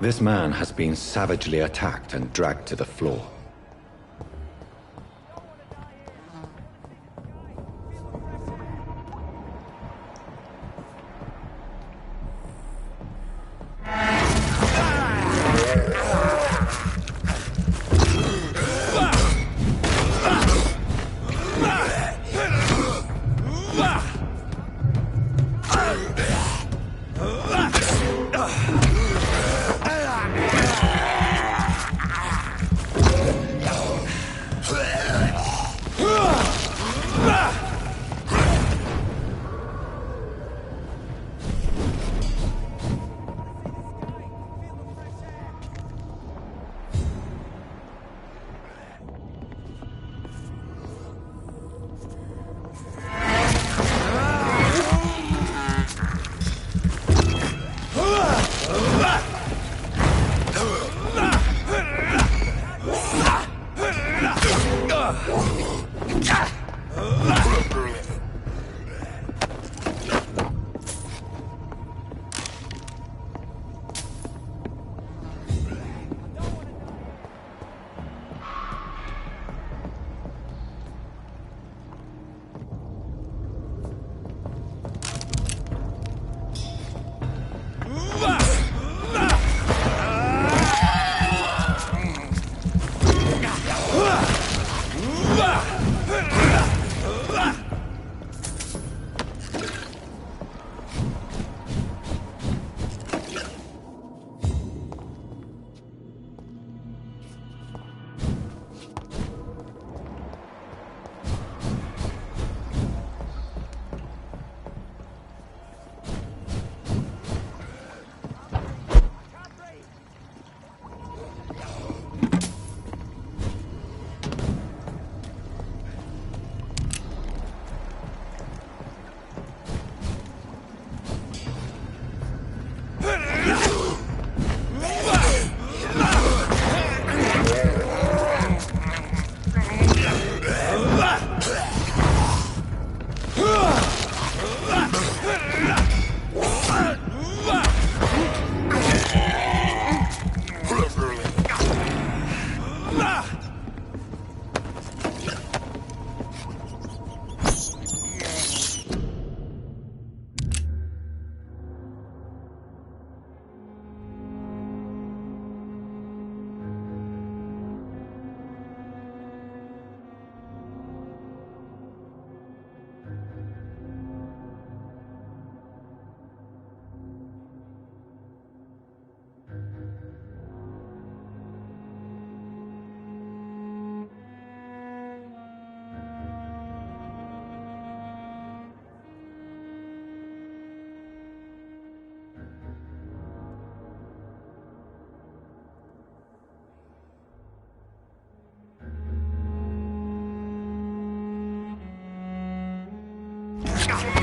This man has been savagely attacked and dragged to the floor.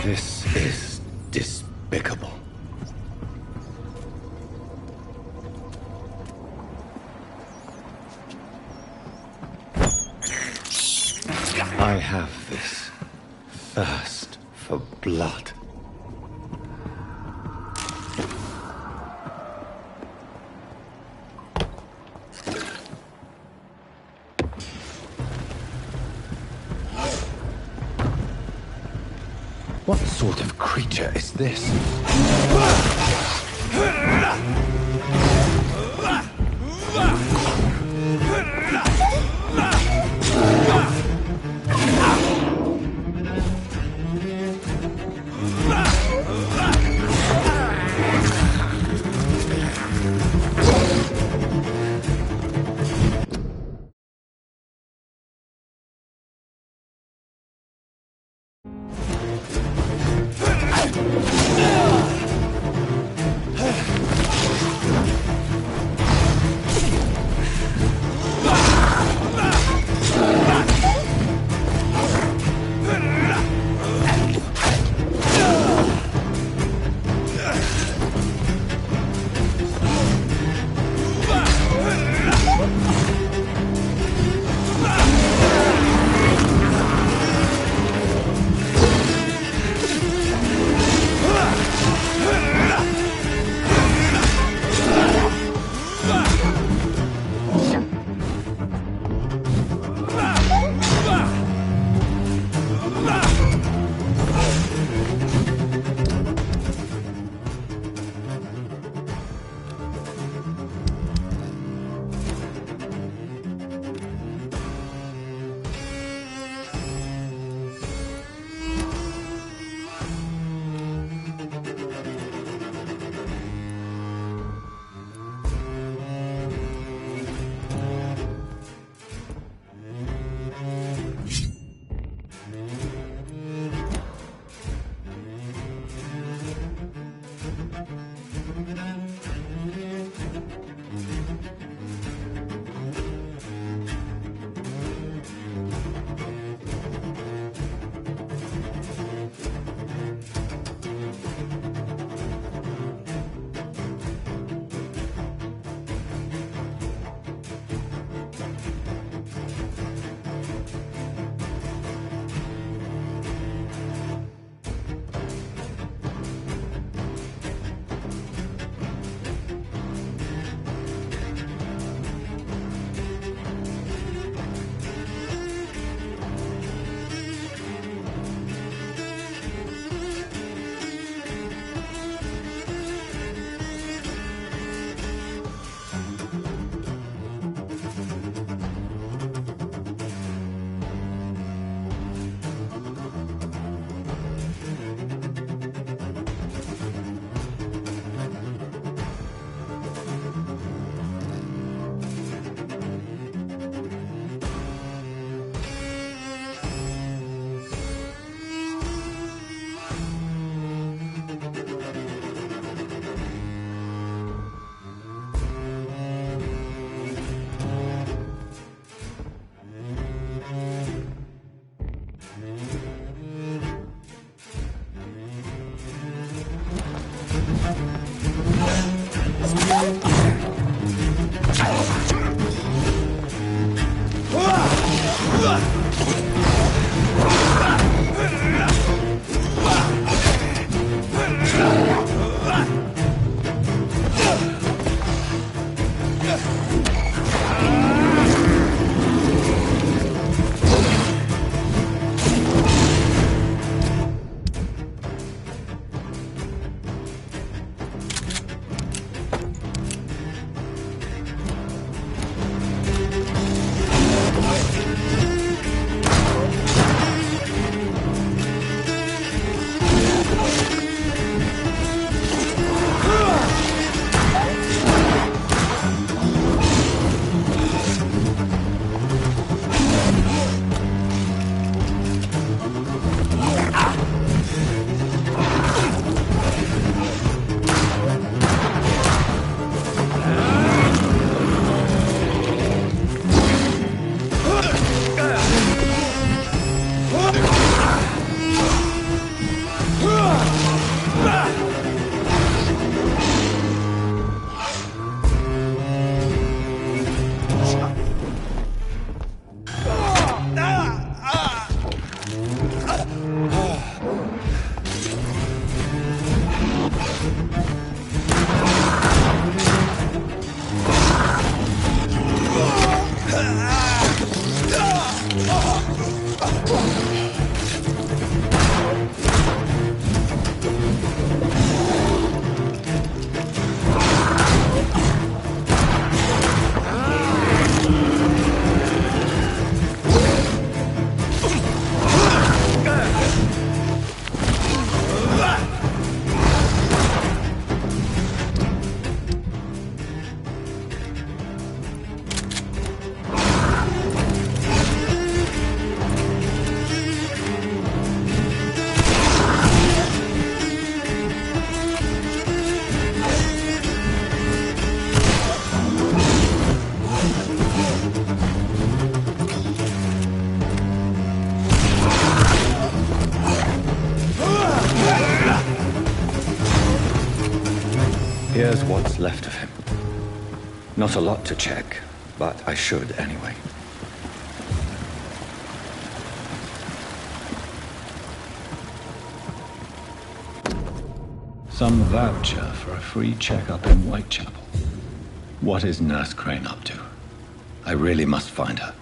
This is despicable. I have this thirst for blood. What sort of creature is this? Here's what's left of him. Not a lot to check, but I should anyway. Some voucher for a free checkup in Whitechapel. What is Nurse Crane up to? I really must find her.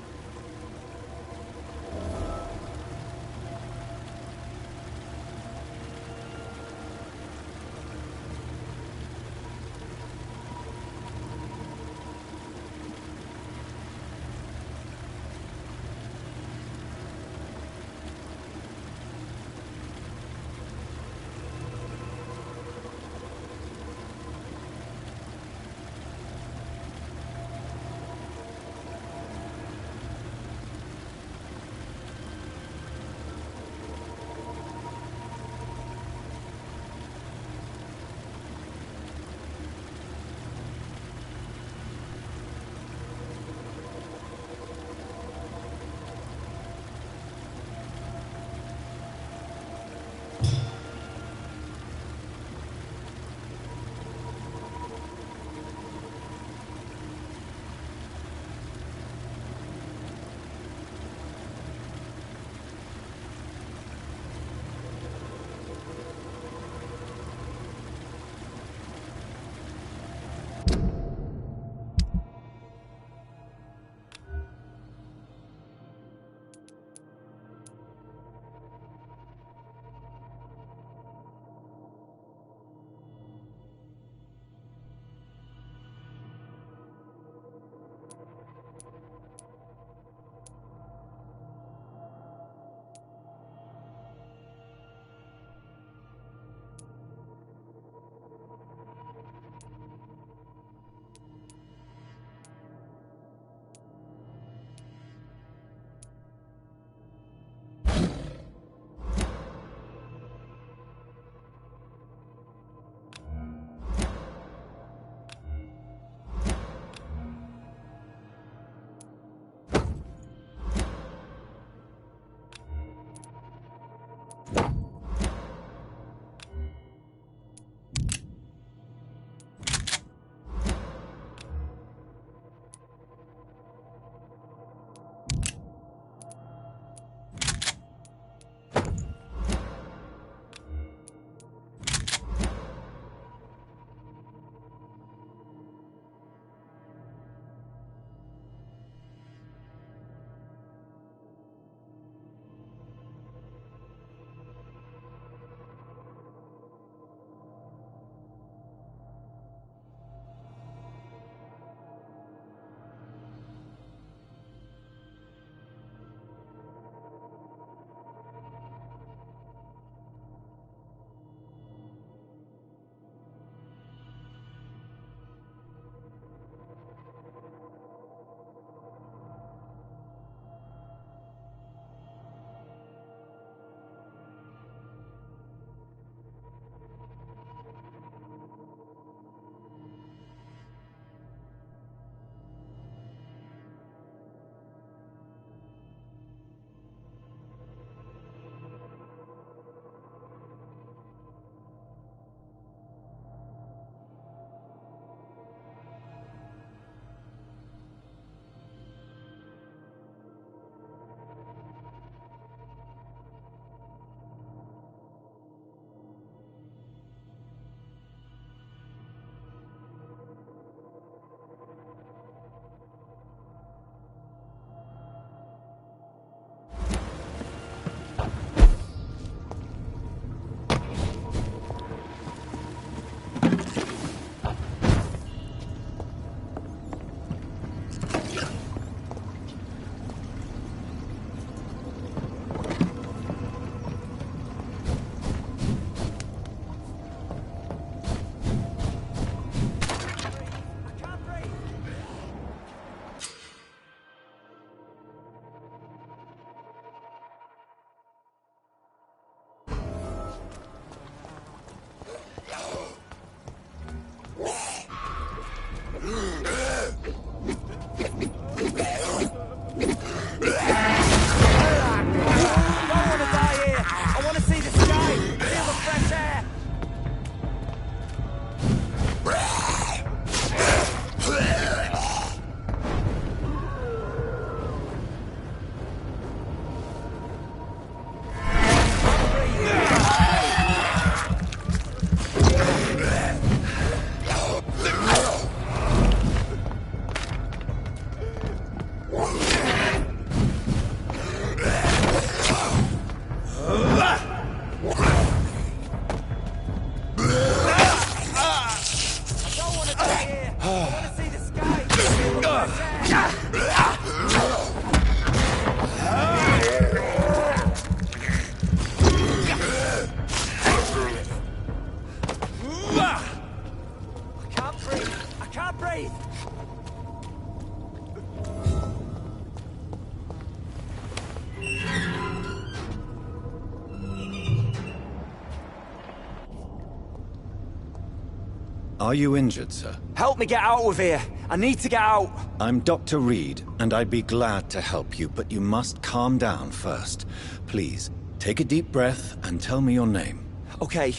Are you injured, sir? Help me get out of here. I need to get out. I'm Dr. Reed, and I'd be glad to help you, but you must calm down first. Please, take a deep breath and tell me your name. Okay.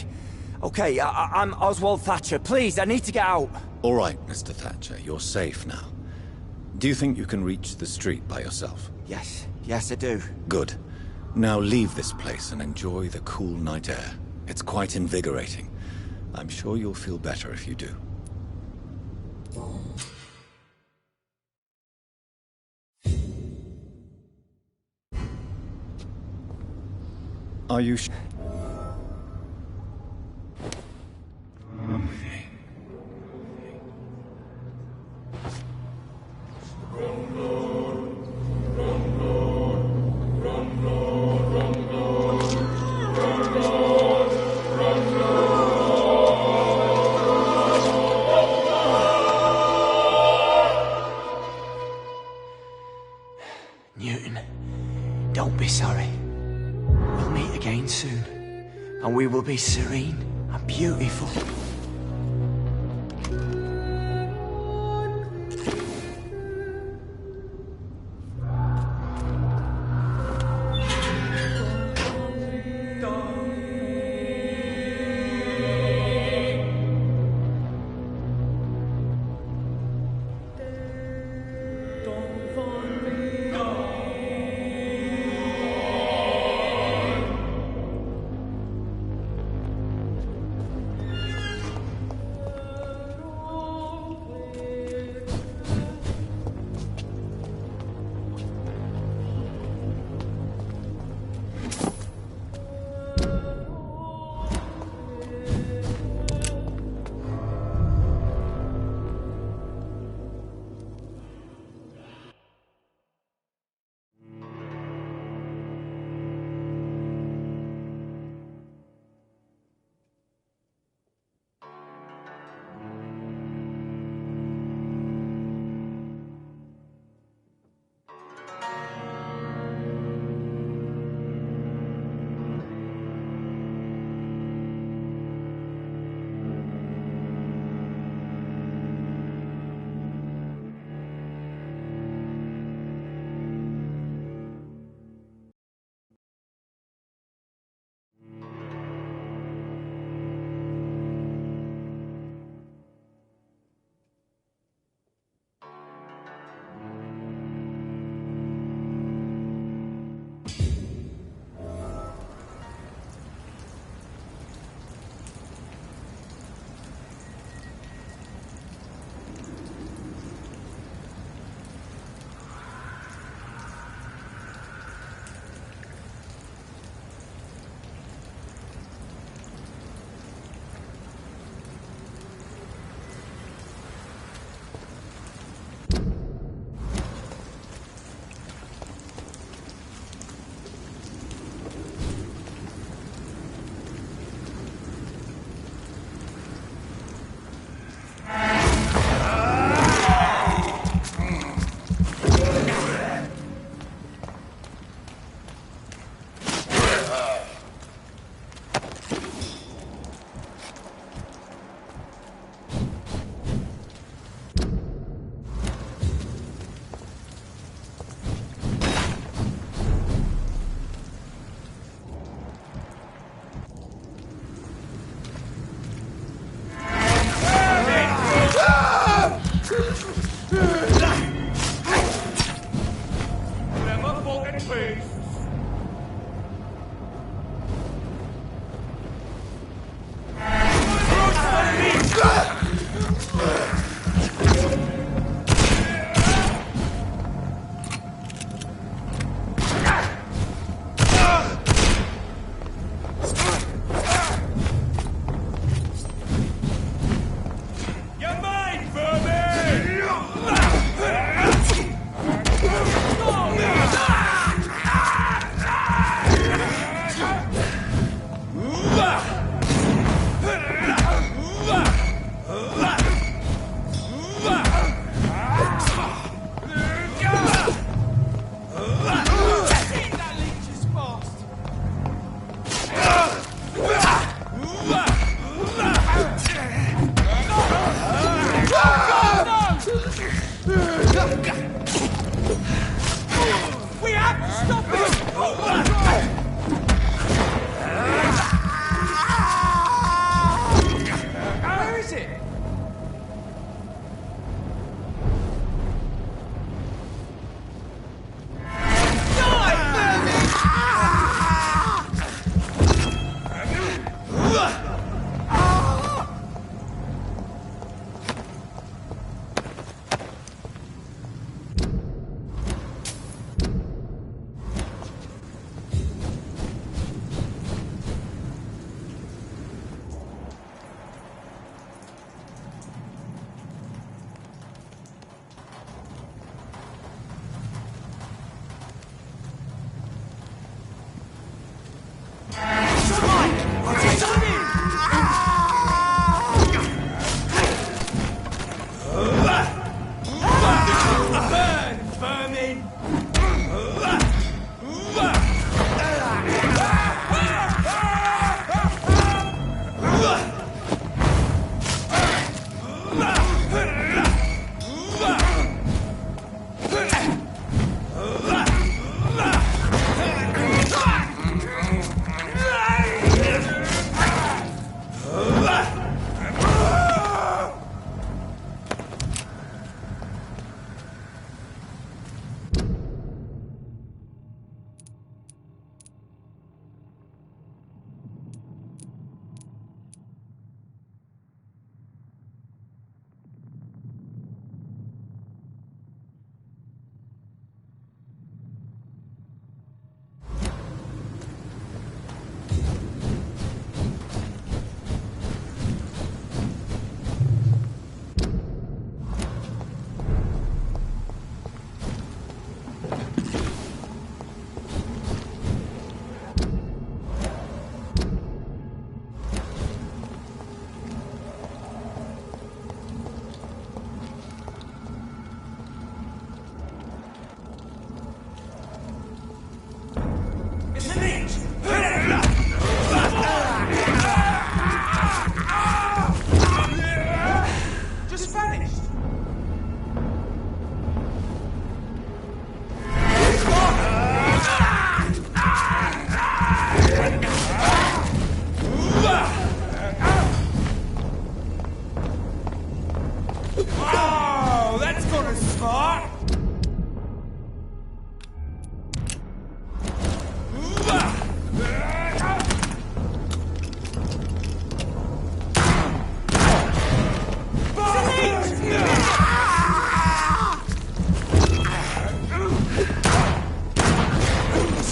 I'm Oswald Thatcher. Please, I need to get out. All right, Mr. Thatcher, you're safe now. Do you think you can reach the street by yourself? Yes, I do. Good. Now leave this place and enjoy the cool night air. It's quite invigorating. I'm sure you'll feel better if you do. Are you sure? Newton, don't be sorry. We'll meet again soon, and we will be serene and beautiful.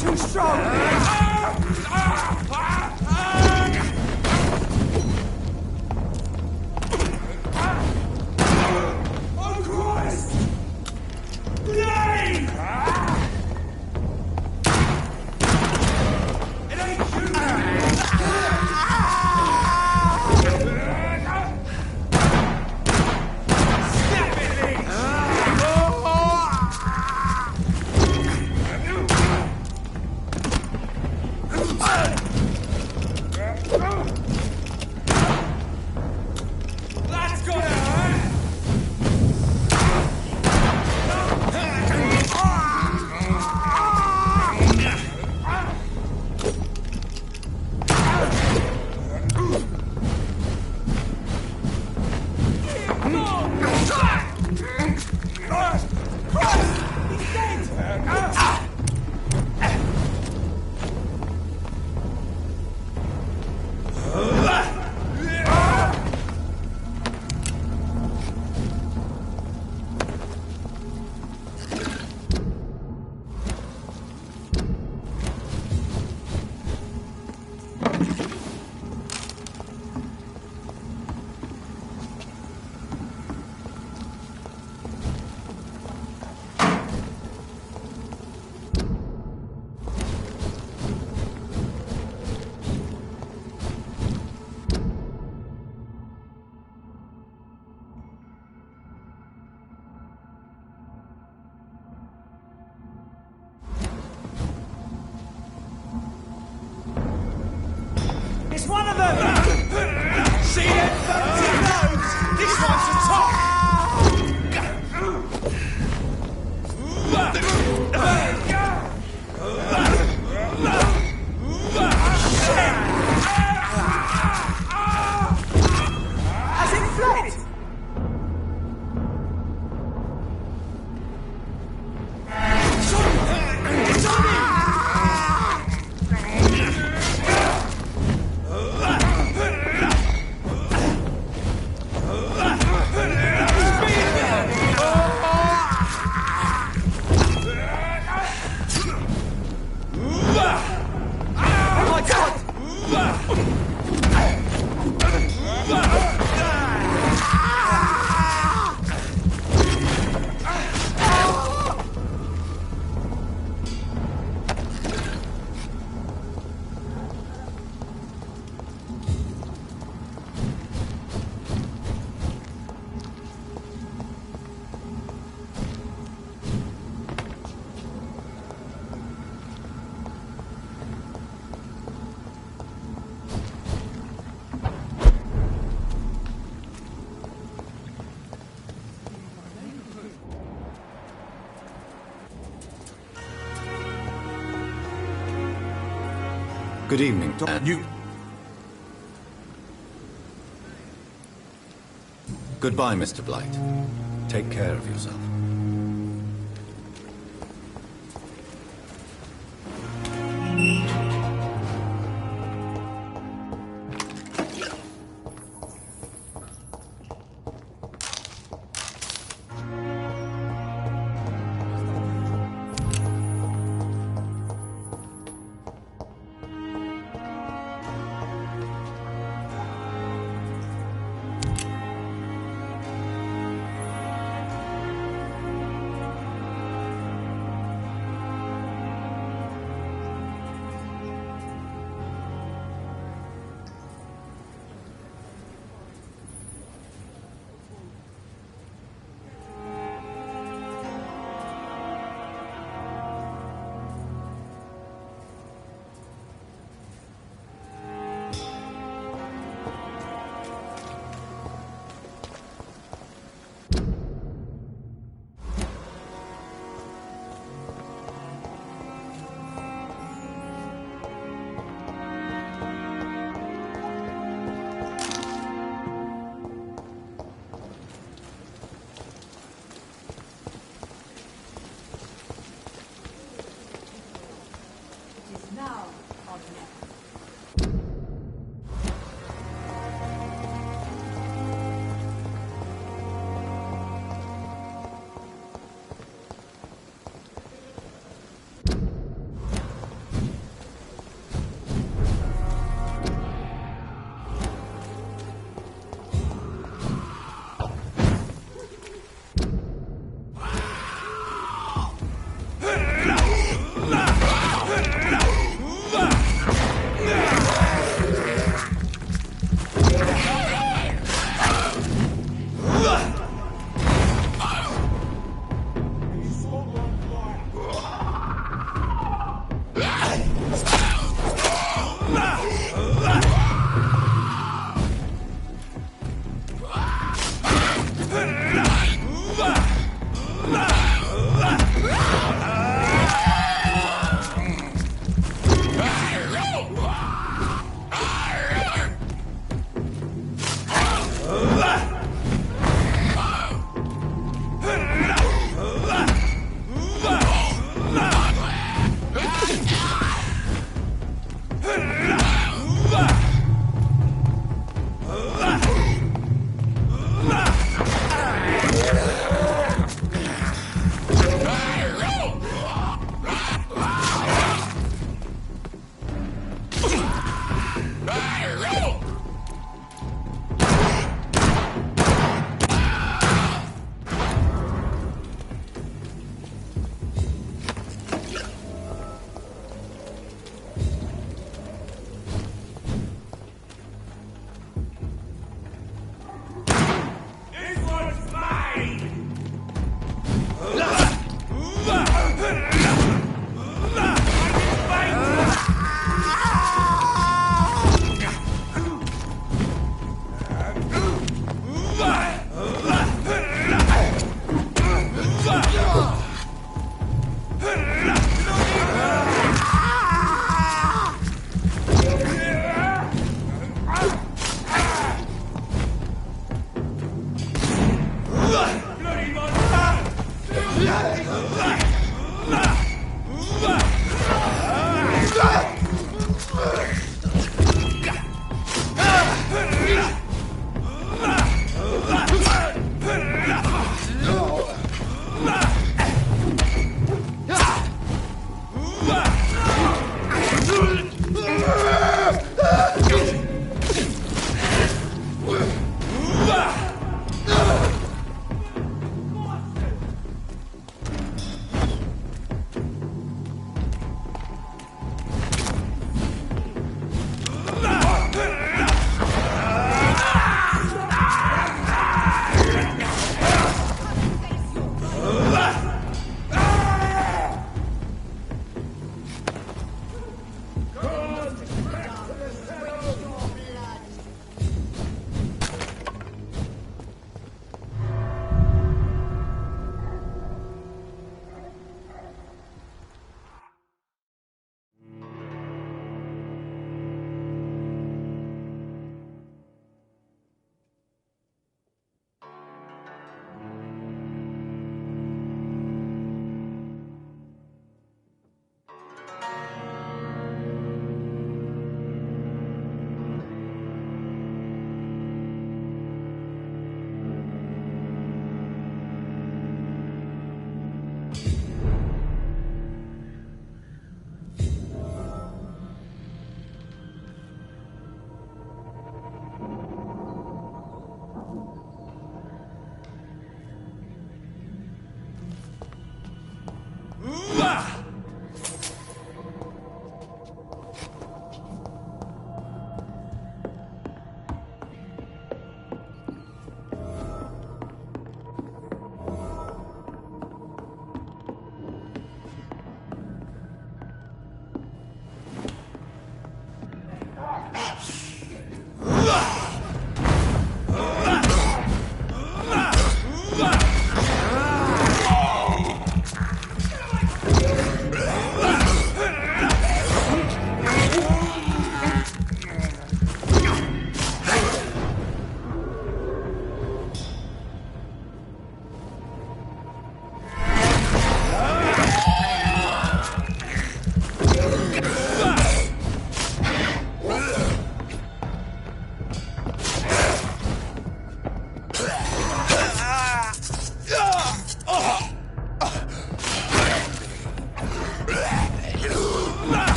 He's too strong! Oh, Christ! Grenade! It ain't you! Snap it, Lee! That's gonna hurt! It's one of them! See them fucking nodes? This one's the top! Has it fled? It's on him! Good evening, You... Goodbye, Mr. Blight. Take care of yourself.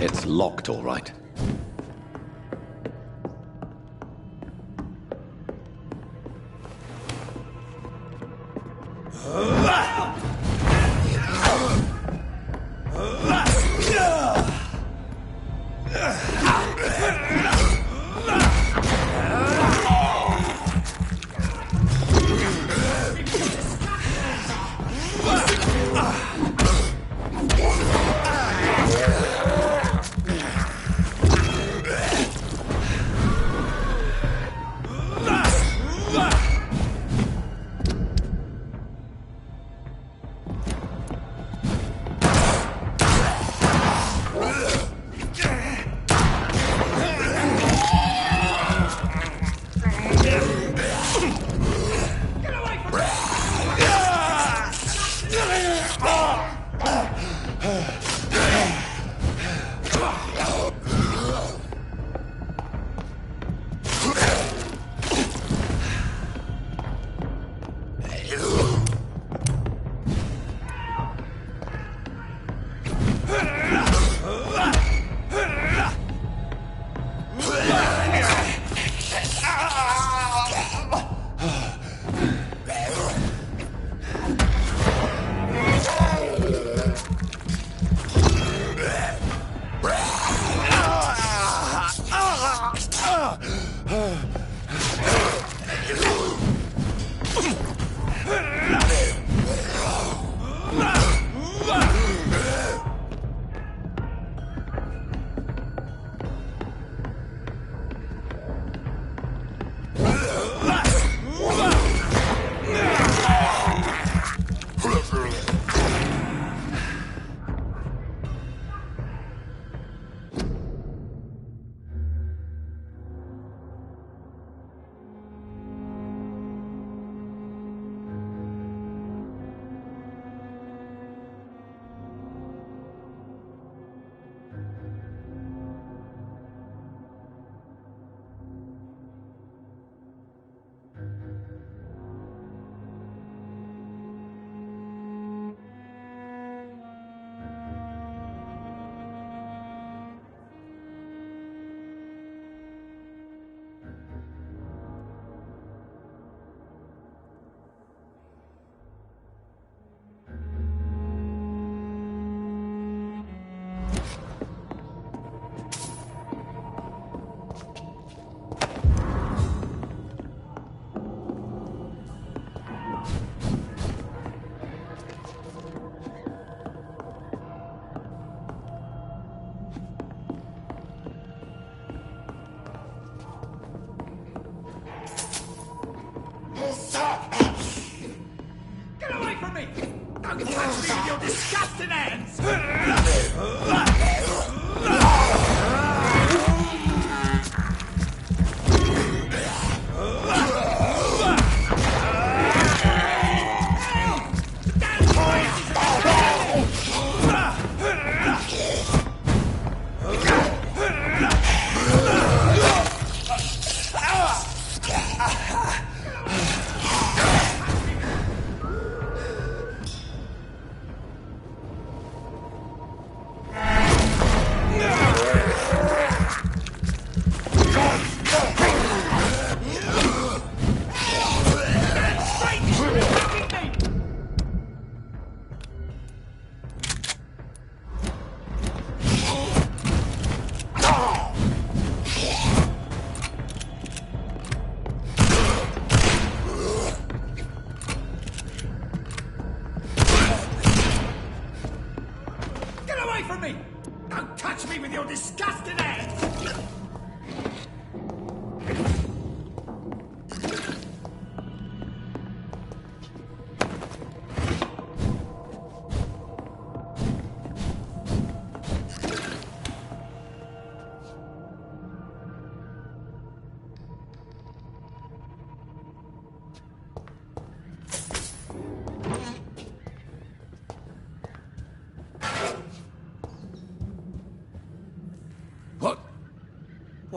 It's locked, all right.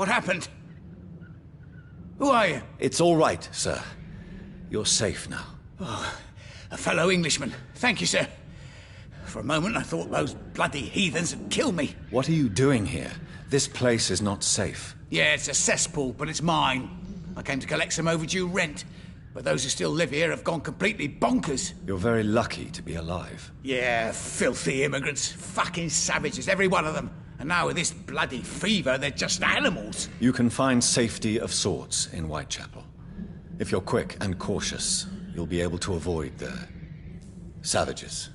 What happened? Who are you? It's all right, sir. You're safe now. Oh, a fellow Englishman. Thank you, sir. For a moment, I thought those bloody heathens would kill me. What are you doing here? This place is not safe. Yeah, it's a cesspool, but it's mine. I came to collect some overdue rent, but those who still live here have gone completely bonkers. You're very lucky to be alive. Yeah, filthy immigrants. Fucking savages, every one of them. And now with this bloody fever, they're just animals. You can find safety of sorts in Whitechapel. If you're quick and cautious, you'll be able to avoid the savages.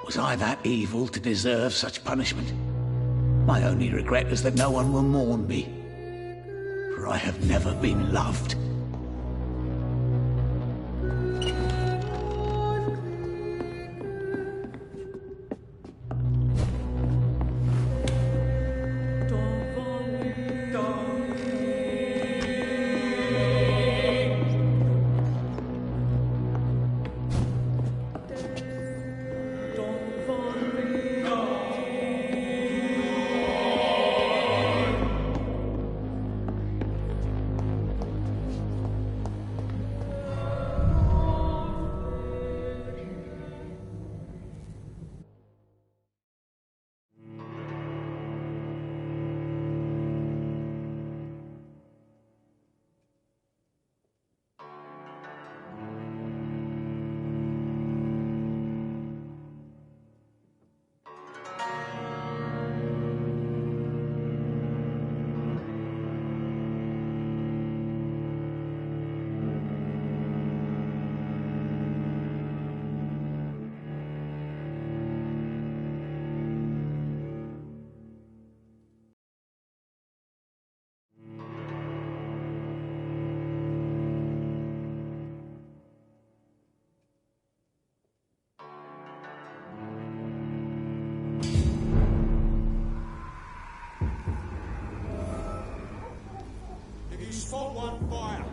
Was I that evil to deserve such punishment? My only regret is that no one will mourn me, for I have never been loved. Spot one fire.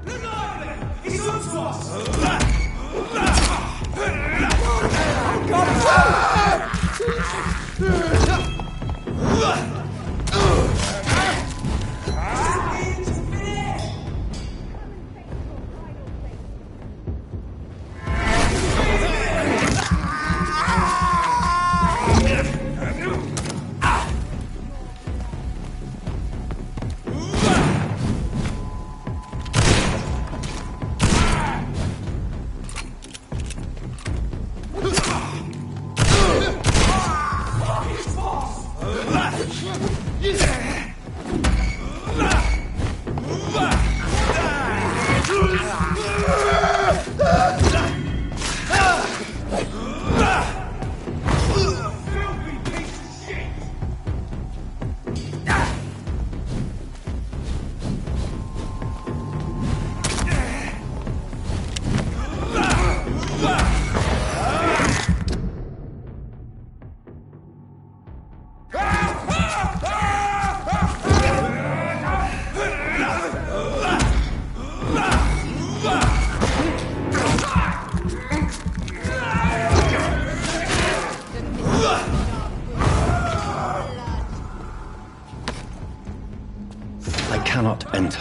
Look over there! He's on to us! I cannot enter.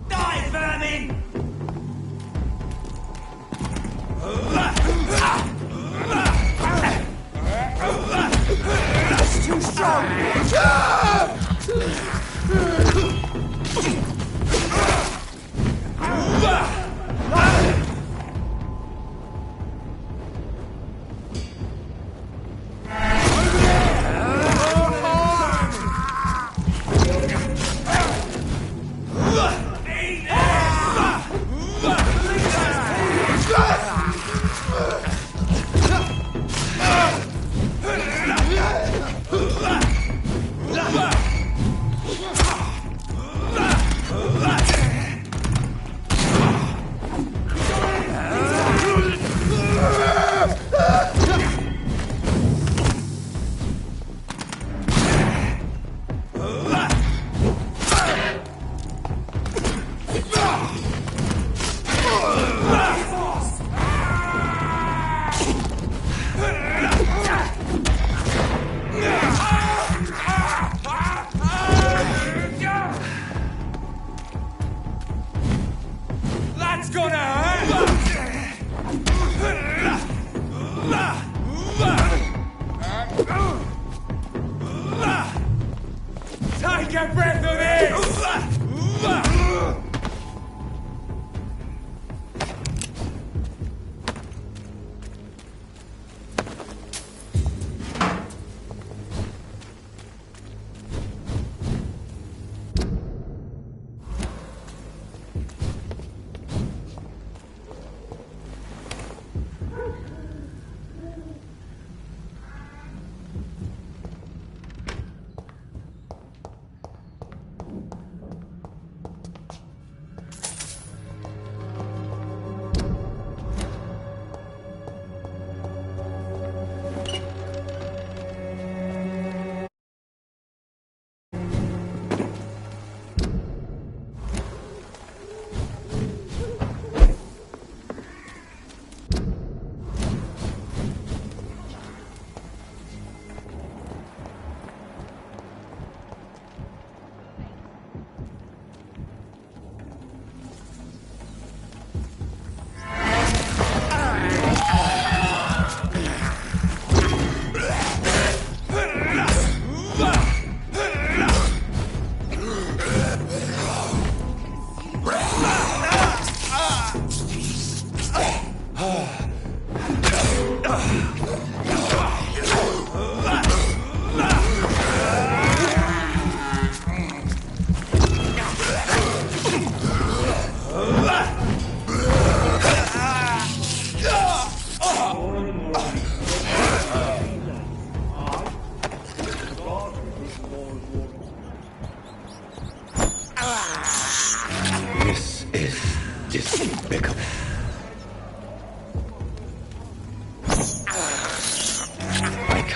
Die, vermin!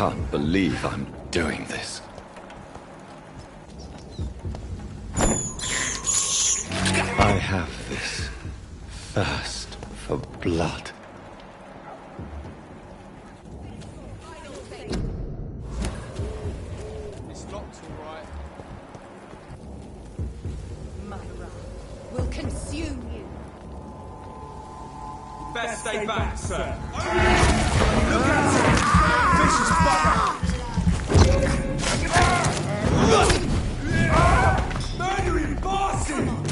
can't believe I'm doing this. I have this thirst for blood. It's locked, all right. My wrath will consume you. Best stay back, sir. Look at it! Vicious fucker! Murdering bastard!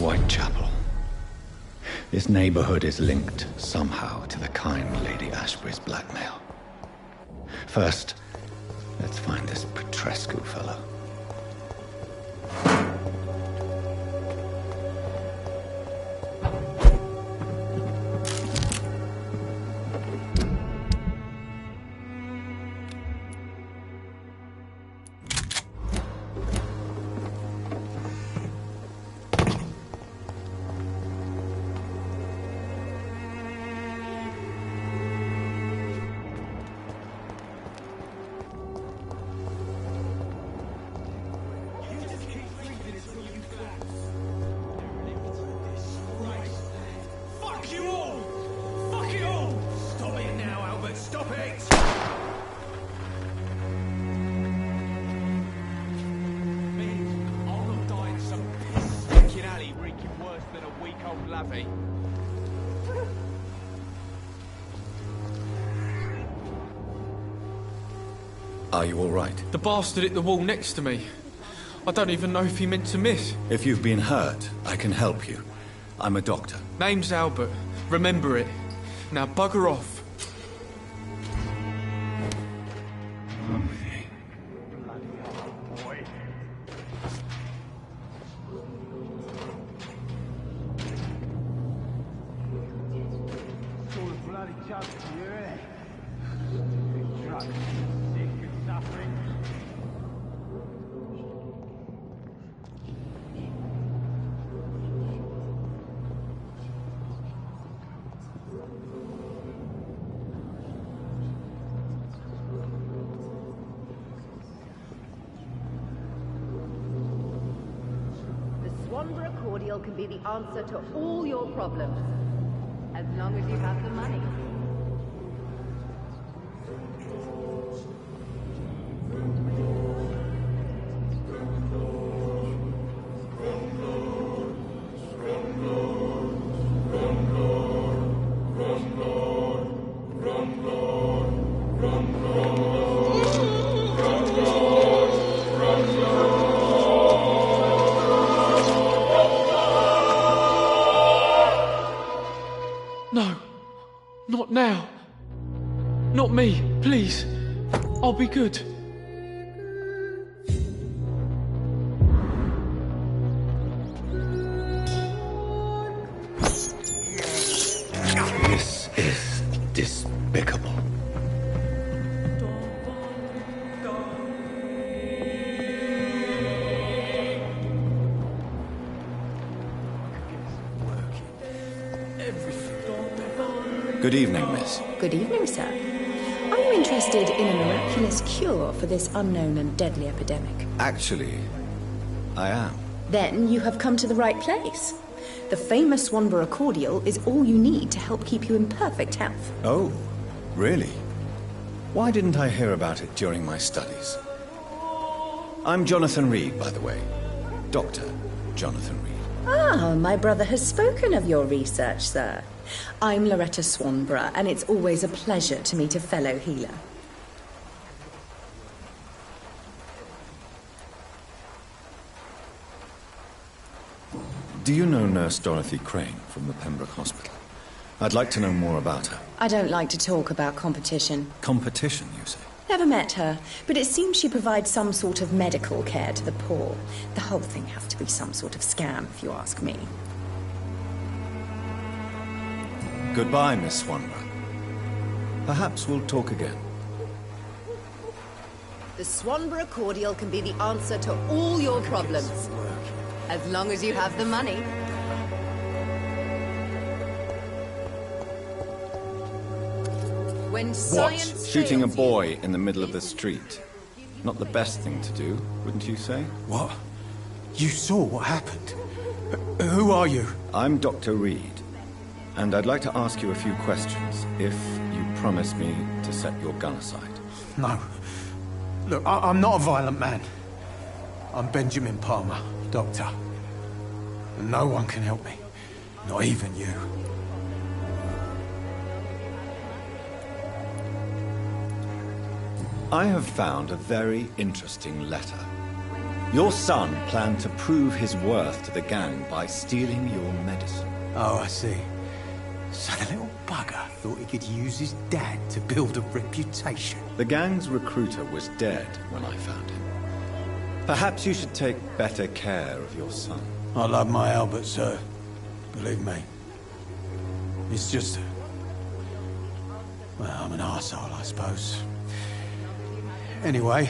Whitechapel. This neighborhood is linked somehow to the kind Lady Ashbury's blackmail. First, let's find this Petrescu fellow. Are you all right? The bastard hit the wall next to me. I don't even know if he meant to miss. If you've been hurt, I can help you. I'm a doctor. Name's Albert. Remember it. Now bugger off. Can be the answer to all your problems, as long as you have the money. Not now. Not me, please. I'll be good. This is despicable. Good evening, miss. Good evening, sir. Are you interested in a miraculous cure for this unknown and deadly epidemic? Actually, I am. Then you have come to the right place. The famous Swanborough cordial is all you need to help keep you in perfect health. Oh, really? Why didn't I hear about it during my studies? I'm Jonathan Reed, by the way. Dr. Jonathan Reed. Ah, my brother has spoken of your research, sir. I'm Loretta Swanborough, and it's always a pleasure to meet a fellow healer. Do you know Nurse Dorothy Crane from the Pembroke Hospital? I'd like to know more about her. I don't like to talk about competition. Competition, you say? Never met her, but it seems she provides some sort of medical care to the poor. The whole thing has to be some sort of scam, if you ask me. Goodbye, Miss Swanborough. Perhaps we'll talk again. The Swanborough cordial can be the answer to all your problems, as long as you have the money. When science What? Shooting a fails boy in the middle of the street? Not the best thing to do, wouldn't you say? What? You saw what happened? Who are you? I'm Dr. Reed, and I'd like to ask you a few questions, if you promise me to set your gun aside. No. Look, I'm not a violent man. I'm Benjamin Palmer, doctor. And no one can help me. Not even you. I have found a very interesting letter. Your son planned to prove his worth to the gang by stealing your medicine. Oh, I see. So the little bugger thought he could use his dad to build a reputation. The gang's recruiter was dead when I found him. Perhaps you should take better care of your son. I love my Albert, sir. Believe me. It's just... well, I'm an arsehole, I suppose. Anyway,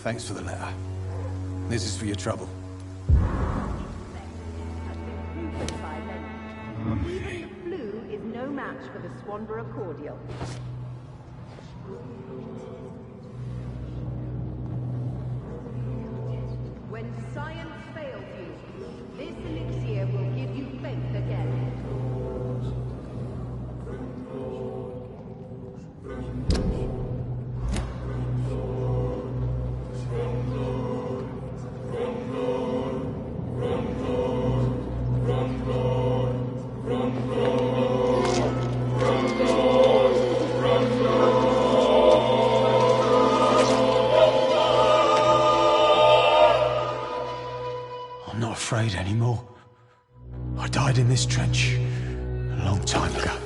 thanks for the letter. This is for your trouble. Even the flu is no match for the Swanborough cordial. When science fails you, this elixir will give you faith again. I'm not afraid anymore. I died in this trench a long time ago.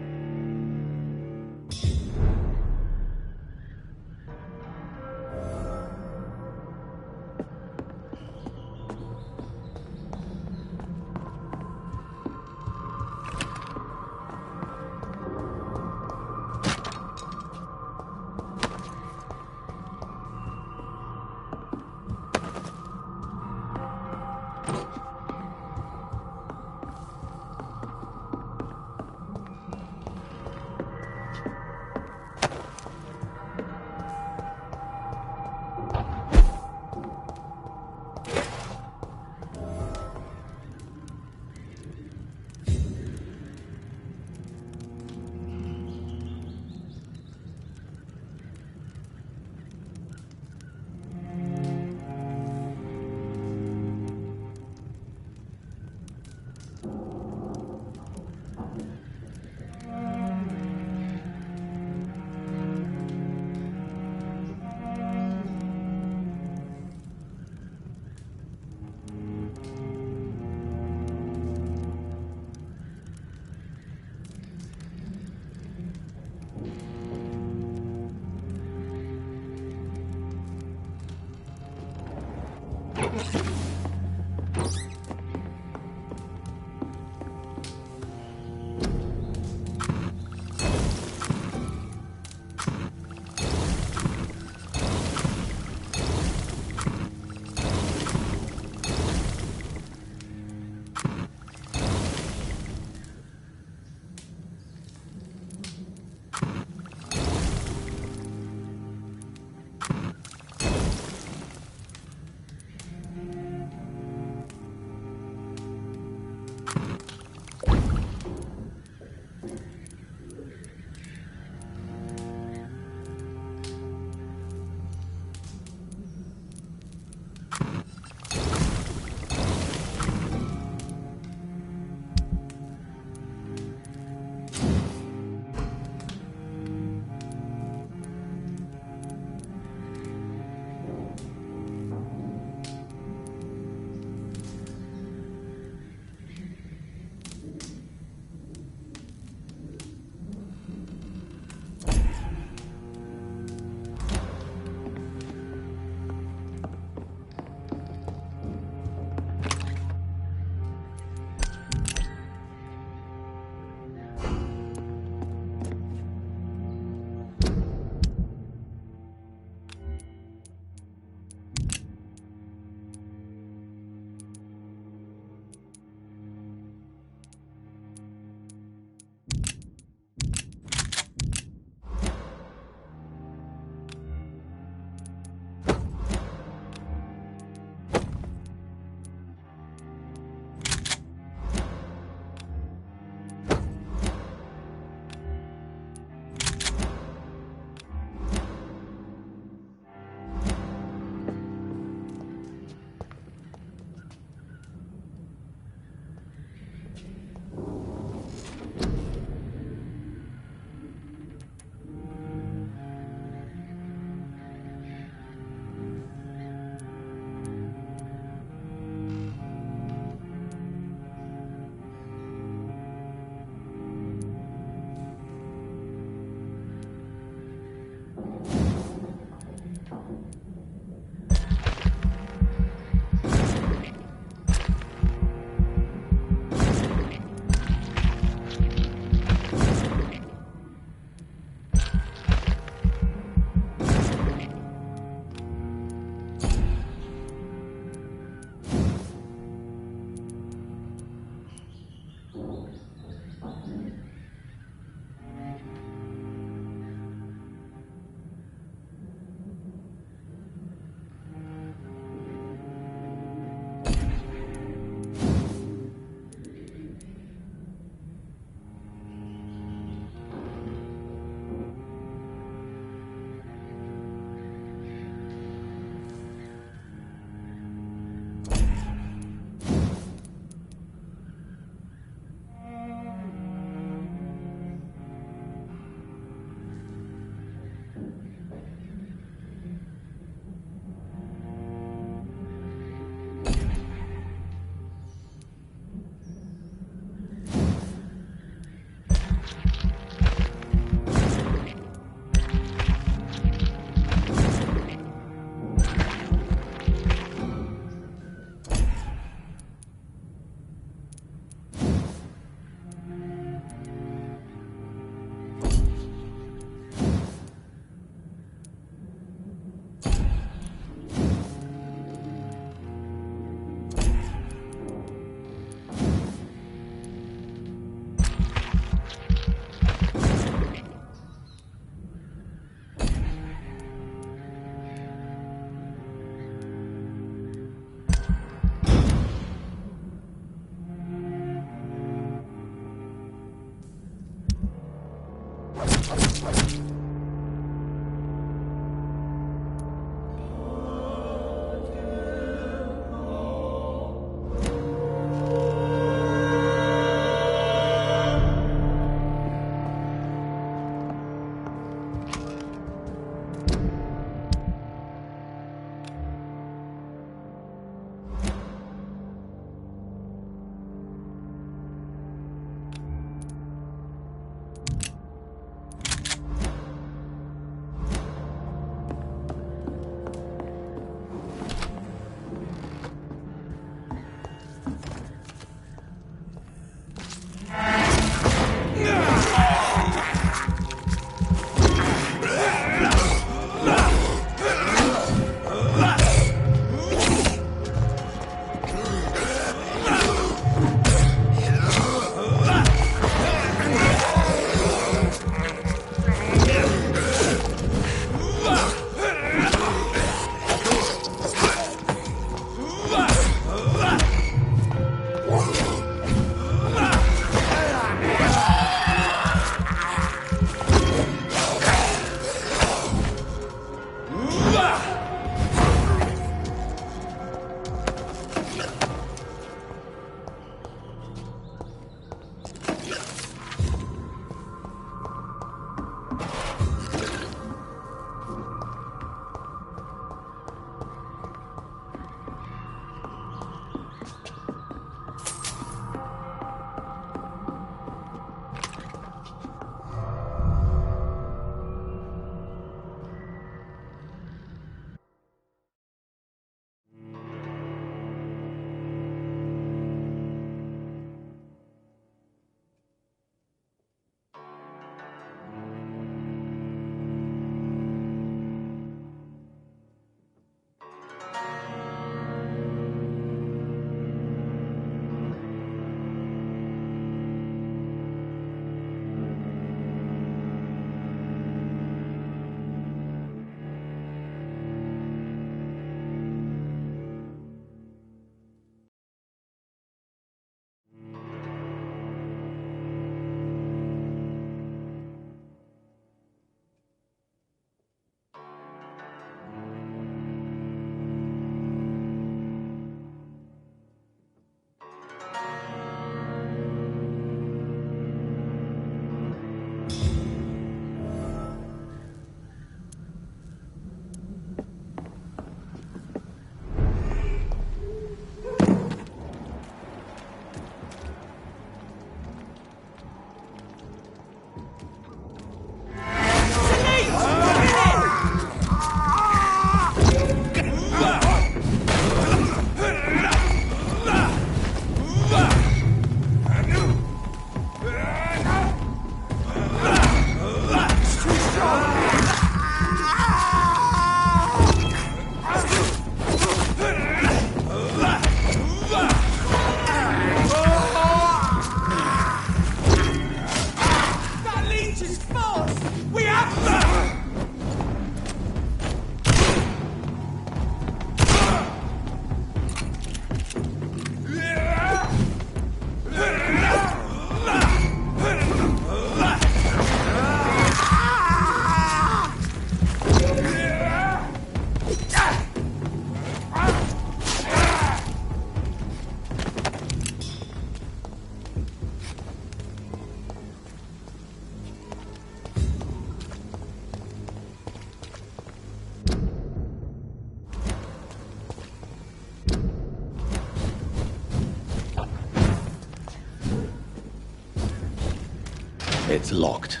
It's locked.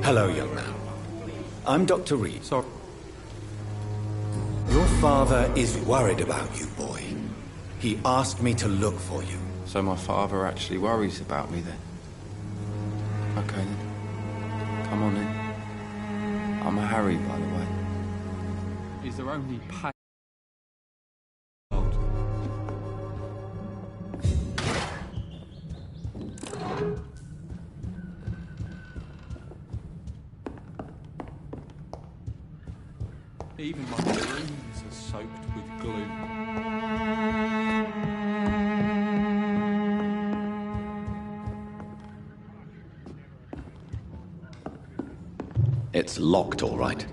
Hello, young man. I'm Dr. Reed. Sorry. Your father is worried about you, boy. He asked me to look for you. So my father actually worries about me then? Okay then. Come on in. I'm Harry, by the way. Is there only pain? Even my rooms are soaked with glue. It's locked, all right.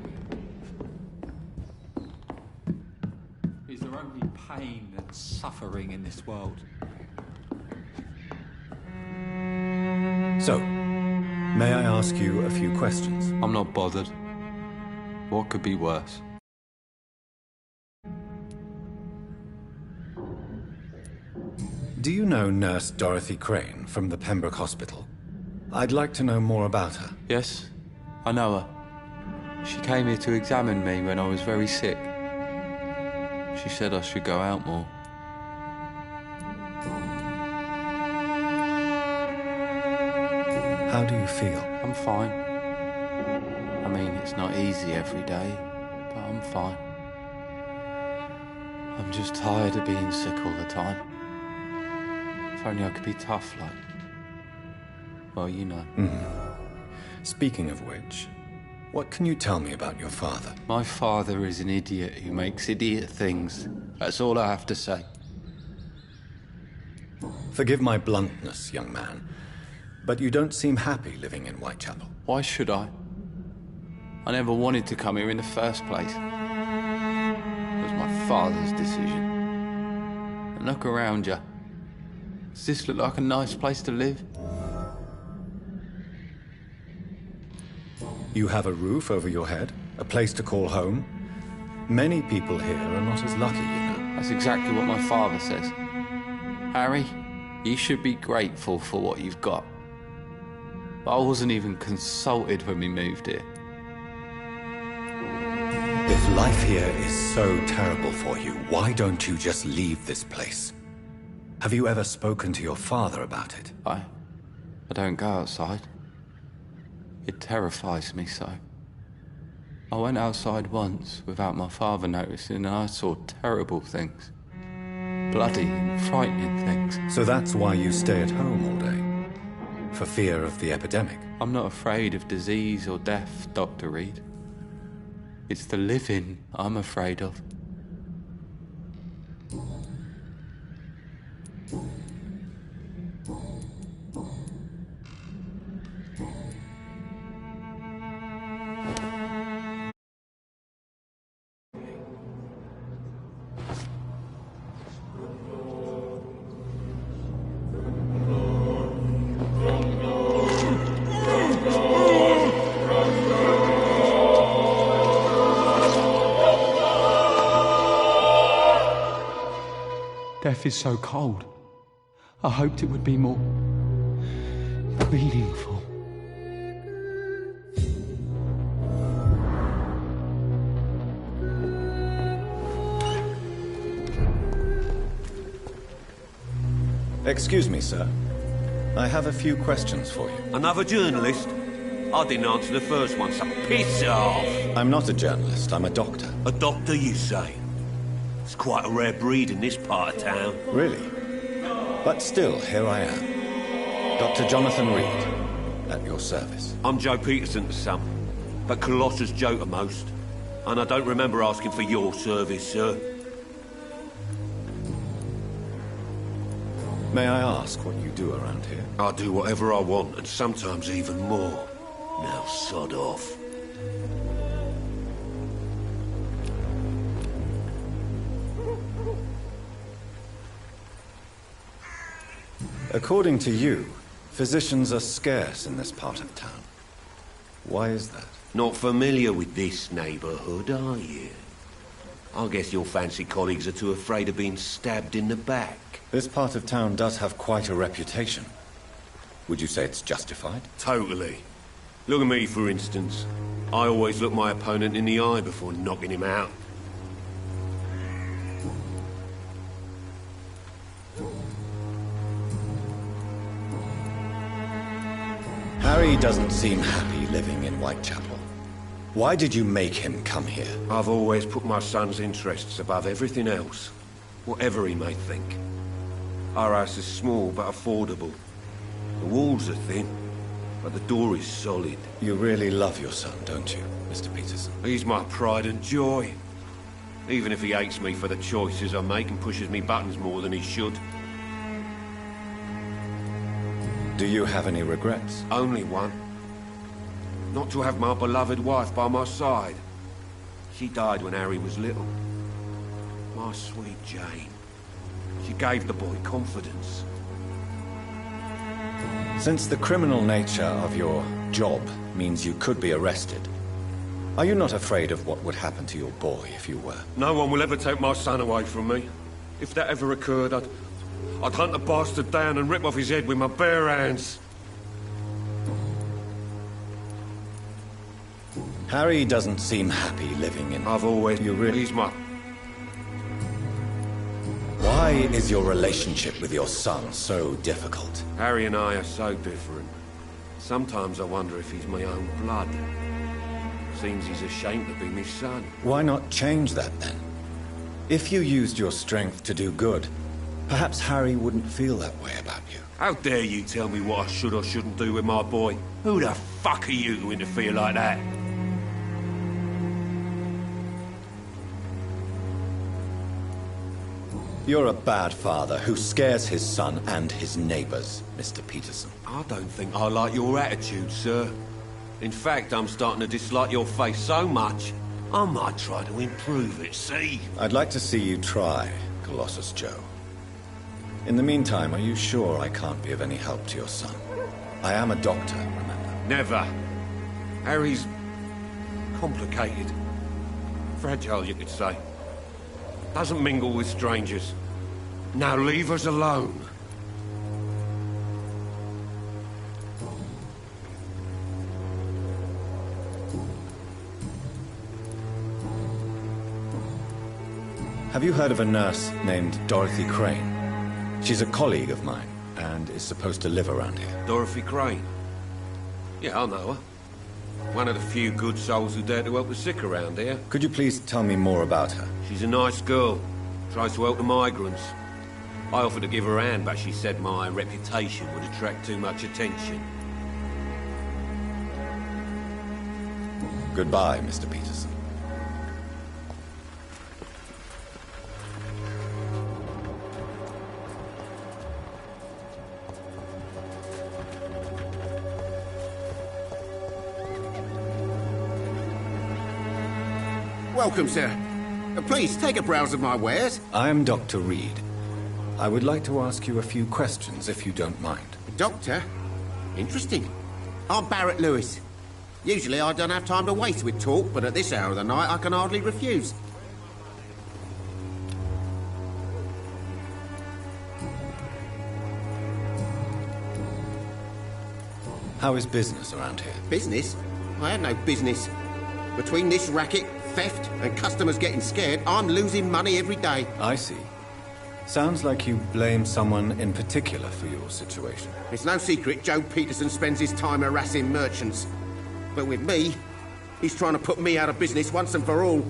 Is there only pain and suffering in this world? So, may I ask you a few questions? I'm not bothered. What could be worse? Do you know Nurse Dorothy Crane from the Pembroke Hospital? I'd like to know more about her. Yes, I know her. She came here to examine me when I was very sick. She said I should go out more. How do you feel? I'm fine. I mean, it's not easy every day, but I'm fine. I'm just tired of being sick all the time. If only I could be tough like... Well, you know. Speaking of which, what can you tell me about your father? My father is an idiot who makes idiot things. That's all I have to say. Forgive my bluntness, young man, but you don't seem happy living in Whitechapel. Why should I? I never wanted to come here in the first place. It was my father's decision. And look around you. Does this look like a nice place to live? You have a roof over your head, a place to call home. Many people here are not as lucky, you know. That's exactly what my father says. Harry, you should be grateful for what you've got. But I wasn't even consulted when we moved here. If life here is so terrible for you, why don't you just leave this place? Have you ever spoken to your father about it? I don't go outside. It terrifies me so. I went outside once without my father noticing and I saw terrible things. Bloody and frightening things. So that's why you stay at home all day? For fear of the epidemic? I'm not afraid of disease or death, Dr. Reed. It's the living I'm afraid of. Death is so cold. I hoped it would be more meaningful. Excuse me, sir. I have a few questions for you. Another journalist? I didn't answer the first one, so piss off! I'm not a journalist, I'm a doctor. A doctor, you say? It's quite a rare breed in this part of town. Really? But still, here I am. Dr. Jonathan Reed, at your service. I'm Joe Peterson's son, but Colossus Joe to most. And I don't remember asking for your service, sir. May I ask what you do around here? I do whatever I want, and sometimes even more. Now sod off. According to you, physicians are scarce in this part of town. Why is that? Not familiar with this neighborhood, are you? I guess your fancy colleagues are too afraid of being stabbed in the back. This part of town does have quite a reputation. Would you say it's justified? Totally. Look at me, for instance. I always look my opponent in the eye before knocking him out. Harry doesn't seem happy living in Whitechapel. Why did you make him come here? I've always put my son's interests above everything else, whatever he may think. Our house is small but affordable. The walls are thin, but the door is solid. You really love your son, don't you, Mr. Peterson? He's my pride and joy. Even if he hates me for the choices I make and pushes me buttons more than he should. Do you have any regrets? Only one. Not to have my beloved wife by my side. She died when Harry was little. My sweet Jane. She gave the boy confidence. Since the criminal nature of your job means you could be arrested, are you not afraid of what would happen to your boy if you were? No one will ever take my son away from me. If that ever occurred, I'd hunt the bastard down and rip off his head with my bare hands. Harry doesn't seem happy living in... I've always... You really... He's my... Why is your relationship with your son so difficult? Harry and I are so different. Sometimes I wonder if he's my own blood. Seems he's ashamed to be my son. Why not change that, then? If you used your strength to do good, perhaps Harry wouldn't feel that way about you. How dare you tell me what I should or shouldn't do with my boy? Who the fuck are you to interfere like that? You're a bad father who scares his son and his neighbors, Mr. Peterson. I don't think I like your attitude, sir. In fact, I'm starting to dislike your face so much, I might try to improve it, see? I'd like to see you try, Colossus Joe. In the meantime, are you sure I can't be of any help to your son? I am a doctor, remember? Never. Harry's... complicated. Fragile, you could say. Doesn't mingle with strangers. Now leave us alone. Have you heard of a nurse named Dorothy Crane? She's a colleague of mine, and is supposed to live around here. Dorothy Crane? Yeah, I know her. One of the few good souls who dare to help the sick around here. Could you please tell me more about her? She's a nice girl. Tries to help the migrants. I offered to give her a hand, but she said my reputation would attract too much attention. Goodbye, Mr. Peterson. Welcome, sir. Please, take a browse of my wares. I'm Dr. Reed. I would like to ask you a few questions, if you don't mind. Doctor? Interesting. I'm Barrett Lewis. Usually I don't have time to waste with talk, but at this hour of the night I can hardly refuse. How is business around here? Business? I have no business. Between this racket, theft, and customers getting scared, I'm losing money every day. I see. Sounds like you blame someone in particular for your situation. It's no secret Joe Peterson spends his time harassing merchants. But with me, he's trying to put me out of business once and for all.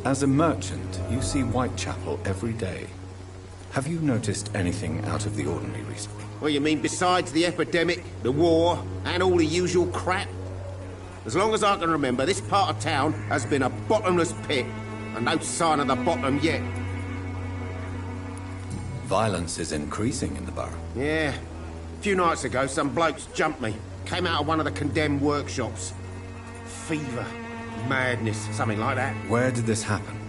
As a merchant, you see Whitechapel every day. Have you noticed anything out of the ordinary recently? What you mean besides the epidemic, the war, and all the usual crap? As long as I can remember, this part of town has been a bottomless pit, and no sign of the bottom yet. Violence is increasing in the borough. Yeah. A few nights ago, some blokes jumped me. Came out of one of the condemned workshops. Fever, madness, something like that. Where did this happen?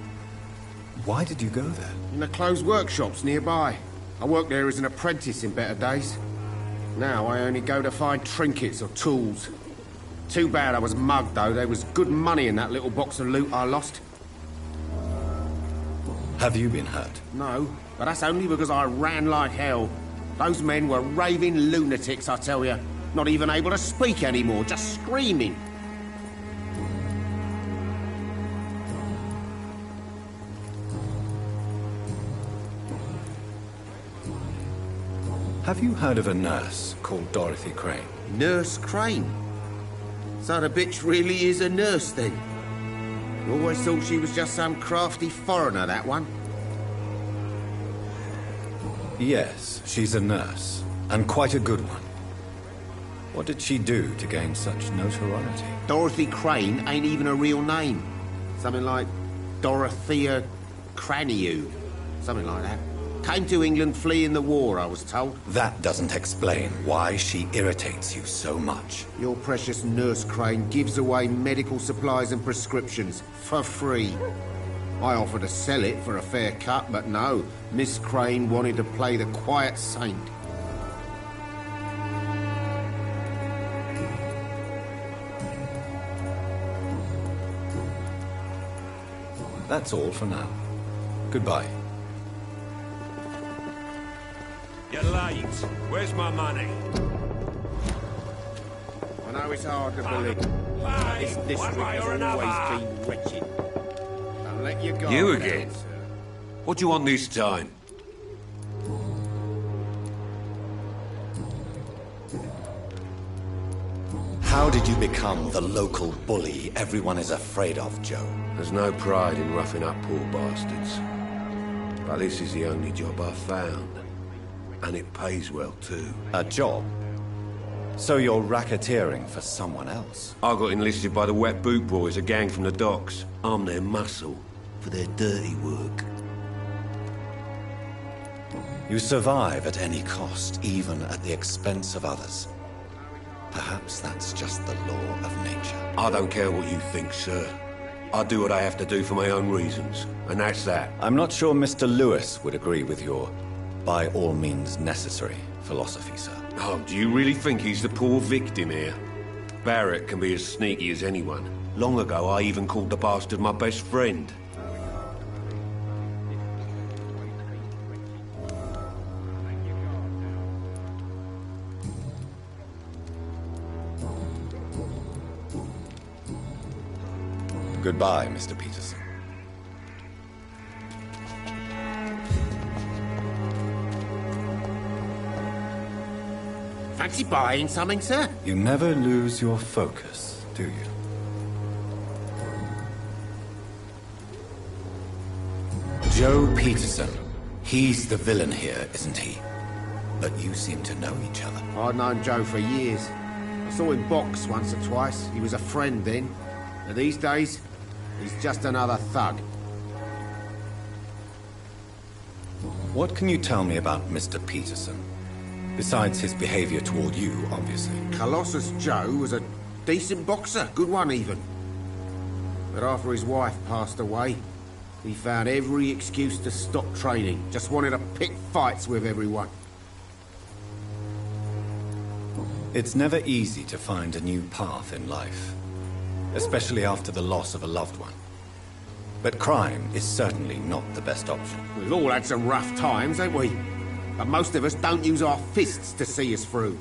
Why did you go there? In the closed workshops nearby. I worked there as an apprentice in better days. Now I only go to find trinkets or tools. Too bad I was mugged, though. There was good money in that little box of loot I lost. Have you been hurt? No, but that's only because I ran like hell. Those men were raving lunatics, I tell you. Not even able to speak anymore, just screaming. Have you heard of a nurse called Dorothy Crane? Nurse Crane? So the bitch really is a nurse, then? Always thought she was just some crafty foreigner, that one. Yes, she's a nurse, and quite a good one. What did she do to gain such notoriety? Dorothy Crane ain't even a real name. Something like Dorothea Craniu. Something like that. Came to England fleeing the war, I was told. That doesn't explain why she irritates you so much. Your precious Nurse Crane gives away medical supplies and prescriptions for free. I offered to sell it for a fair cut, but no. Miss Crane wanted to play the quiet saint. That's all for now. Goodbye. You're late. Where's my money? I know it's hard to believe, but this district has always been wretched. Don't let your guard You down, again? sir. What do you want this time? How did you become the local bully everyone is afraid of, Joe? There's no pride in roughing up poor bastards. But this is the only job I've found. And it pays well, too. A job? So you're racketeering for someone else? I got enlisted by the Wet Boot Boys, a gang from the docks. I'm their muscle for their dirty work. You survive at any cost, even at the expense of others. Perhaps that's just the law of nature. I don't care what you think, sir. I do what I have to do for my own reasons, and that's that. I'm not sure Mr. Lewis would agree with your by all means necessary philosophy, sir. Oh, do you really think he's the poor victim here? Barrett can be as sneaky as anyone. Long ago, I even called the bastard my best friend. Goodbye, Mr. Peterson. Fancy buying something, sir? You never lose your focus, do you? Joe Peterson. He's the villain here, isn't he? But you seem to know each other. I'd known Joe for years. I saw him box once or twice. He was a friend then. But these days, he's just another thug. What can you tell me about Mr. Peterson? Besides his behavior toward you, obviously. Colossus Joe was a decent boxer, good one even. But after his wife passed away, he found every excuse to stop training. Just wanted to pick fights with everyone. It's never easy to find a new path in life, especially after the loss of a loved one. But crime is certainly not the best option. We've all had some rough times, ain't we? But most of us don't use our fists to see us through.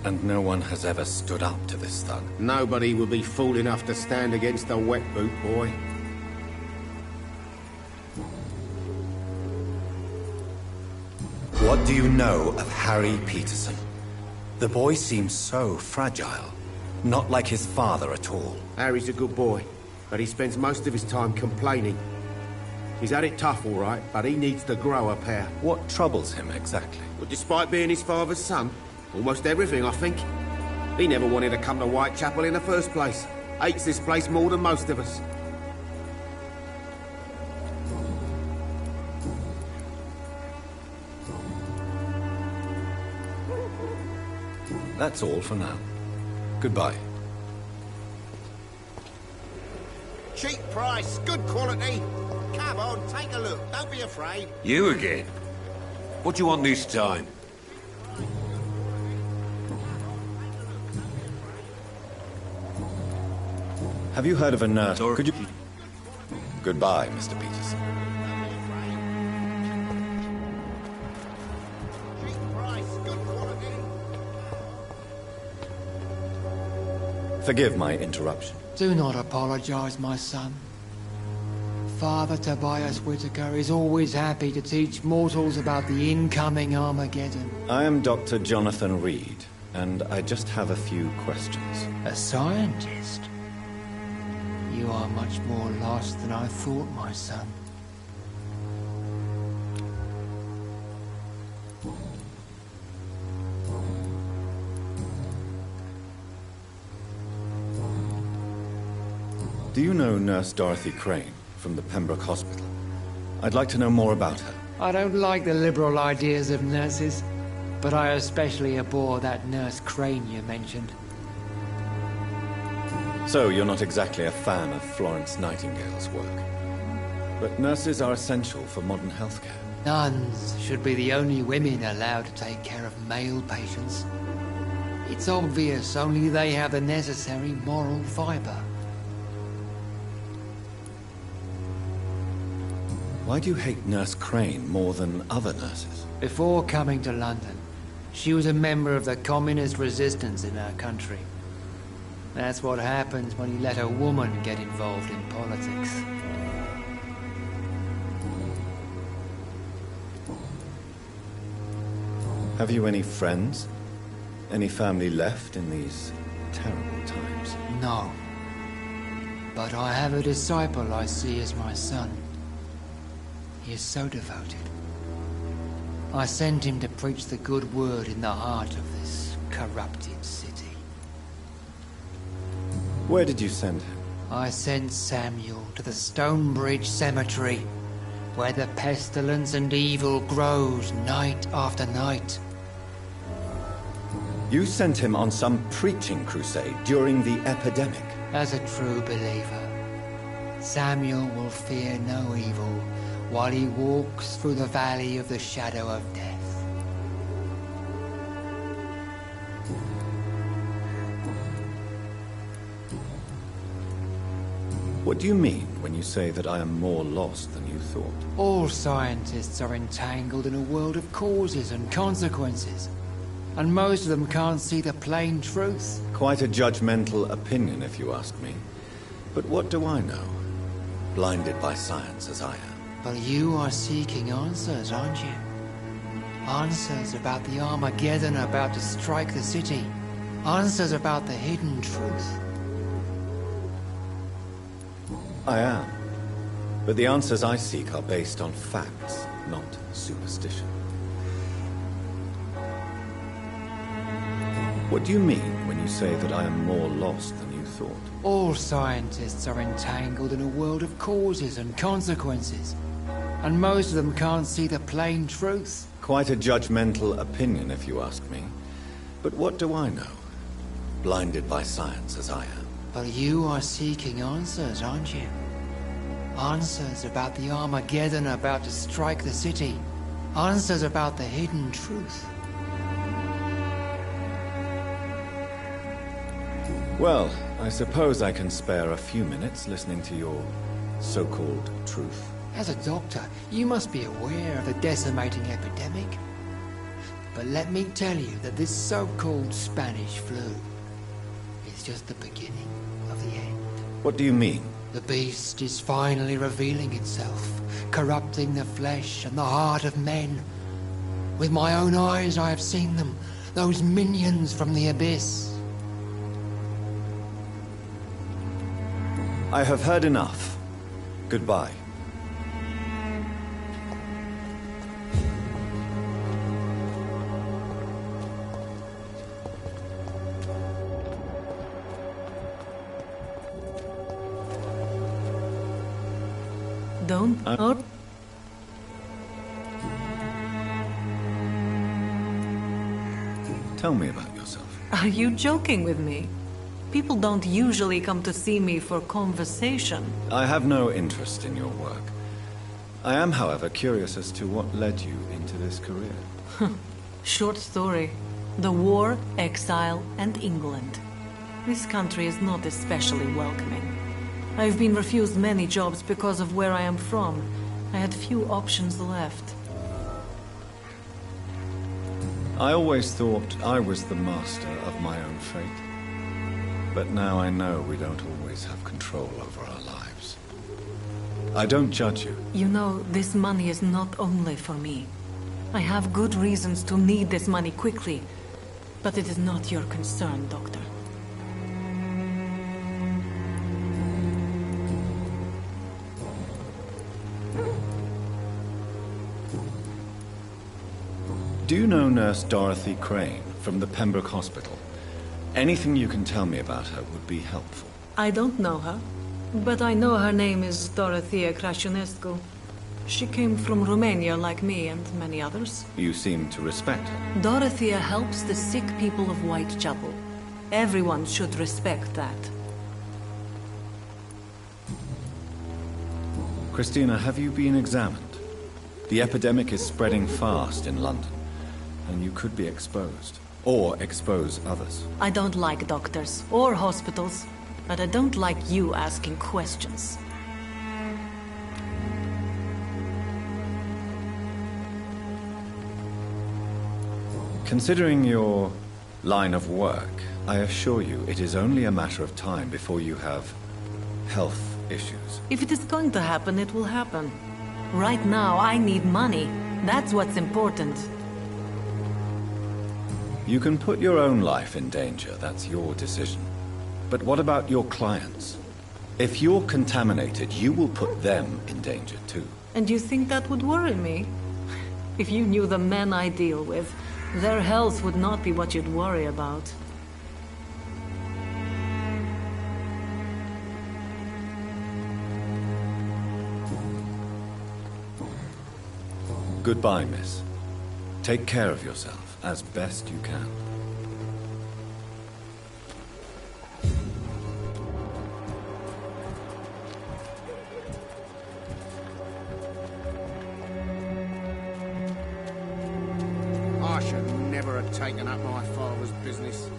And no one has ever stood up to this thug. Nobody will be fool enough to stand against the Wet Boot Boy. What What do you know of Harry Peterson? The boy seems so fragile. Not like his father at all. Harry's a good boy, but he spends most of his time complaining. He's had it tough, all right, but he needs to grow a pair. What troubles him exactly? Well, despite being his father's son, almost everything, I think. He never wanted to come to Whitechapel in the first place. Hates this place more than most of us. That's all for now. Goodbye. Cheap price, good quality. Come on, take a look. Don't be afraid. You again? What do you want this time? Have you heard of a nurse? Could you... Goodbye, Mr. Peterson. Forgive my interruption. Do not apologize, my son. Father Tobias Whitaker is always happy to teach mortals about the incoming Armageddon. I am Dr. Jonathan Reed, and I just have a few questions. A scientist? You are much more lost than I thought, my son. Do you know Nurse Dorothy Crane from the Pembroke Hospital? I'd like to know more about her. I don't like the liberal ideas of nurses, but I especially abhor that Nurse Crane you mentioned. So, you're not exactly a fan of Florence Nightingale's work. But nurses are essential for modern healthcare. Nuns should be the only women allowed to take care of male patients. It's obvious only they have the necessary moral fiber. Why do you hate Nurse Crane more than other nurses? Before coming to London, she was a member of the communist resistance in our country. That's what happens when you let a woman get involved in politics. Have you any friends? Any family left in these terrible times? No. But I have a disciple I see as my son. He is so devoted. I sent him to preach the good word in the heart of this corrupted city. Where did you send him? I sent Samuel to the Stonebridge Cemetery, where the pestilence and evil grows night after night. You sent him on some preaching crusade during the epidemic. As a true believer, Samuel will fear no evil while he walks through the valley of the shadow of death. What do you mean when you say that I am more lost than you thought? All scientists are entangled in a world of causes and consequences, and most of them can't see the plain truth. Quite a judgmental opinion, if you ask me. But what do I know? Blinded by science as I am. But you are seeking answers, aren't you? Answers about the Armageddon about to strike the city. Answers about the hidden truth. I am. But the answers I seek are based on facts, not superstition. What do you mean when you say that I am more lost than you thought? All scientists are entangled in a world of causes and consequences, and most of them can't see the plain truth. Quite a judgmental opinion, if you ask me. But what do I know? Blinded by science as I am. But you are seeking answers, aren't you? Answers about the Armageddon about to strike the city. Answers about the hidden truth. Well, I suppose I can spare a few minutes listening to your so-called truth. As a doctor, you must be aware of the decimating epidemic. But let me tell you that this so-called Spanish flu is just the beginning of the end. What do you mean? The beast is finally revealing itself, corrupting the flesh and the heart of men. With my own eyes I have seen them. Those minions from the abyss. I have heard enough. Goodbye. Don't. Tell me about yourself. Are you joking with me? People don't usually come to see me for conversation. I have no interest in your work. I am, however, curious as to what led you into this career. Short story. The war, exile, and England. This country is not especially welcoming. I've been refused many jobs because of where I am from. I had few options left. I always thought I was the master of my own fate. But now I know we don't always have control over our lives. I don't judge you. You know, this money is not only for me. I have good reasons to need this money quickly, but it is not your concern, Doctor. Do you know Nurse Dorothy Crane from the Pembroke Hospital? Anything you can tell me about her would be helpful. I don't know her, but I know her name is Dorothea Crăciunescu. She came from Romania like me and many others. You seem to respect her. Dorothea helps the sick people of Whitechapel. Everyone should respect that. Christina, have you been examined? The epidemic is spreading fast in London, and you could be exposed. Or expose others. I don't like doctors or hospitals, but I don't like you asking questions. Considering your line of work, I assure you it is only a matter of time before you have health issues. If it is going to happen, it will happen. Right now, I need money. That's what's important. You can put your own life in danger, that's your decision. But what about your clients? If you're contaminated, you will put them in danger too. And you think that would worry me? If you knew the men I deal with, their health would not be what you'd worry about. Goodbye, miss. Take care of yourself as best you can. I should never have taken up my father's business.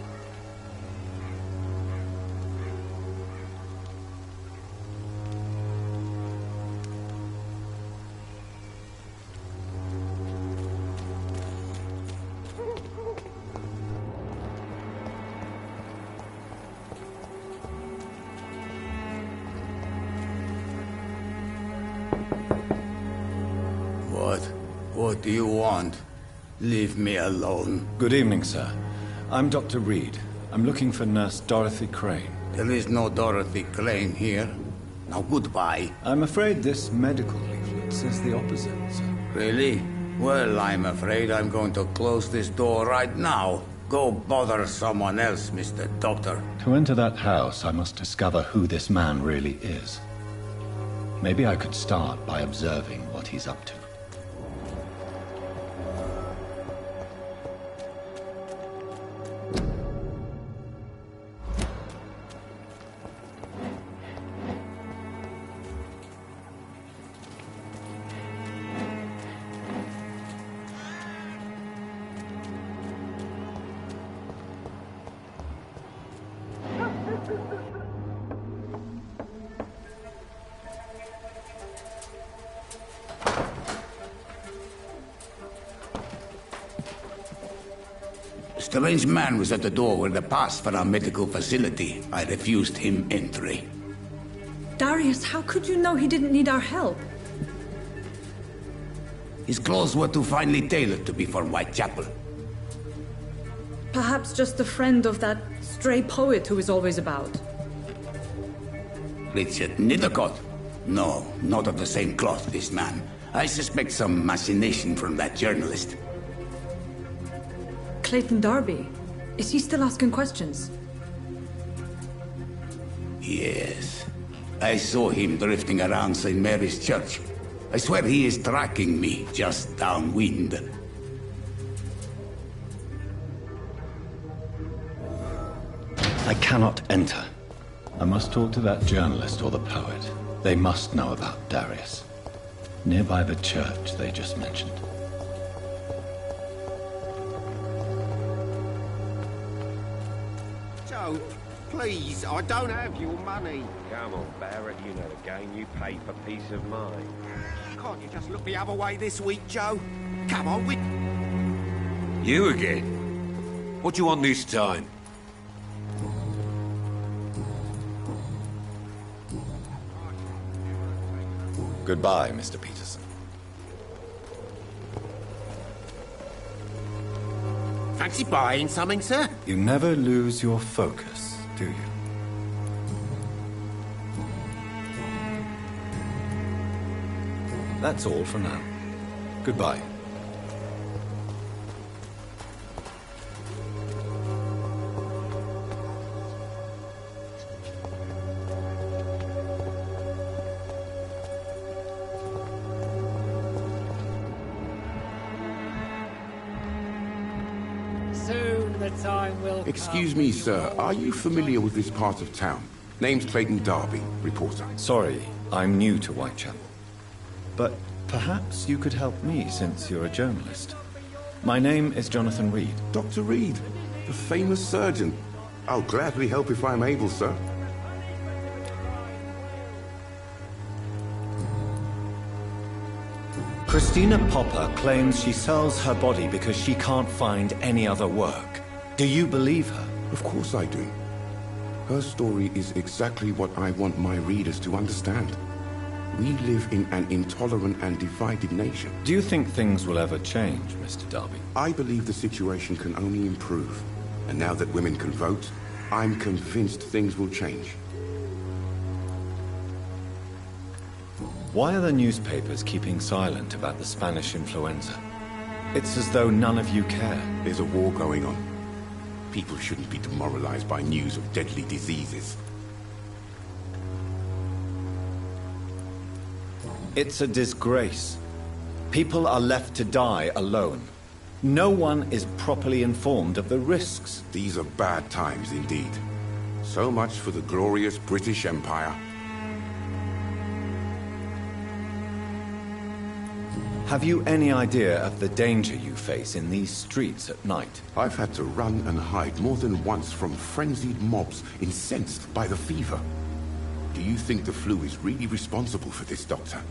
What do you want? Leave me alone. Good evening, sir. I'm Dr. Reed. I'm looking for Nurse Dorothy Crane. There is no Dorothy Crane here. Now goodbye. I'm afraid this medical leaflet says the opposite, sir. Really? Well, I'm afraid I'm going to close this door right now. Go bother someone else, Mr. Doctor. To enter that house, I must discover who this man really is. Maybe I could start by observing what he's up to. A strange man was at the door with a pass for our medical facility. I refused him entry. Darius, how could you know he didn't need our help? His clothes were too finely tailored to be for Whitechapel. Perhaps just a friend of that stray poet who is always about. Richard Nethercott? No, not of the same cloth, this man. I suspect some machination from that journalist. Clayton Darby. Is he still asking questions? Yes. I saw him drifting around St. Mary's Church. I swear he is tracking me just downwind. I cannot enter. I must talk to that journalist or the poet. They must know about Darius. Nearby the church they just mentioned. Joe, please, I don't have your money. Come on, Barrett, you know the game. You pay for peace of mind. Can't you just look the other way this week, Joe? Come on, we... You again? What do you want this time? Goodbye, Mr. Peterson. Fancy buying something, sir? You never lose your focus, do you? That's all for now. Goodbye. Soon the time will Excuse me, sir. Are you familiar with this part of town? Name's Clayton Darby, reporter. Sorry, I'm new to Whitechapel. But perhaps you could help me since you're a journalist. My name is Jonathan Reed. Dr. Reed, the famous surgeon. I'll gladly help if I'm able, sir. Christina Popper claims she sells her body because she can't find any other work. Do you believe her? Of course I do. Her story is exactly what I want my readers to understand. We live in an intolerant and divided nation. Do you think things will ever change, Mr. Darby? I believe the situation can only improve. And now that women can vote, I'm convinced things will change. Why are the newspapers keeping silent about the Spanish influenza? It's as though none of you care. There's a war going on. People shouldn't be demoralized by news of deadly diseases. It's a disgrace. People are left to die alone. No one is properly informed of the risks. These are bad times indeed. So much for the glorious British Empire. Have you any idea of the danger you face in these streets at night? I've had to run and hide more than once from frenzied mobs incensed by the fever. Do you think the flu is really responsible for this, Doctor?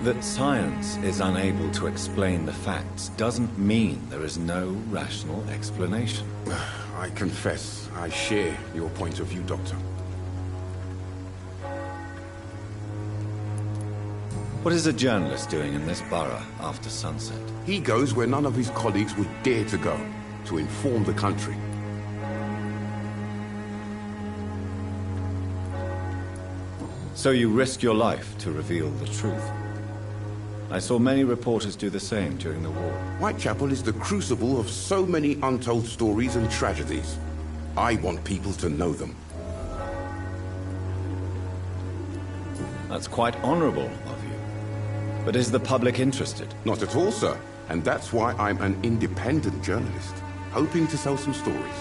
That science is unable to explain the facts doesn't mean there is no rational explanation. I confess, I share your point of view, Doctor. What is a journalist doing in this borough after sunset? He goes where none of his colleagues would dare to go, to inform the country. So you risk your life to reveal the truth. I saw many reporters do the same during the war. Whitechapel is the crucible of so many untold stories and tragedies. I want people to know them. That's quite honorable of you. But is the public interested? Not at all, sir. And that's why I'm an independent journalist, hoping to sell some stories.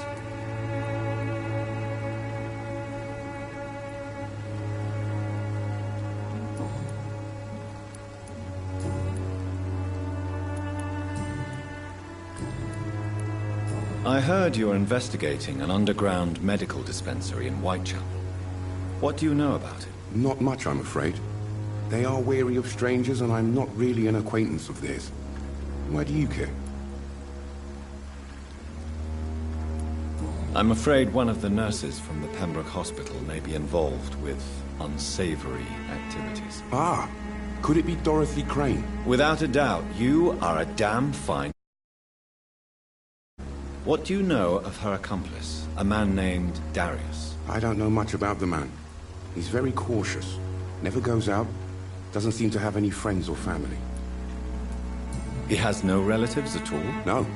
I heard you're investigating an underground medical dispensary in Whitechapel. What do you know about it? Not much, I'm afraid. They are wary of strangers, and I'm not really an acquaintance of theirs. Why do you care? I'm afraid one of the nurses from the Pembroke Hospital may be involved with unsavory activities. Ah, could it be Dorothy Crane? Without a doubt, you are a damn fine... What do you know of her accomplice, a man named Darius? I don't know much about the man. He's very cautious. Never goes out. Doesn't seem to have any friends or family. He has no relatives at all? No.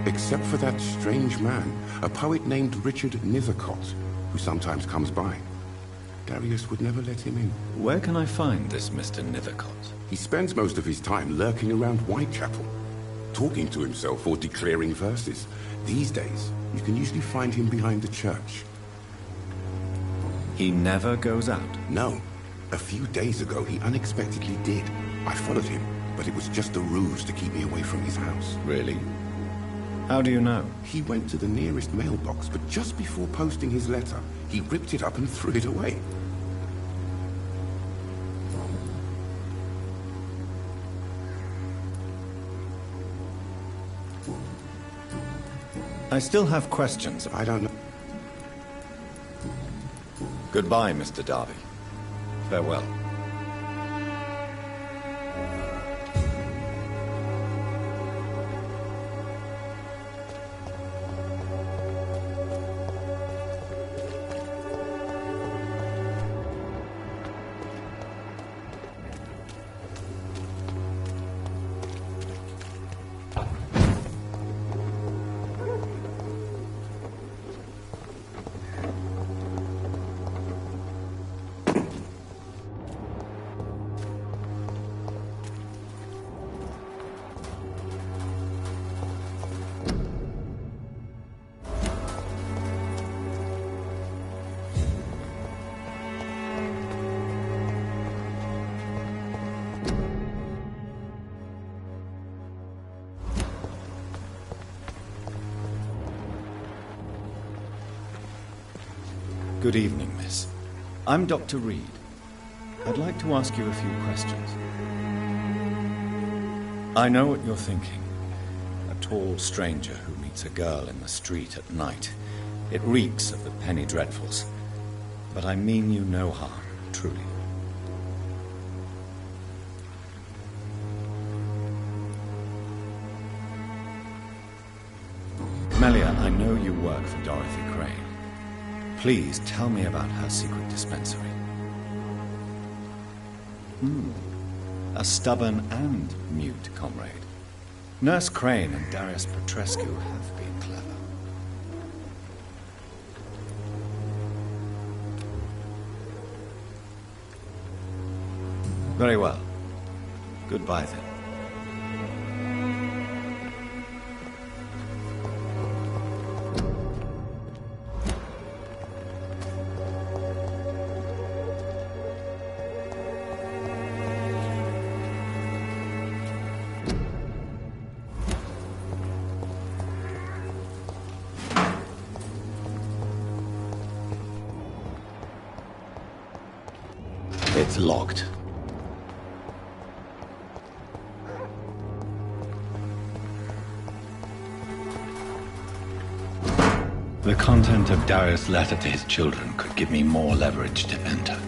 Except for that strange man, a poet named Richard Nethercott, who sometimes comes by. Darius would never let him in. Where can I find this Mr. Nethercott? He spends most of his time lurking around Whitechapel, talking to himself or declaring verses. These days, you can usually find him behind the church. He never goes out? No. A few days ago, he unexpectedly did. I followed him, but it was just a ruse to keep me away from his house. Really? How do you know? He went to the nearest mailbox, but just before posting his letter, he ripped it up and threw it away. I still have questions. I don't know. Goodbye, Mr. Darby. Farewell. Good evening, miss. I'm Dr. Reed. I'd like to ask you a few questions. I know what you're thinking. A tall stranger who meets a girl in the street at night. It reeks of the penny dreadfuls. But I mean you no harm, truly. Melia, I know you work for Dorothy Crane. Please tell me about her secret dispensary. A stubborn and mute comrade. Nurse Crane and Darius Petrescu have been clever. Very well. Goodbye then. It's locked. The content of Darius' letter to his children could give me more leverage to enter.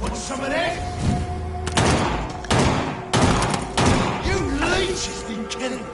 Want some of that? You leeches be kidding.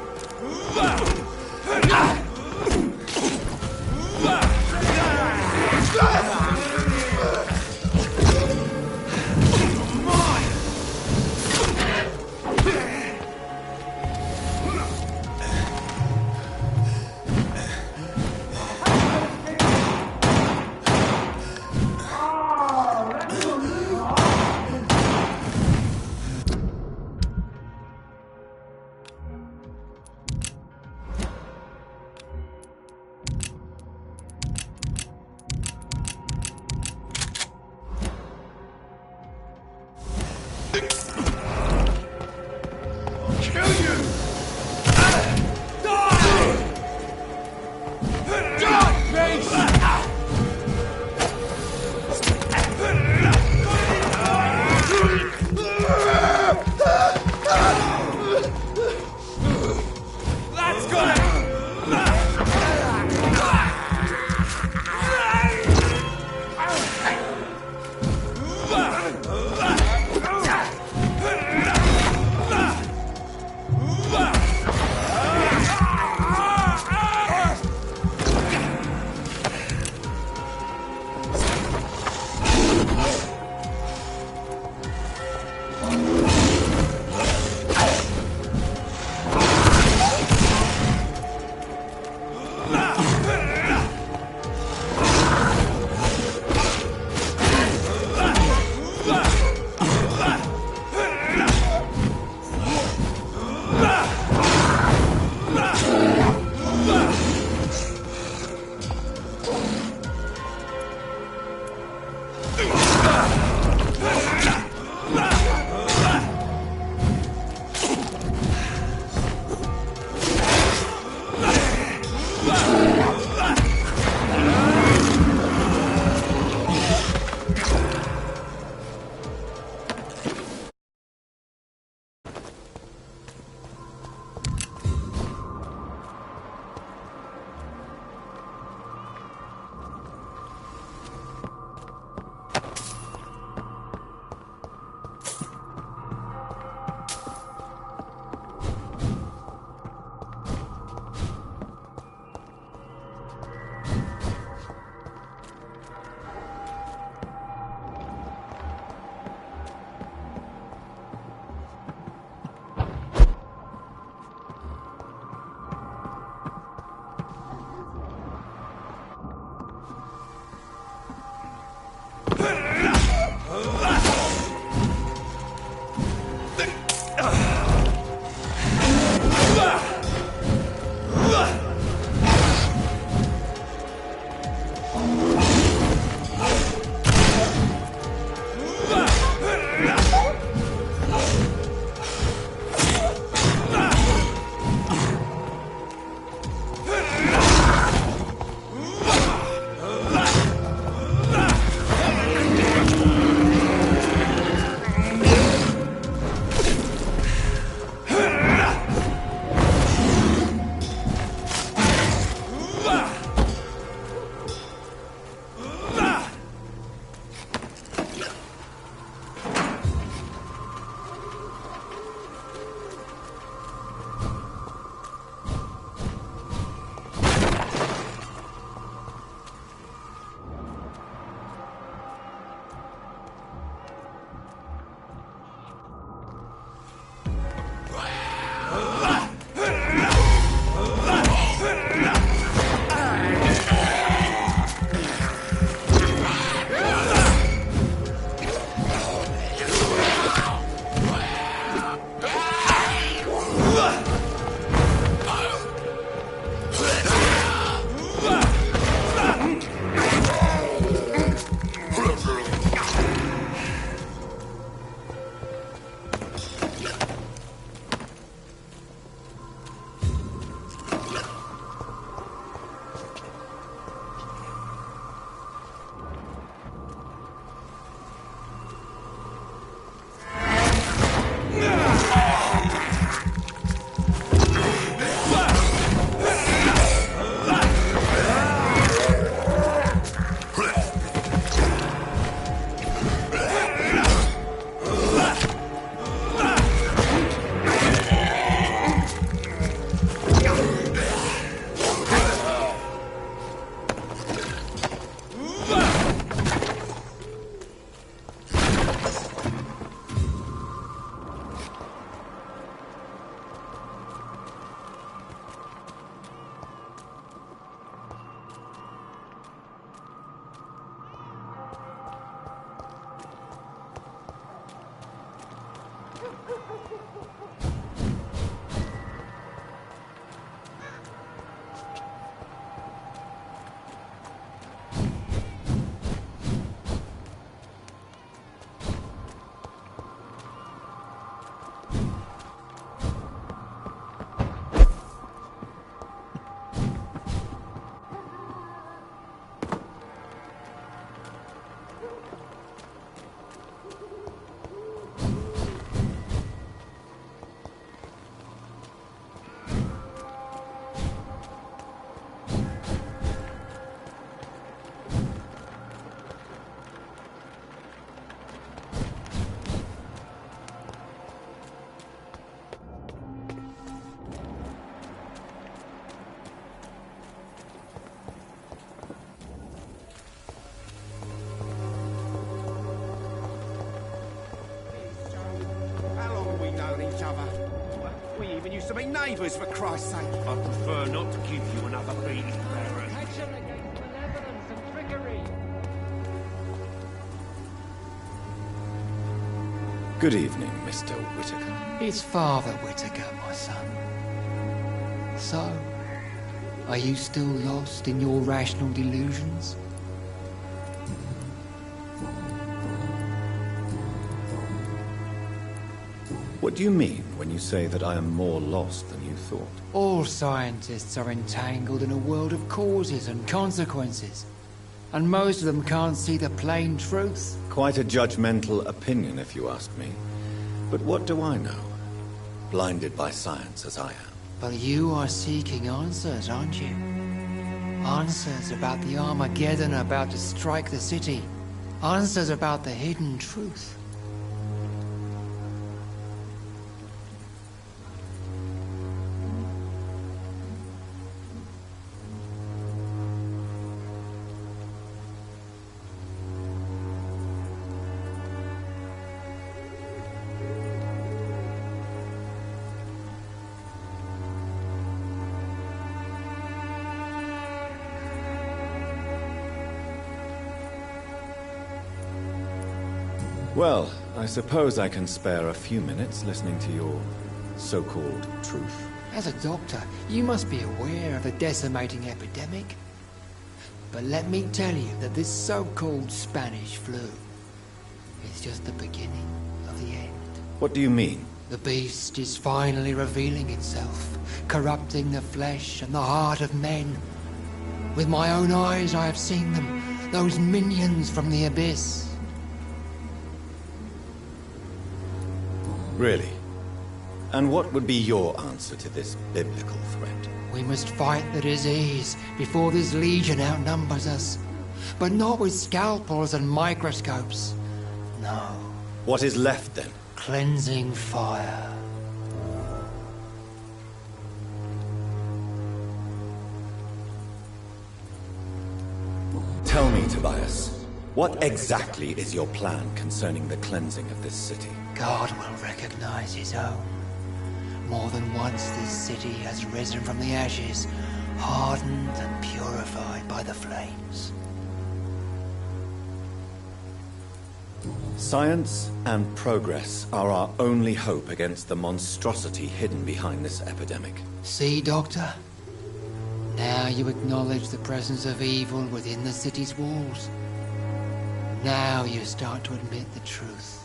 We even used to be neighbours, for Christ's sake. I prefer not to give you another beating, Baron. Protection against malevolence and trickery. Good evening, Mr. Whittaker. It's Father Whittaker, my son. So, are you still lost in your rational delusions? What do you mean when you say that I am more lost than you thought? All scientists are entangled in a world of causes and consequences. And most of them can't see the plain truth. Quite a judgmental opinion, if you ask me. But what do I know? Blinded by science as I am. But you are seeking answers, aren't you? Answers about the Armageddon about to strike the city. Answers about the hidden truth. Well, I suppose I can spare a few minutes listening to your so-called truth. As a doctor, you must be aware of the decimating epidemic. But let me tell you that this so-called Spanish flu is just the beginning of the end. What do you mean? The beast is finally revealing itself, corrupting the flesh and the heart of men. With my own eyes I have seen them, those minions from the abyss. Really? And what would be your answer to this biblical threat? We must fight the disease before this legion outnumbers us. But not with scalpels and microscopes. No. What is left then? Cleansing fire. Tell me, Tobias, what exactly is your plan concerning the cleansing of this city? God will recognize his own. More than once this city has risen from the ashes, hardened and purified by the flames. Science and progress are our only hope against the monstrosity hidden behind this epidemic. See, Doctor? Now you acknowledge the presence of evil within the city's walls. Now you start to admit the truth.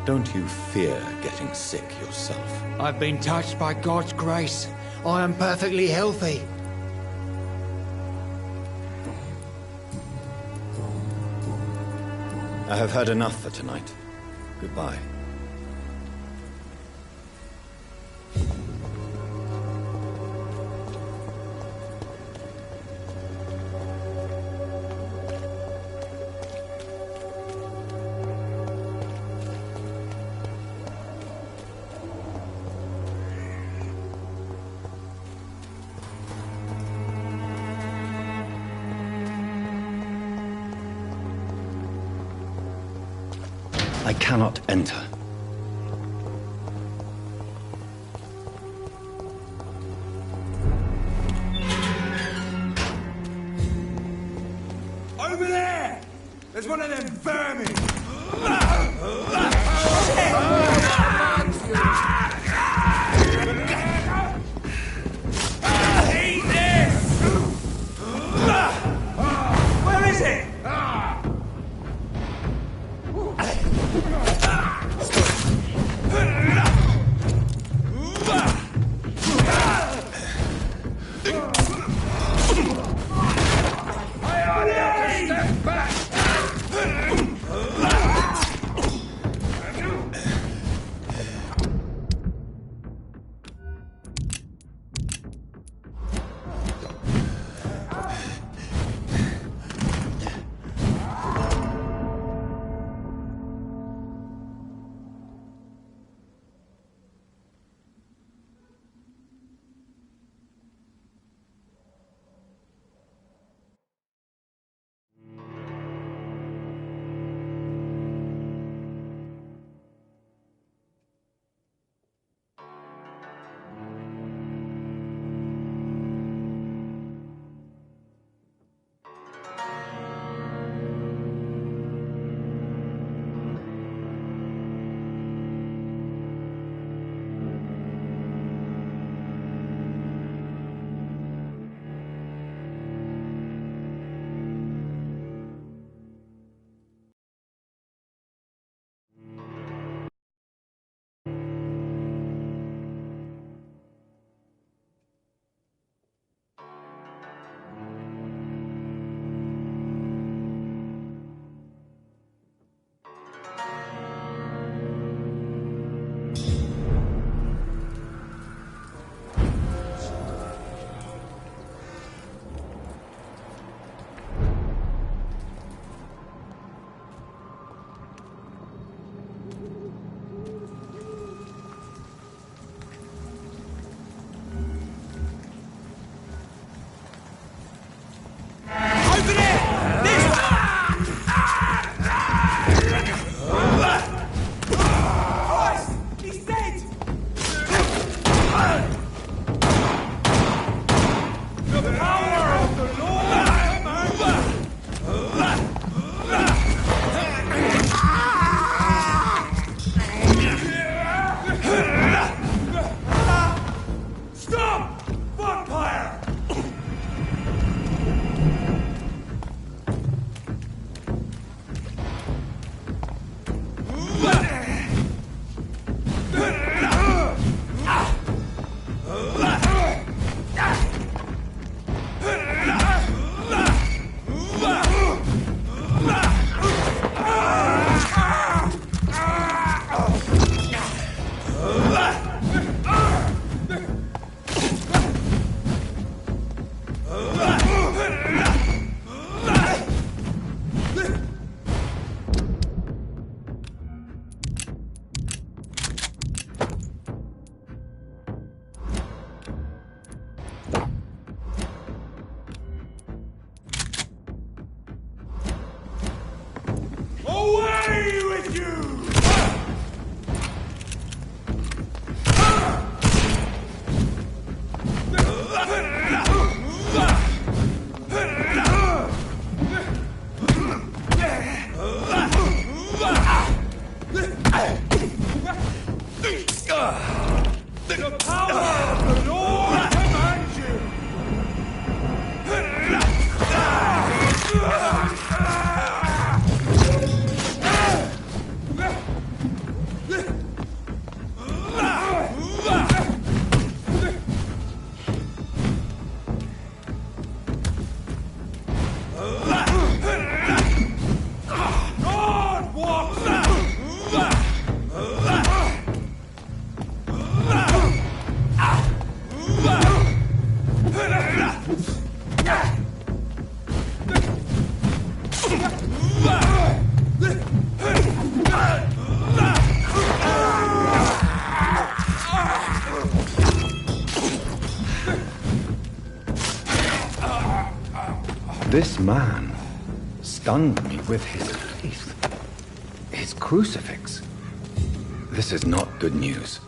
Don't you fear getting sick yourself? I've been touched by God's grace. I am perfectly healthy. I have heard enough for tonight. Goodbye. I cannot enter. Over there! There's one of them vermin! Where is it? The power of the Lord commands you! God walks! This man stunned me with his faith. His crucifix. This is not good news.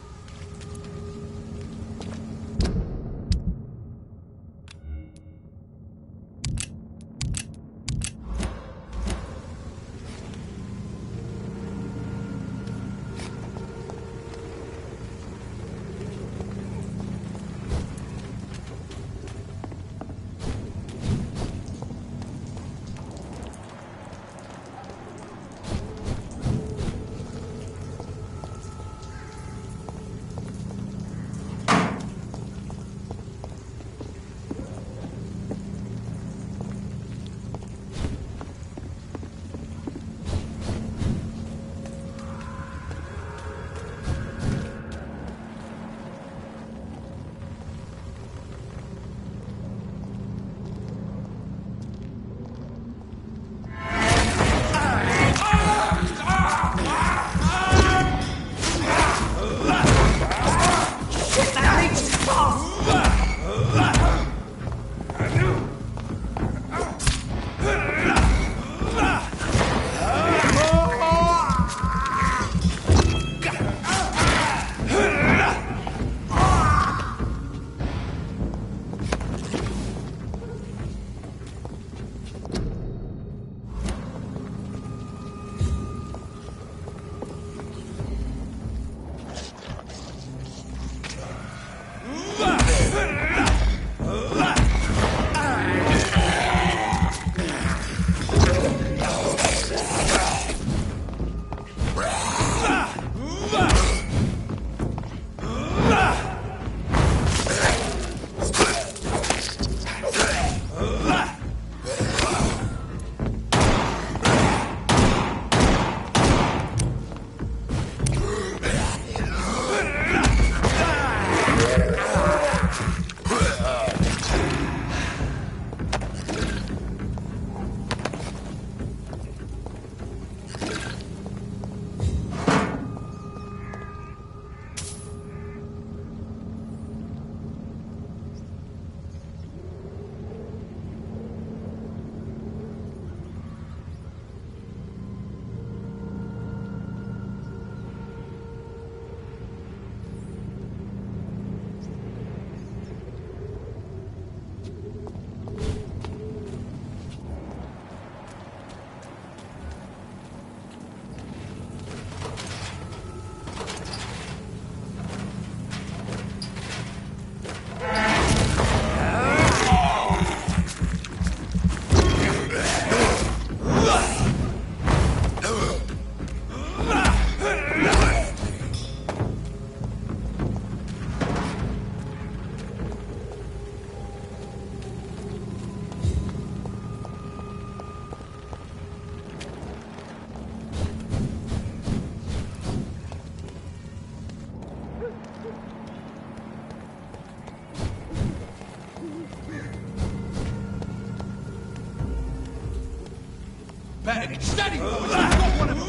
Better get steady, boys. You've got one of them.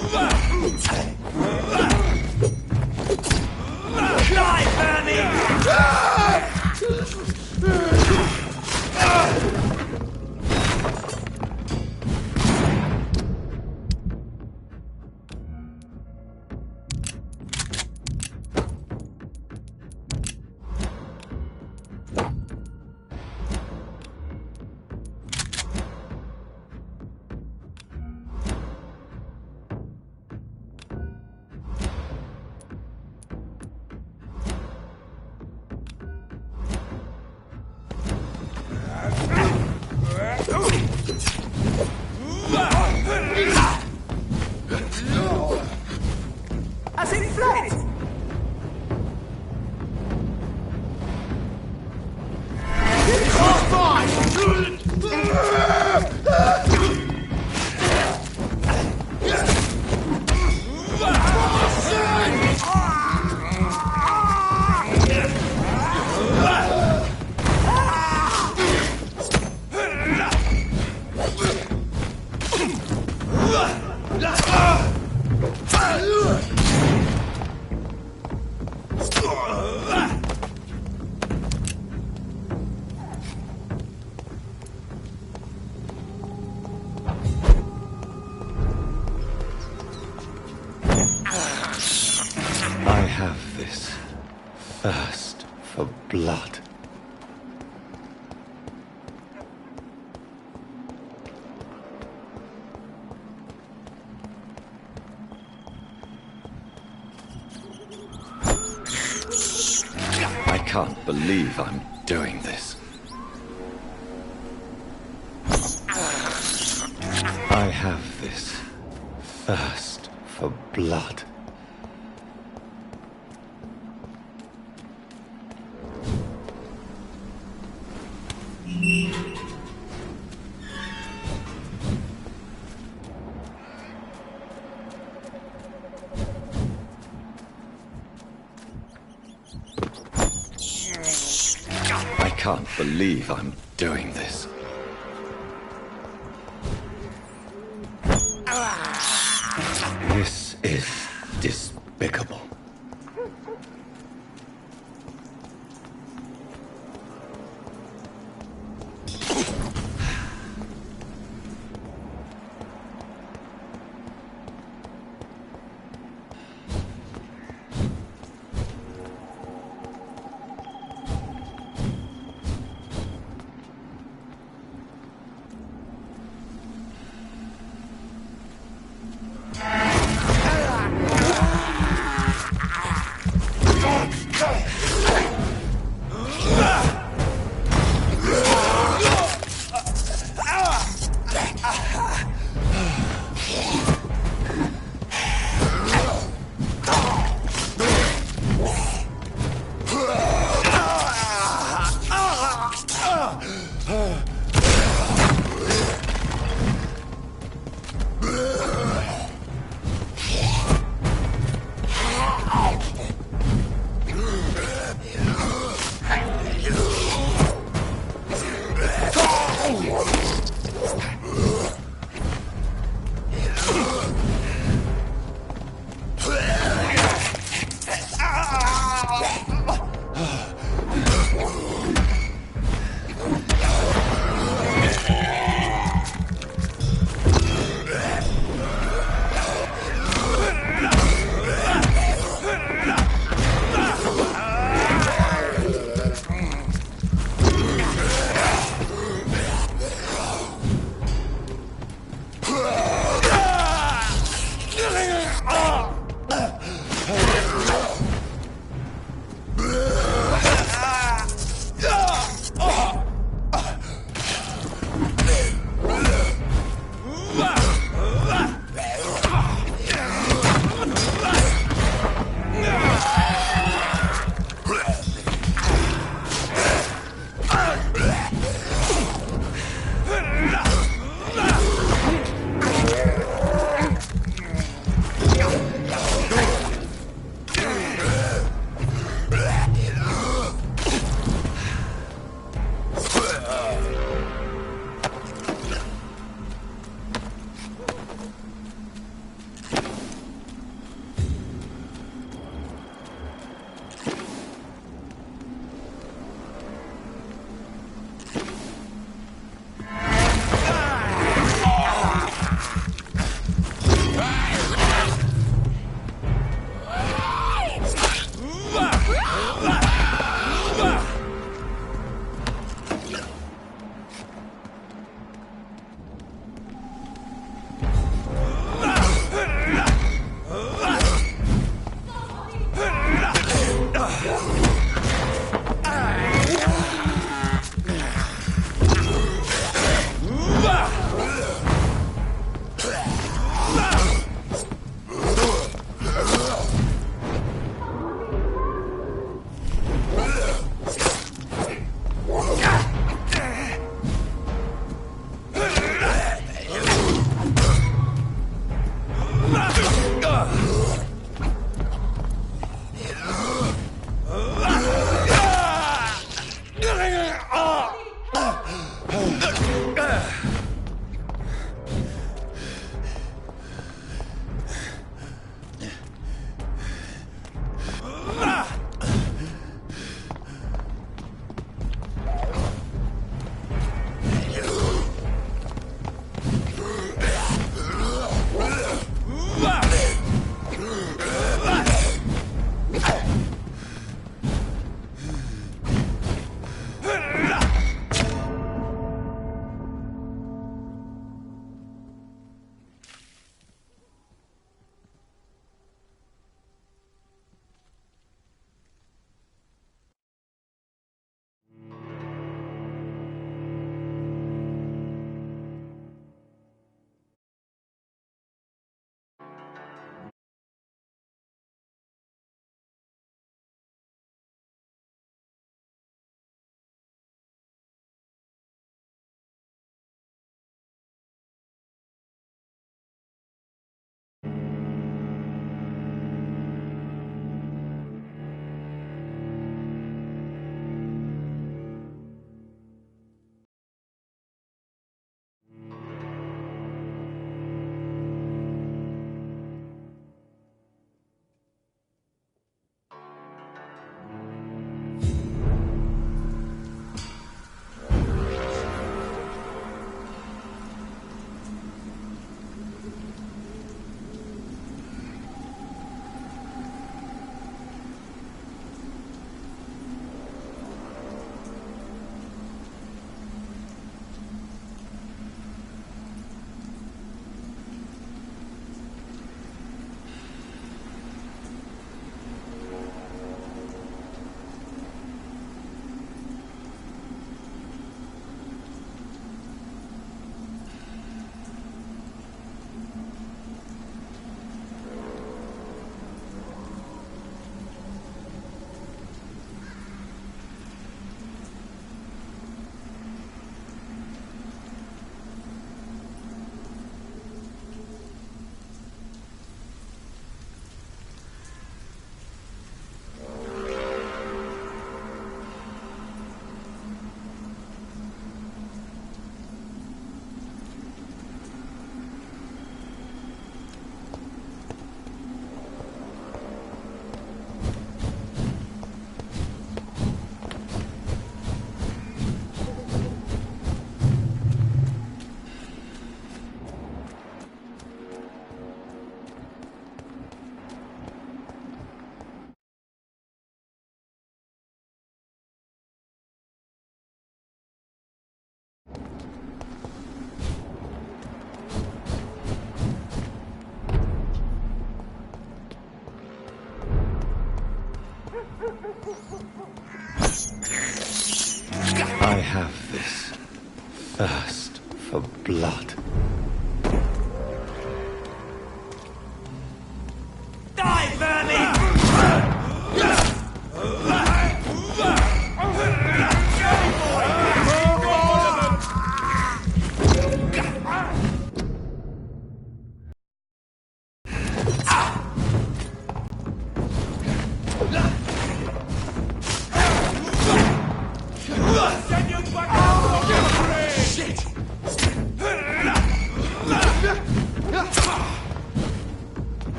Die, Bernie! Has it fled? It's all fine! I have this thirst for blood. I can't believe I'm doing this. I have this thirst for blood. I can't believe I'm doing this. This is despicable.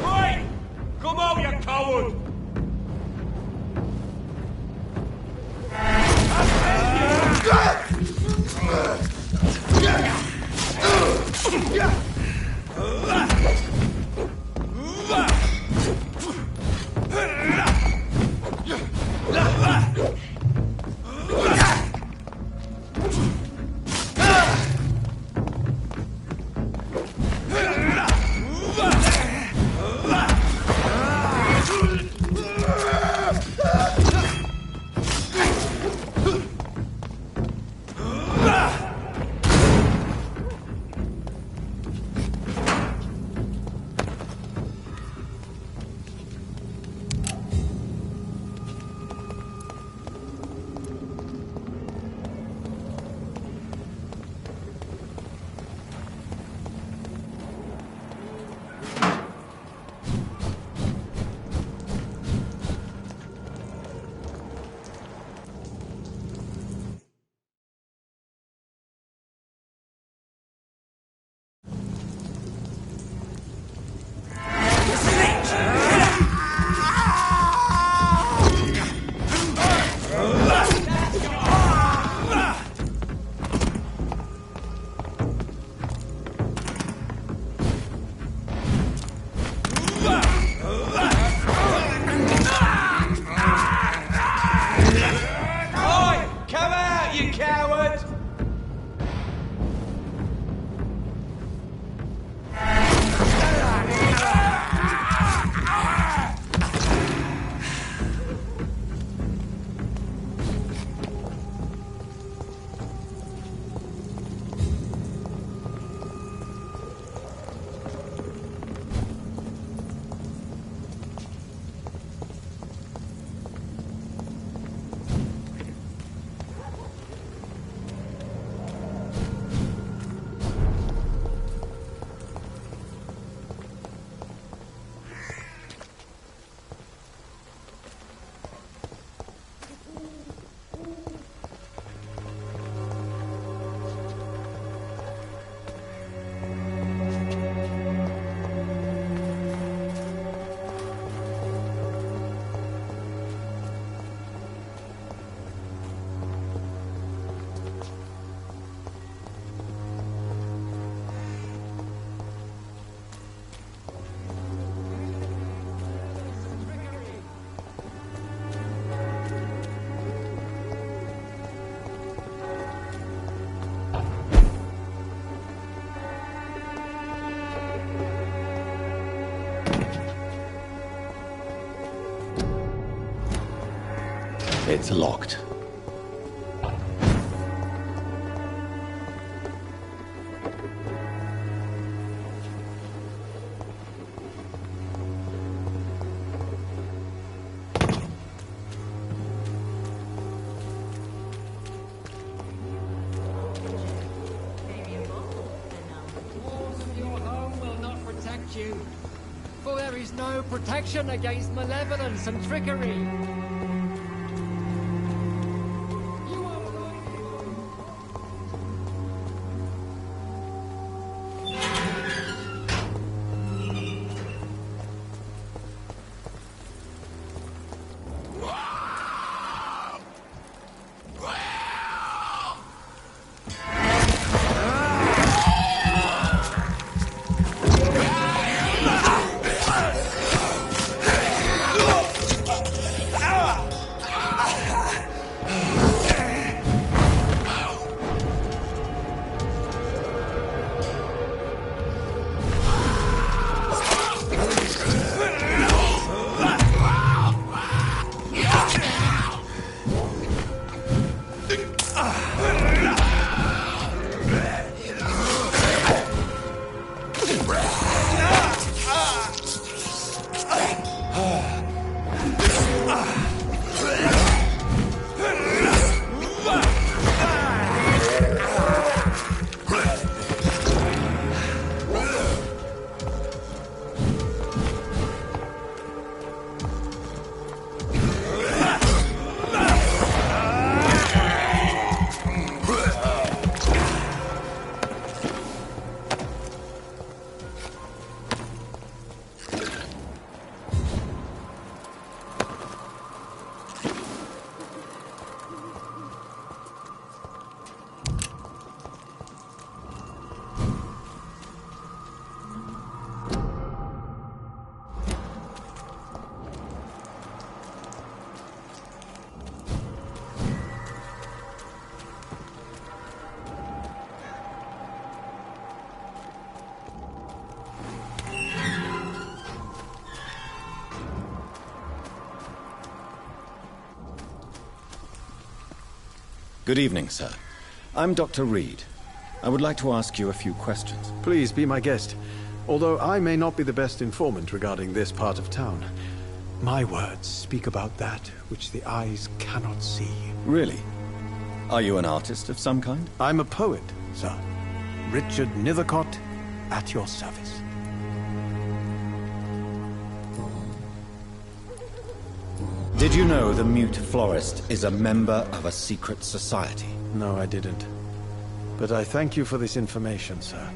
Hey! Come out, you coward! It's locked. You, for there is no protection against malevolence and trickery. Ah! Good evening, sir. I'm Dr. Reed. I would like to ask you a few questions. Please be my guest. Although I may not be the best informant regarding this part of town, my words speak about that which the eyes cannot see. Really? Are you an artist of some kind? I'm a poet, sir. Richard Nethercott, at your service. Did you know the Mute Florist is a member of a secret society? No, I didn't. But I thank you for this information, sir.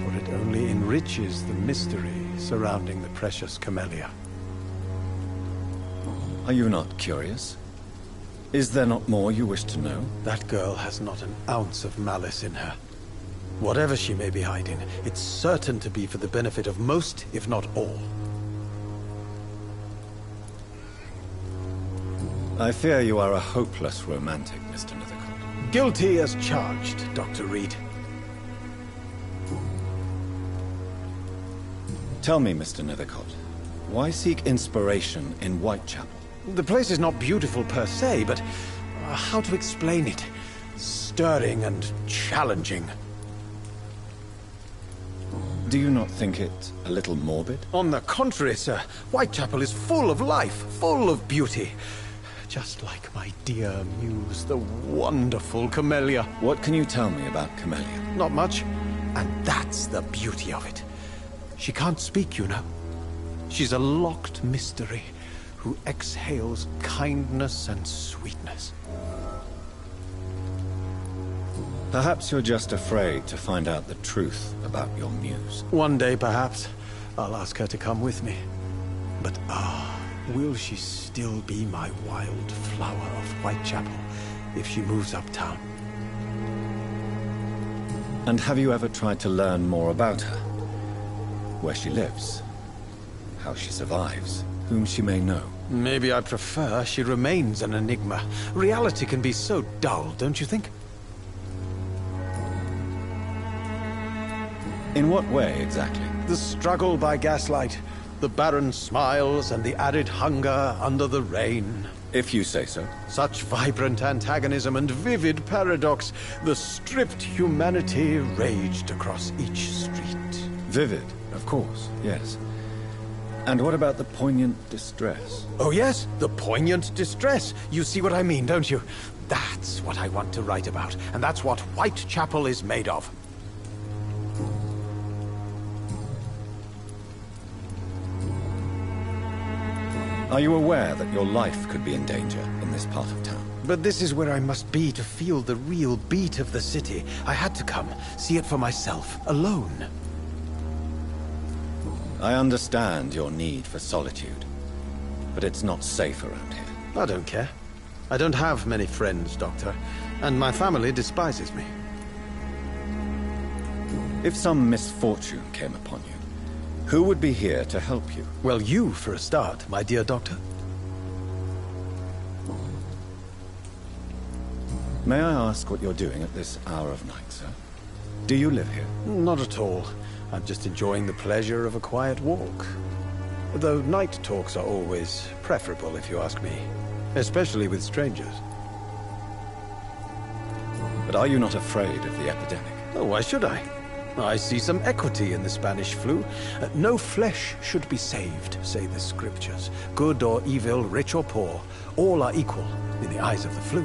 For it only enriches the mystery surrounding the precious camellia. Are you not curious? Is there not more you wish to know? That girl has not an ounce of malice in her. Whatever she may be hiding, it's certain to be for the benefit of most, if not all. I fear you are a hopeless romantic, Mr. Nethercott. Guilty as charged, Dr. Reed. Tell me, Mr. Nethercott, why seek inspiration in Whitechapel? The place is not beautiful per se, but how to explain it? Stirring and challenging. Do you not think it a little morbid? On the contrary, sir. Whitechapel is full of life, full of beauty. Just like my dear muse, the wonderful Camellia. What can you tell me about Camellia? Not much. And that's the beauty of it. She can't speak, you know. She's a locked mystery who exhales kindness and sweetness. Perhaps you're just afraid to find out the truth about your muse. One day, perhaps, I'll ask her to come with me. But will she still be my wild flower of Whitechapel if she moves uptown? And have you ever tried to learn more about her? Where she lives? How she survives? Whom she may know? Maybe I prefer she remains an enigma. Reality can be so dull, don't you think? In what way, exactly? The struggle by gaslight, the barren smiles, and the added hunger under the rain. If you say so. Such vibrant antagonism and vivid paradox. The stripped humanity raged across each street. Vivid, of course, yes. And what about the poignant distress? Oh yes, the poignant distress. You see what I mean, don't you? That's what I want to write about, and that's what Whitechapel is made of. Are you aware that your life could be in danger in this part of town? But this is where I must be to feel the real beat of the city. I had to come, see it for myself, alone. I understand your need for solitude, but it's not safe around here. I don't care. I don't have many friends, Doctor, and my family despises me. If some misfortune came upon you, who would be here to help you? Well, you, for a start, my dear Doctor. May I ask what you're doing at this hour of night, sir? Do you live here? Not at all. I'm just enjoying the pleasure of a quiet walk. Though night talks are always preferable, if you ask me. Especially with strangers. But are you not afraid of the epidemic? Oh, why should I? I see some equity in the Spanish flu. No flesh should be saved, say the scriptures. Good or evil, rich or poor, all are equal in the eyes of the flu.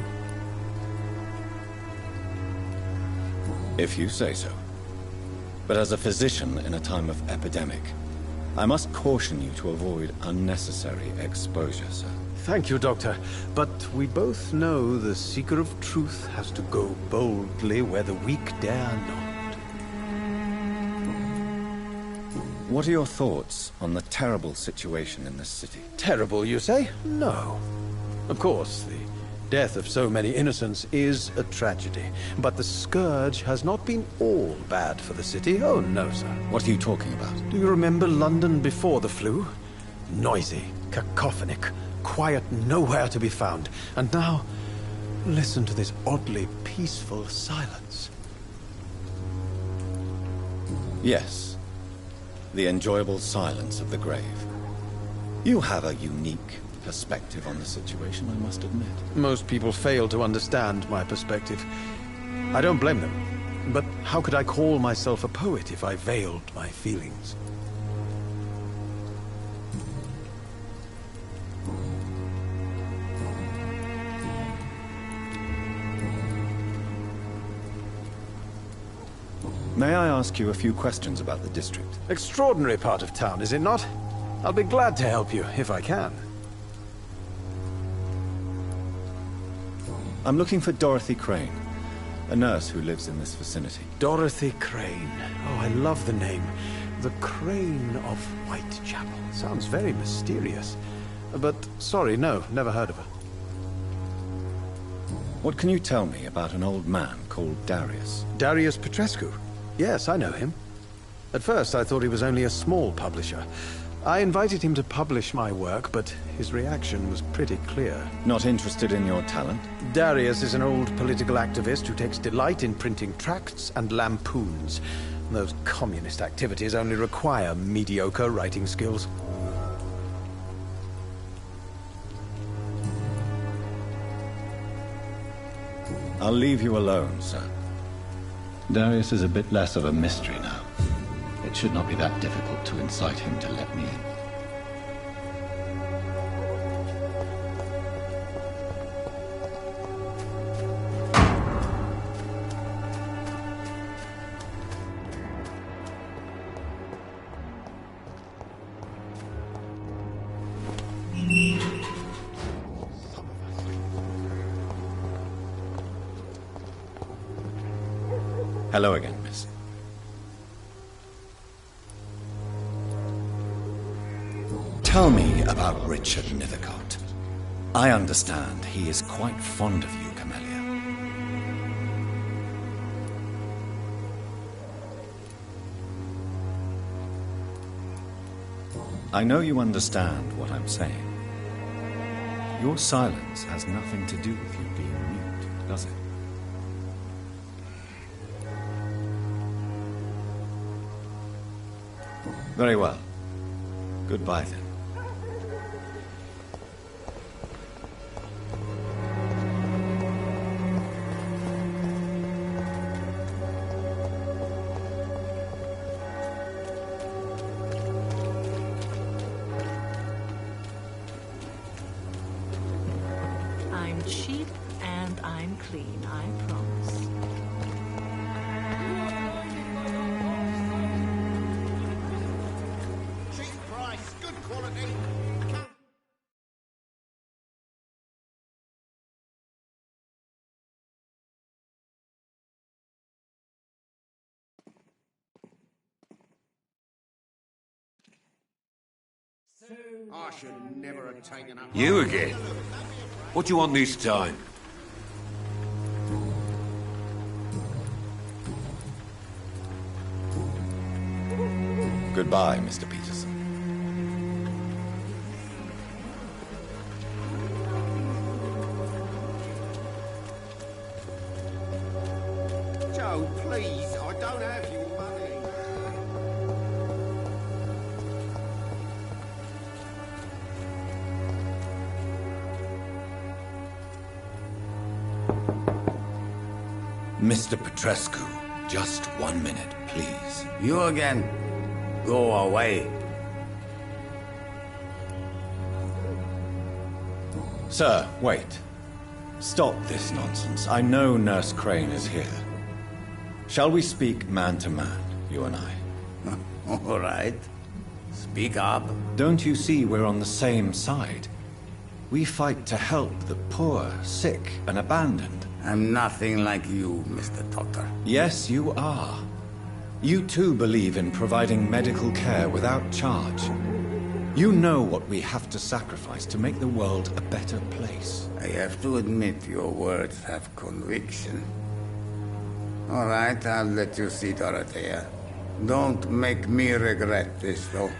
If you say so. But as a physician in a time of epidemic, I must caution you to avoid unnecessary exposure, sir. Thank you, Doctor. But we both know the seeker of truth has to go boldly where the weak dare not. What are your thoughts on the terrible situation in this city? Terrible, you say? No. Of course, the death of so many innocents is a tragedy. But the scourge has not been all bad for the city. Oh, no, sir. What are you talking about? Do you remember London before the flu? Noisy, cacophonic, quiet nowhere to be found. And now, listen to this oddly peaceful silence. Yes. The enjoyable silence of the grave. You have a unique perspective on the situation, I must admit. Most people fail to understand my perspective. I don't blame them. But how could I call myself a poet if I veiled my feelings? May I ask you a few questions about the district? Extraordinary part of town, is it not? I'll be glad to help you, if I can. I'm looking for Dorothy Crane, a nurse who lives in this vicinity. Dorothy Crane. Oh, I love the name. The Crane of Whitechapel. Sounds very mysterious. But, sorry, no, never heard of her. What can you tell me about an old man called Darius? Darius Petrescu? Yes, I know him. At first, I thought he was only a small publisher. I invited him to publish my work, but his reaction was pretty clear. Not interested in your talent? Darius is an old political activist who takes delight in printing tracts and lampoons. Those communist activities only require mediocre writing skills. I'll leave you alone, sir. Darius is a bit less of a mystery now. It should not be that difficult to incite him to let me in. Hello again, miss. Tell me about Richard Nithercott. I understand he is quite fond of you, Camellia. I know you understand what I'm saying. Your silence has nothing to do with you being mute, does it? Very well. Goodbye, then. I'm cheap and I'm clean, I promise. I should never have taken up... You again? What do you want this time? Goodbye, Mr. Peterson. Joe, please, I don't have your money. Mr. Petrescu, just 1 minute, please. You again? Go away. Sir, wait. Stop this nonsense. I know Nurse Crane is here. Shall we speak man to man, you and I? All right. Speak up. Don't you see we're on the same side? We fight to help the poor, sick, and abandoned. I'm nothing like you, Mr. Doctor. Yes, you are. You too believe in providing medical care without charge. You know what we have to sacrifice to make the world a better place. I have to admit your words have conviction. All right, I'll let you see, Dorothea. Don't make me regret this, though.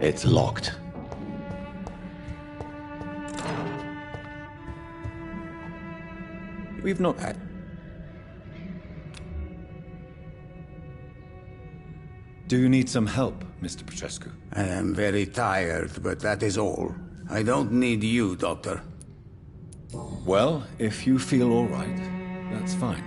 It's locked. We've not had... Do you need some help, Mr. Petrescu? I am very tired, but that is all. I don't need you, Doctor. Well, if you feel all right, that's fine.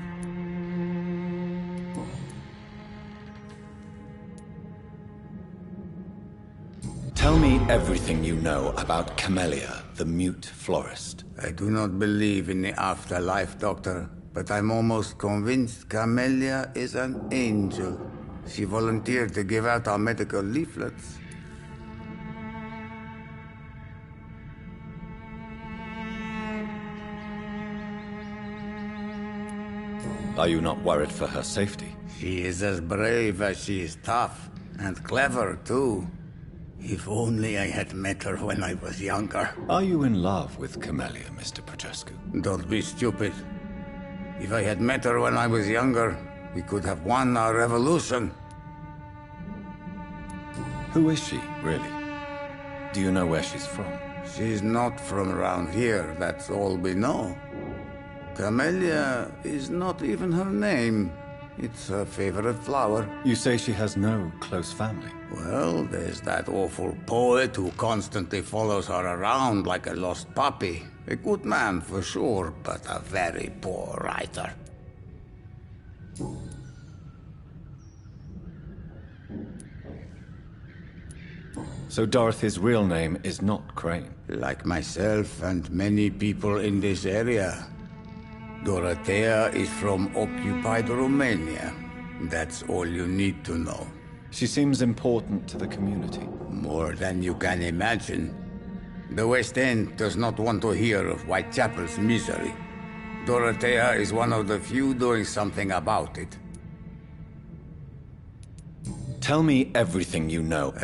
Tell me everything you know about Camellia, the mute florist. I do not believe in the afterlife, Doctor, but I'm almost convinced Camellia is an angel. She volunteered to give out our medical leaflets. Are you not worried for her safety? She is as brave as she is tough, and clever, too. If only I had met her when I was younger. Are you in love with Camellia, Mr. Petrescu? Don't be stupid. If I had met her when I was younger, we could have won our revolution. Who is she, really? Do you know where she's from? She's not from around here, that's all we know. Camellia is not even her name. It's her favorite flower. You say she has no close family? Well, there's that awful poet who constantly follows her around like a lost puppy. A good man for sure, but a very poor writer. So Dorothy's real name is not Crane? Like myself and many people in this area. Dorothea is from occupied Romania. That's all you need to know. She seems important to the community. More than you can imagine. The West End does not want to hear of Whitechapel's misery. Dorothea is one of the few doing something about it. Tell me everything you know.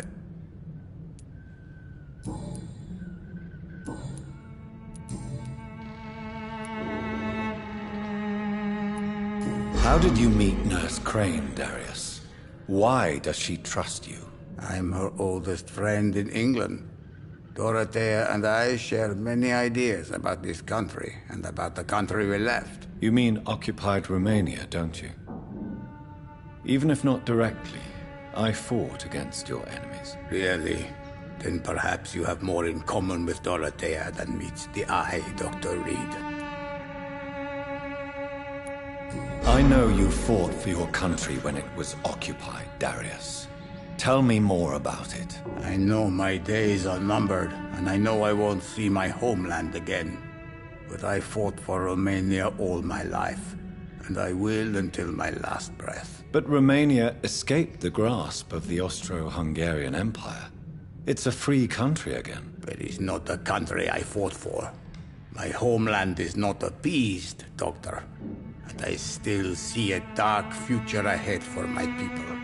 How did you meet Nurse Crane, Darius? Why does she trust you? I'm her oldest friend in England. Dorothea and I share many ideas about this country and about the country we left. You mean occupied Romania, don't you? Even if not directly, I fought against your enemies. Really? Then perhaps you have more in common with Dorothea than meets the eye, Dr. Reed. I know you fought for your country when it was occupied, Darius. Tell me more about it. I know my days are numbered, and I know I won't see my homeland again. But I fought for Romania all my life, and I will until my last breath. But Romania escaped the grasp of the Austro-Hungarian Empire. It's a free country again. But it's not the country I fought for. My homeland is not appeased, Doctor. And I still see a dark future ahead for my people.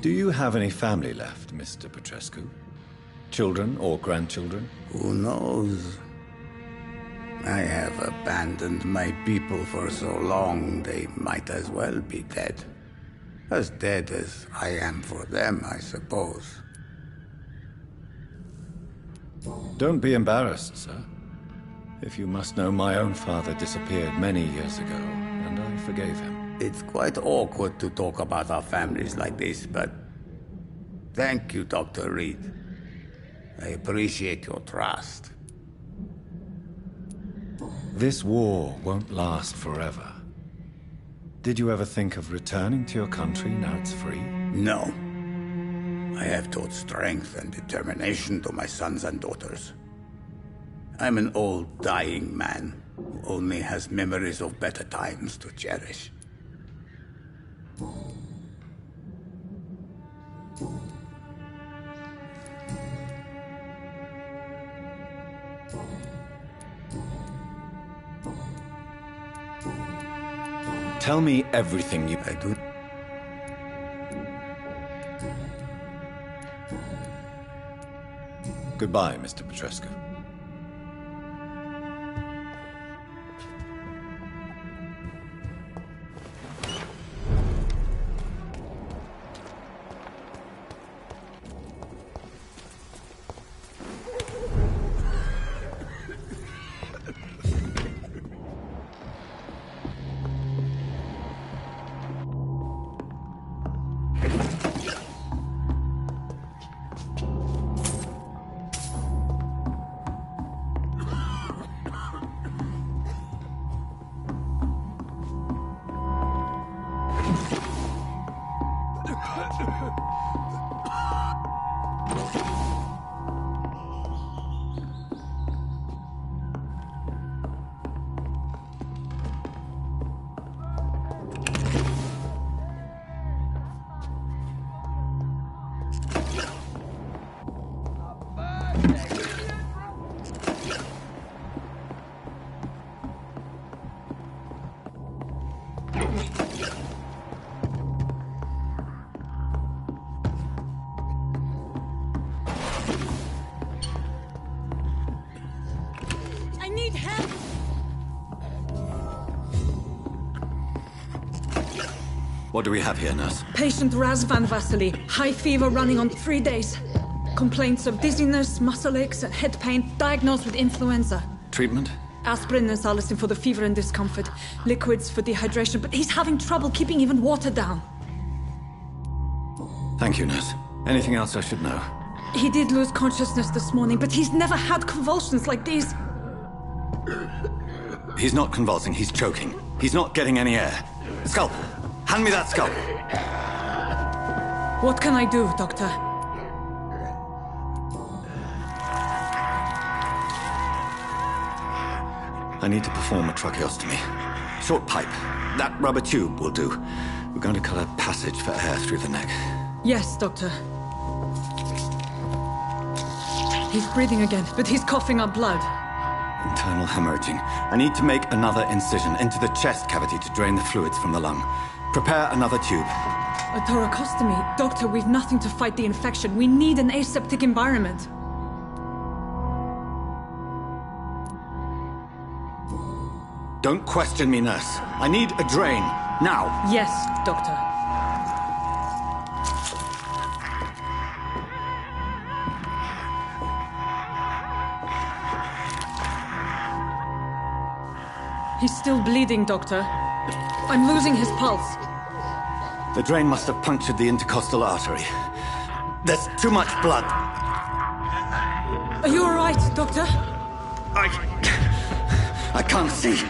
Do you have any family left, Mr. Petrescu? Children or grandchildren? Who knows? I have abandoned my people for so long, they might as well be dead. As dead as I am for them, I suppose. Don't be embarrassed, sir. If you must know, my own father disappeared many years ago, and I forgave him. It's quite awkward to talk about our families like this, but... Thank you, Dr. Reed. I appreciate your trust. This war won't last forever. Did you ever think of returning to your country now it's free? No. I have taught strength and determination to my sons and daughters. I'm an old, dying man who only has memories of better times to cherish. Tell me everything you... I do... Goodbye, Mr. Petrescu. need help! What do we have here, nurse? Patient Raz Van Vasily. High fever running on 3 days. Complaints of dizziness, muscle aches, head pain. Diagnosed with influenza. Treatment? Aspirin and salicin for the fever and discomfort. Liquids for dehydration, but he's having trouble keeping even water down. Thank you, nurse. Anything else I should know? He did lose consciousness this morning, but he's never had convulsions like these. He's not convulsing, he's choking. He's not getting any air. Sculp! Hand me that sculp! What can I do, Doctor? I need to perform a tracheostomy. Short pipe. That rubber tube will do. We're going to cut a passage for air through the neck. Yes, Doctor. He's breathing again, but he's coughing up blood. Internal hemorrhaging. I need to make another incision into the chest cavity to drain the fluids from the lung. Prepare another tube. A thoracostomy? Doctor, we've nothing to fight the infection. We need an aseptic environment. Don't question me, nurse. I need a drain. Now. Yes, Doctor. He's still bleeding, Doctor. I'm losing his pulse. The drain must have punctured the intercostal artery. There's too much blood. Are you all right, Doctor? I can't see.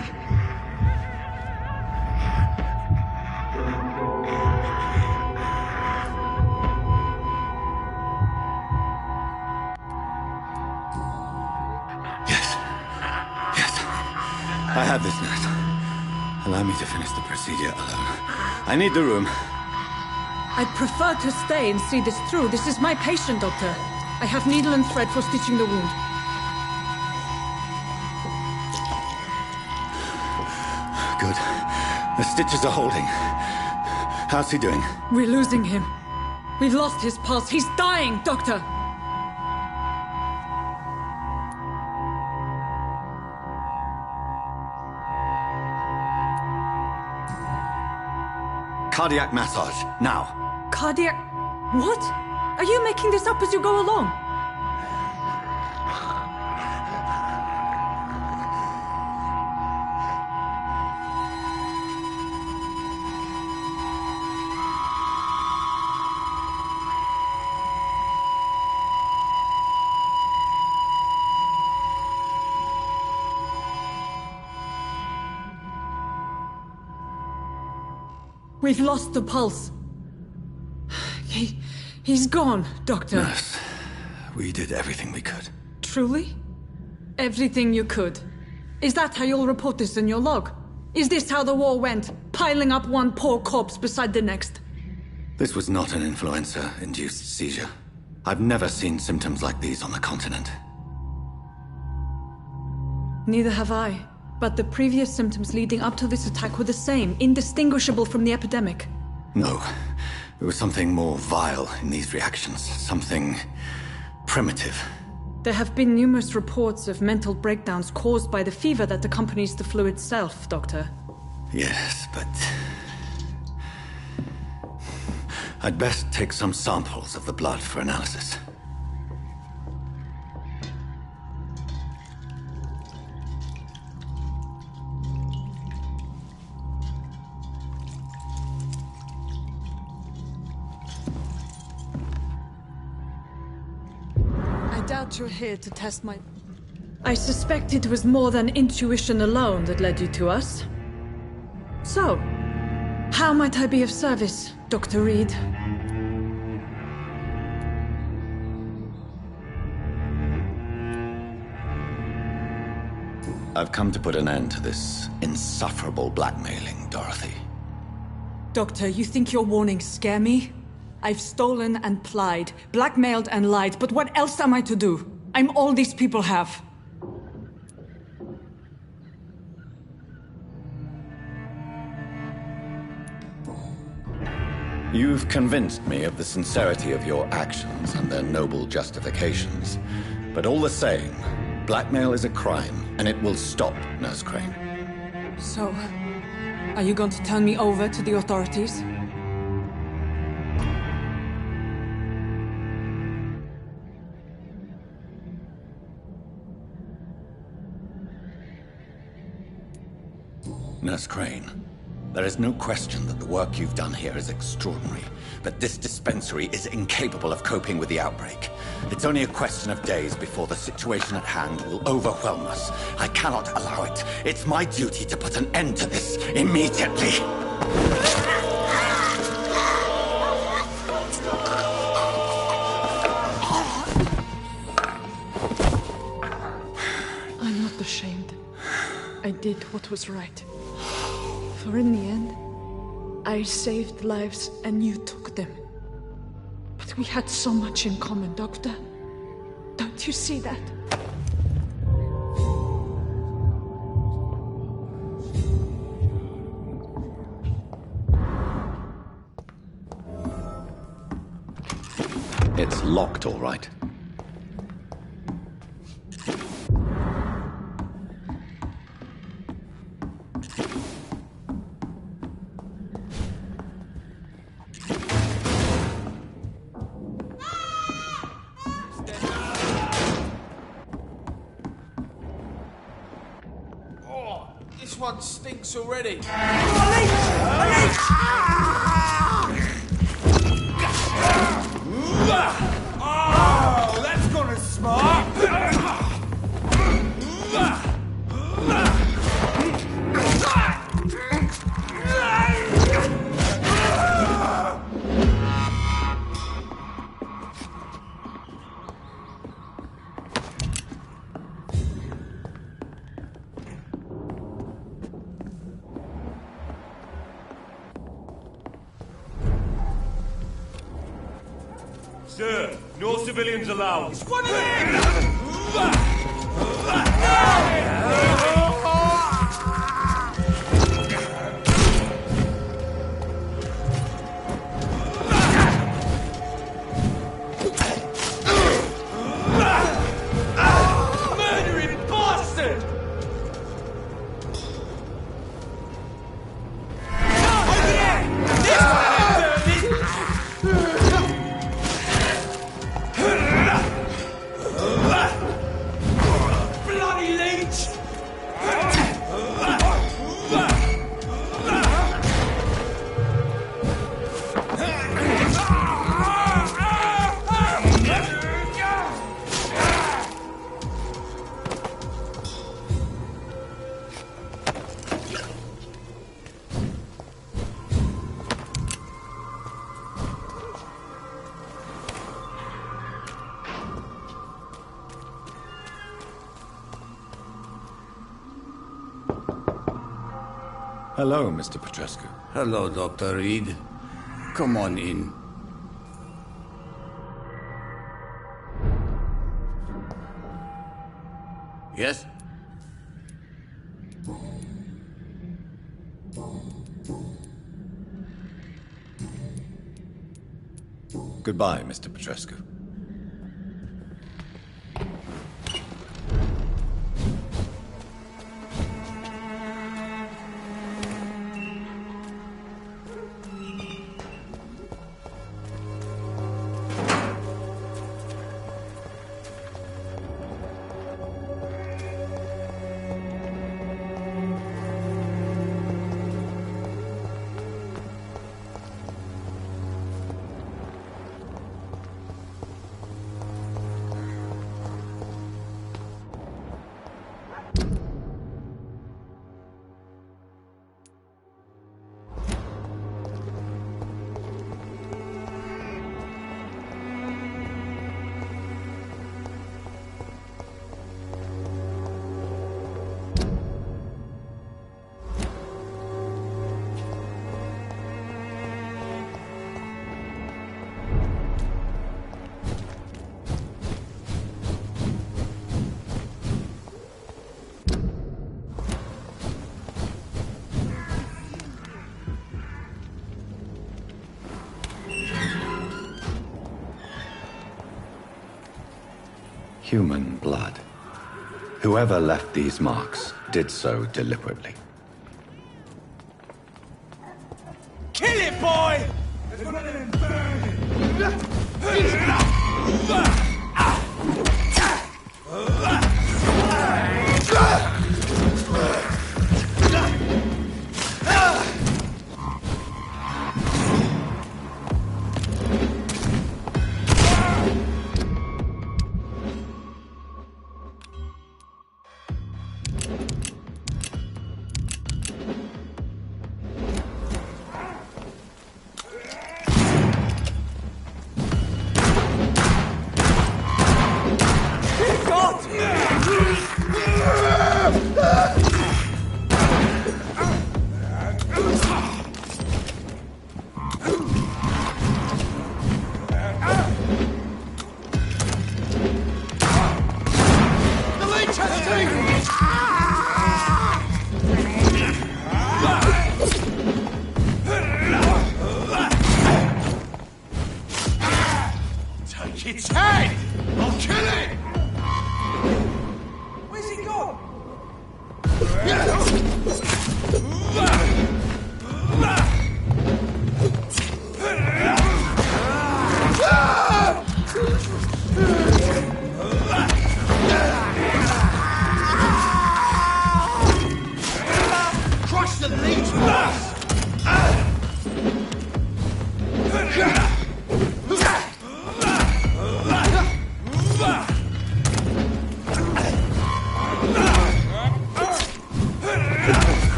I have this, nurse. Allow me to finish the procedure alone. I need the room. I'd prefer to stay and see this through. This is my patient, Doctor. I have needle and thread for stitching the wound. Good. The stitches are holding. How's he doing? We're losing him. We've lost his pulse. He's dying, Doctor! Cardiac massage, now. Cardiac... What? Are you making this up as you go along? We've lost the pulse. He's gone, Doctor. Nurse, we did everything we could. Truly? Everything you could? Is that how you'll report this in your log? Is this how the war went? Piling up one poor corpse beside the next? This was not an influenza-induced seizure. I've never seen symptoms like these on the continent. Neither have I. But the previous symptoms leading up to this attack were the same, indistinguishable from the epidemic. No. There was something more vile in these reactions. Something primitive. There have been numerous reports of mental breakdowns caused by the fever that accompanies the flu itself, Doctor. Yes, but... I'd best take some samples of the blood for analysis. You're here to test my... I suspect it was more than intuition alone that led you to us. So, how might I be of service, Dr. Reed? I've come to put an end to this insufferable blackmailing, Dorothy. Doctor, you think your warnings scare me? I've stolen and plied, blackmailed and lied, but what else am I to do? I'm all these people have. You've convinced me of the sincerity of your actions and their noble justifications. But all the same, Blackmail is a crime, and it will stop, Nurse Crane. So, are you going to turn me over to the authorities? Nurse Crane, there is no question that the work you've done here is extraordinary, but this dispensary is incapable of coping with the outbreak. It's only a question of days before the situation at hand will overwhelm us. I cannot allow it. It's my duty to put an end to this immediately. I'm not ashamed. I did what was right. For in the end, I saved lives and you took them. But we had so much in common, Doctor. Don't you see that? It's locked, all right. This one stinks already. Oh, that's gonna smart. Sir, no civilians allowed. It's one of them! Murdering bastard! Bloody leech! Hello, Mr. Petrescu. Hello, Dr. Reed. Come on in. Yes? Goodbye, Mr. Petrescu. Human blood. Whoever left these marks did so deliberately. Kill it, boy!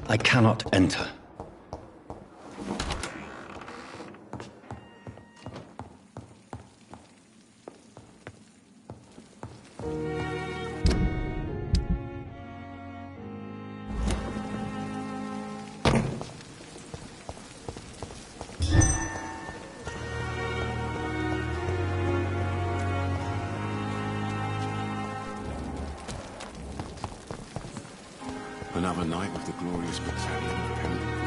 I cannot enter. Another night with the glorious battalion of Pembroke.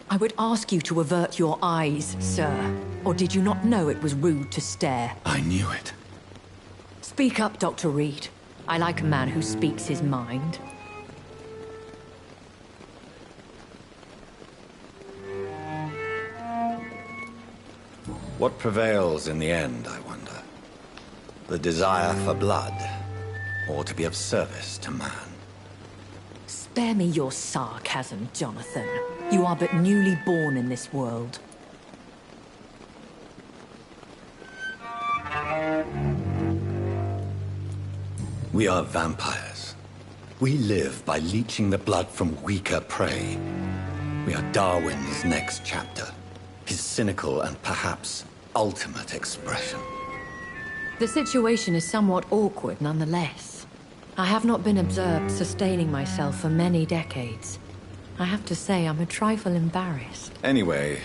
I would ask you to avert your eyes, sir. Or did you not know it was rude to stare? I knew it. Speak up, Dr. Reed. I like a man who speaks his mind. What prevails in the end, I wonder? The desire for blood, or to be of service to man? Spare me your sarcasm, Jonathan. You are but newly born in this world. We are vampires. We live by leeching the blood from weaker prey. We are Darwin's next chapter. His cynical and perhaps ultimate expression. The situation is somewhat awkward nonetheless. I have not been observed sustaining myself for many decades. I have to say I'm a trifle embarrassed. Anyway,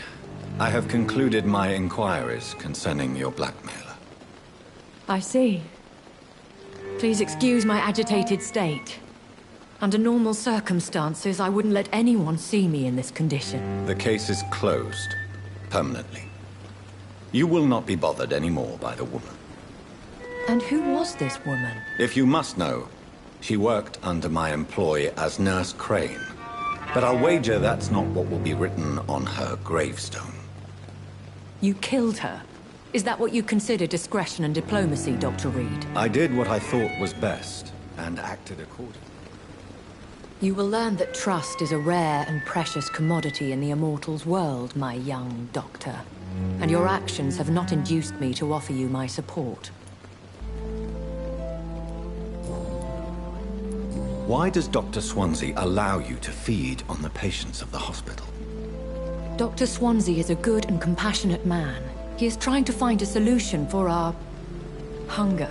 I have concluded my inquiries concerning your blackmailer. I see. Please excuse my agitated state. Under normal circumstances, I wouldn't let anyone see me in this condition. The case is closed. Permanently. You will not be bothered anymore by the woman. And who was this woman? If you must know, she worked under my employ as Nurse Crane. But I'll wager that's not what will be written on her gravestone. You killed her? Is that what you consider discretion and diplomacy, Dr. Reed? I did what I thought was best, and acted accordingly. You will learn that trust is a rare and precious commodity in the Immortals world, my young doctor. And your actions have not induced me to offer you my support. Why does Dr. Swansea allow you to feed on the patients of the hospital? Dr. Swansea is a good and compassionate man. He is trying to find a solution for our hunger.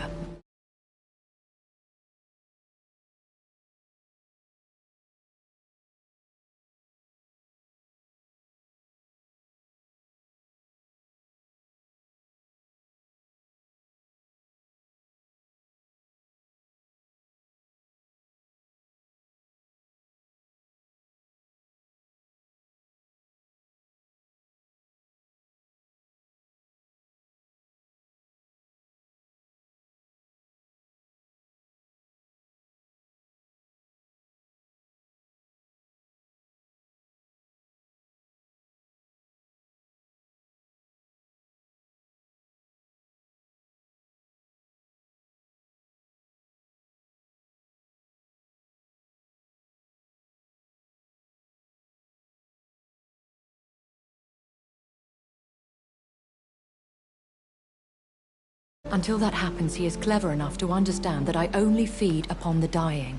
Until that happens, he is clever enough to understand that I only feed upon the dying.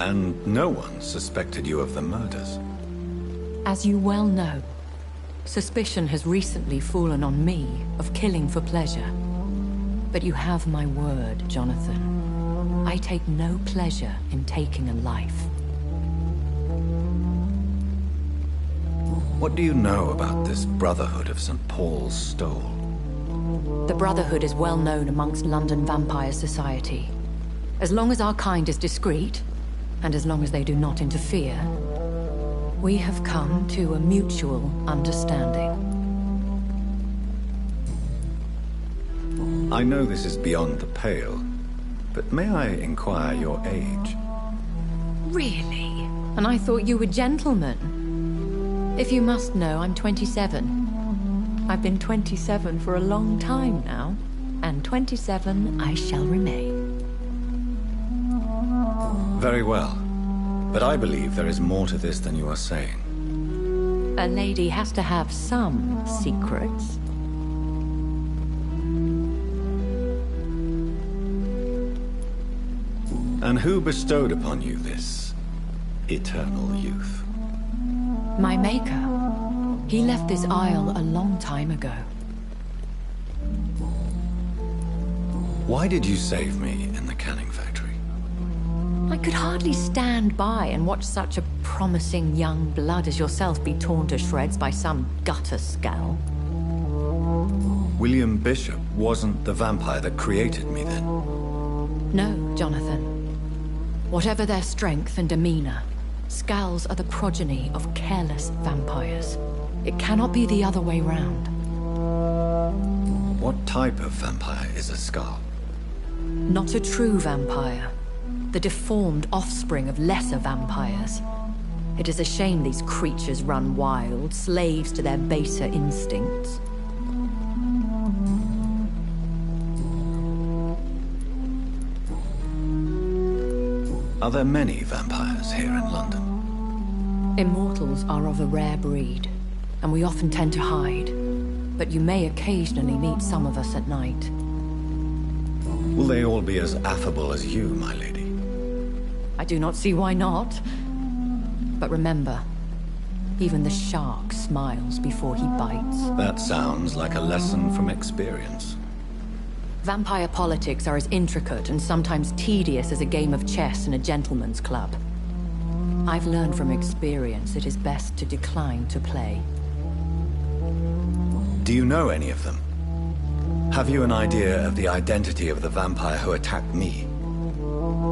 And no one suspected you of the murders? As you well know, suspicion has recently fallen on me of killing for pleasure. But you have my word, Jonathan. I take no pleasure in taking a life. What do you know about this Brotherhood of St. Paul's Stole? The Brotherhood is well known amongst London Vampire Society. As long as our kind is discreet, and as long as they do not interfere, we have come to a mutual understanding. I know this is beyond the pale, but may I inquire your age? Really? And I thought you were gentlemen. If you must know, I'm 27. I've been 27 for a long time now, and 27 I shall remain. Very well. But I believe there is more to this than you are saying. A lady has to have some secrets. And who bestowed upon you this eternal youth? My maker. He left this isle a long time ago. Why did you save me in the canning factory? I could hardly stand by and watch such a promising young blood as yourself be torn to shreds by some gutter scowl. William Bishop wasn't the vampire that created me then? No, Jonathan. Whatever their strength and demeanor, Scowls are the progeny of careless vampires. It cannot be the other way round. What type of vampire is a Scowl? Not a true vampire. The deformed offspring of lesser vampires. It is a shame these creatures run wild, slaves to their baser instincts. Are there many vampires here in London? Immortals are of a rare breed, and we often tend to hide. But you may occasionally meet some of us at night. Will they all be as affable as you, my lady? I do not see why not. But remember, even the shark smiles before he bites. That sounds like a lesson from experience. Vampire politics are as intricate and sometimes tedious as a game of chess in a gentleman's club. I've learned from experience it is best to decline to play. Do you know any of them? Have you an idea of the identity of the vampire who attacked me?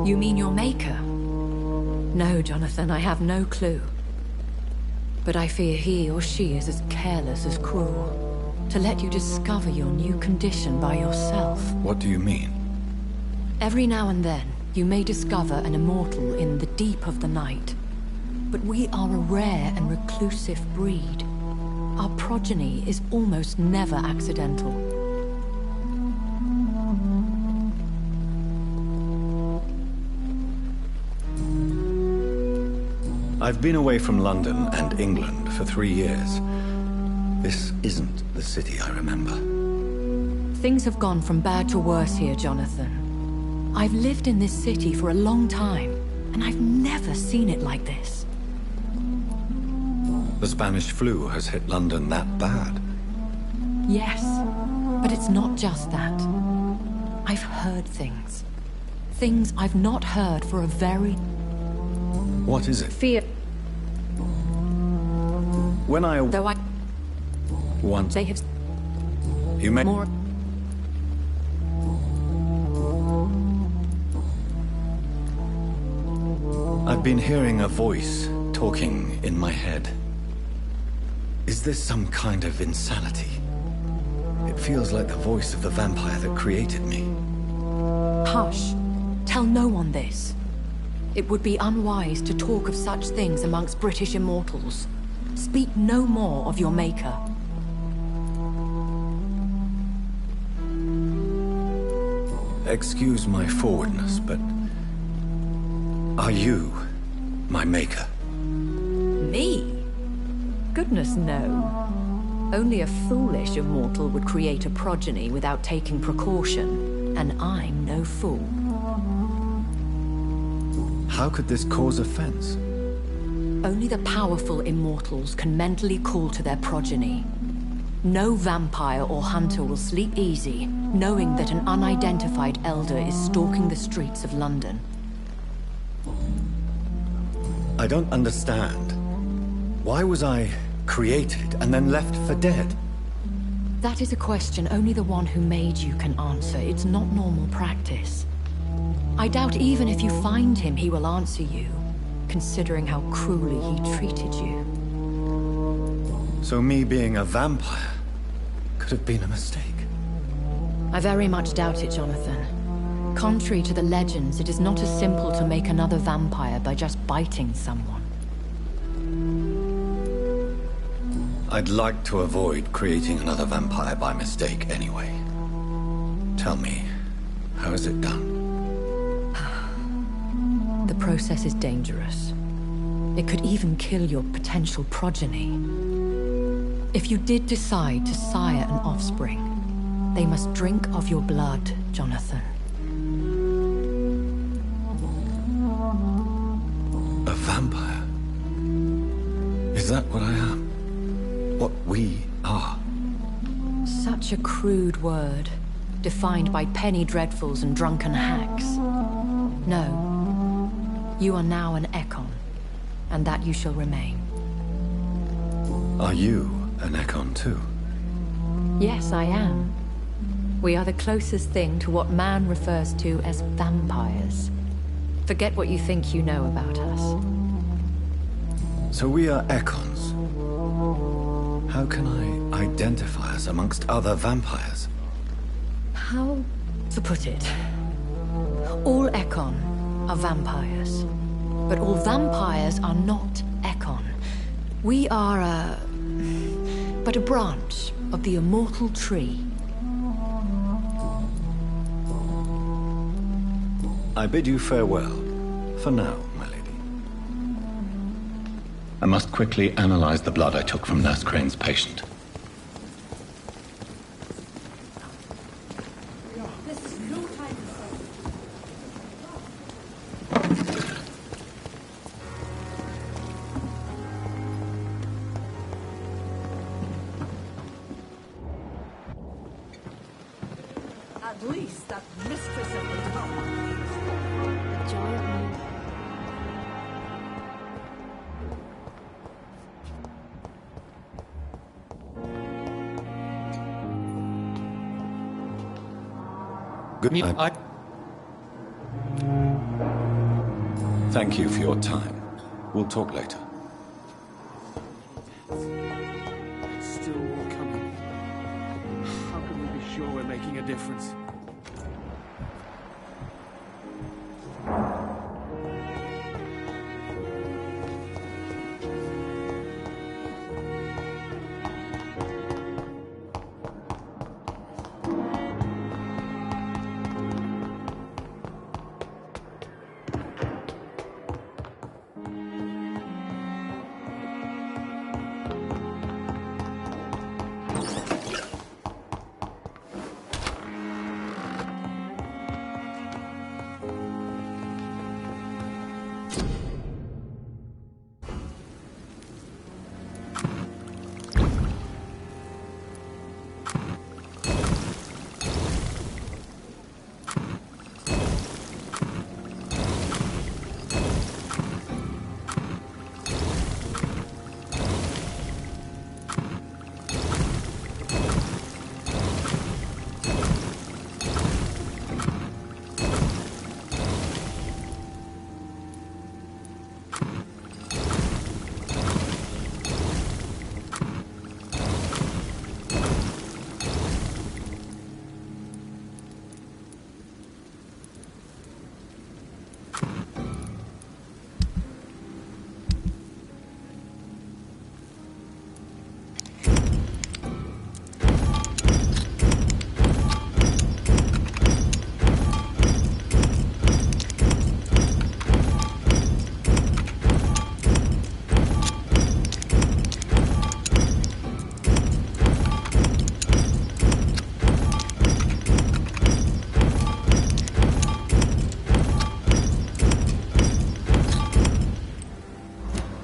You mean your maker? No, Jonathan, I have no clue. But I fear he or she is as careless as cruel. To let you discover your new condition by yourself. What do you mean? Every now and then, you may discover an immortal in the deep of the night. But we are a rare and reclusive breed. Our progeny is almost never accidental. I've been away from London and England for 3 years. This isn't the city I remember. Things have gone from bad to worse here, Jonathan. I've lived in this city for a long time, and I've never seen it like this. The Spanish flu has hit London that bad? Yes, but it's not just that. I've heard things. Things I've not heard for a very... What is it? Fear. When I... Though I... Once... They have... You may... More... I've been hearing a voice talking in my head. Is this some kind of insanity? It feels like the voice of the vampire that created me. Hush. Tell no one this. It would be unwise to talk of such things amongst British immortals. Speak no more of your maker. Excuse my forwardness, but... Are you my maker? Me? Goodness, no. Only a foolish immortal would create a progeny without taking precaution, and I'm no fool. How could this cause offense? Only the powerful immortals can mentally call to their progeny. No vampire or hunter will sleep easy, knowing that an unidentified elder is stalking the streets of London. I don't understand. Why was I created and then left for dead? That is a question only the one who made you can answer. It's not normal practice. I doubt even if you find him, he will answer you, considering how cruelly he treated you. So me being a vampire could have been a mistake. I very much doubt it, Jonathan. Contrary to the legends, it is not as simple to make another vampire by just biting someone. I'd like to avoid creating another vampire by mistake anyway. Tell me, how is it done? The process is dangerous. It could even kill your potential progeny. If you did decide to sire an offspring, they must drink of your blood, Jonathan. A vampire? Is that what I am? What we are? Such a crude word, defined by penny dreadfuls and drunken hacks. No. You are now an Ekon, and that you shall remain. Are you an Ekon too? Yes, I am. We are the closest thing to what man refers to as vampires. Forget what you think you know about us. So we are Ekons. How can I identify us amongst other vampires? How to put it? All Ekon are vampires. But all vampires are not Ekon. We are but a branch of the immortal tree. I bid you farewell, for now, my lady. I must quickly analyze the blood I took from Nurse Crane's patient. This is no time to say. At least that mistress of the town. The giant moon. Good night. Thank you for your time. We'll talk later. It's still all coming. How can we be sure we're making a difference?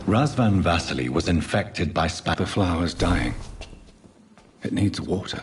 Razvan Vasily was infected by the flowers dying. It needs water.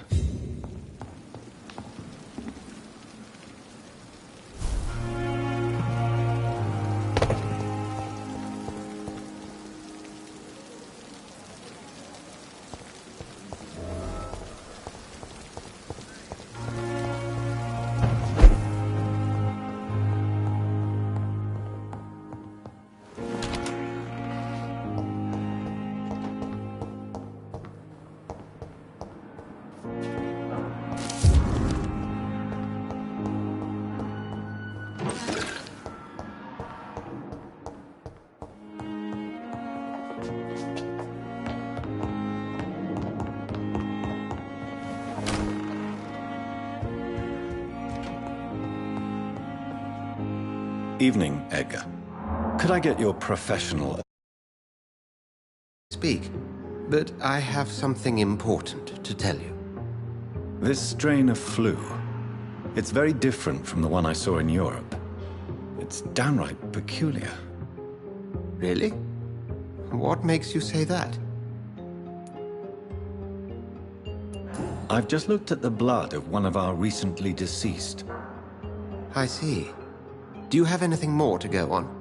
Evening, Edgar. Could I get your professional speak, but I have something important to tell you. This strain of flu, it's very different from the one I saw in Europe. It's downright peculiar. Really? What makes you say that? I've just looked at the blood of one of our recently deceased. I see. Do you have anything more to go on?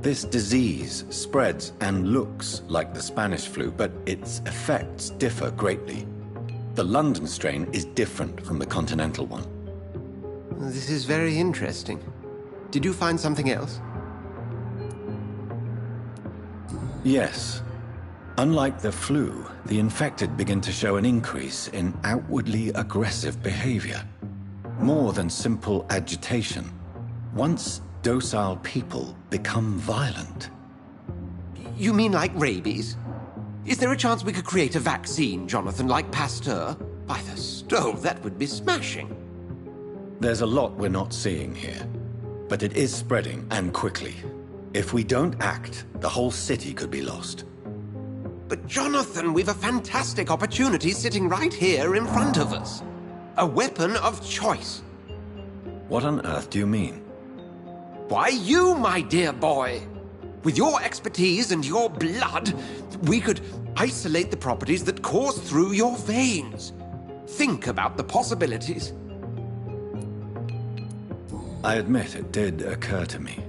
This disease spreads and looks like the Spanish flu, but its effects differ greatly. The London strain is different from the continental one. This is very interesting. Did you find something else? Yes. Unlike the flu, the infected begin to show an increase in outwardly aggressive behavior. More than simple agitation. Once docile people become violent. You mean like rabies? Is there a chance we could create a vaccine, Jonathan, like Pasteur? By the stove, that would be smashing. There's a lot we're not seeing here. But it is spreading, and quickly. If we don't act, the whole city could be lost. But Jonathan, we've a fantastic opportunity sitting right here in front of us. A weapon of choice. What on earth do you mean? Why, you, my dear boy. With your expertise and your blood, we could isolate the properties that course through your veins. Think about the possibilities. I admit it did occur to me.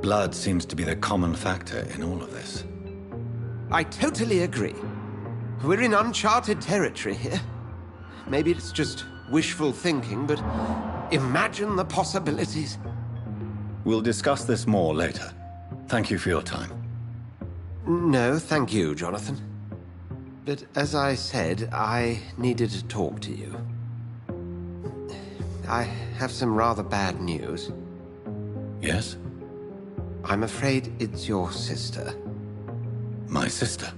Blood seems to be the common factor in all of this. I totally agree. We're in uncharted territory here. Maybe it's just wishful thinking, but imagine the possibilities. We'll discuss this more later. Thank you for your time. No, thank you, Jonathan. But as I said, I needed to talk to you. I have some rather bad news. Yes? I'm afraid it's your sister. My sister?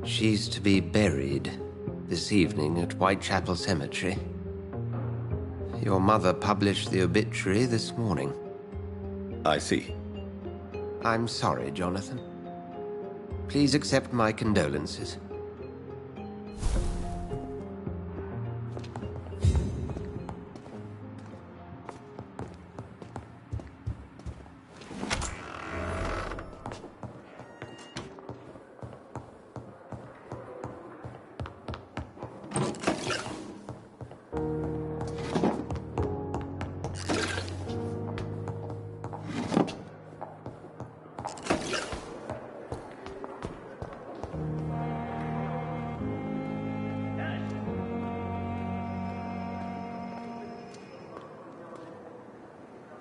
She's to be buried this evening at Whitechapel Cemetery. Your mother published the obituary this morning. I see. I'm sorry, Jonathan. Please accept my condolences.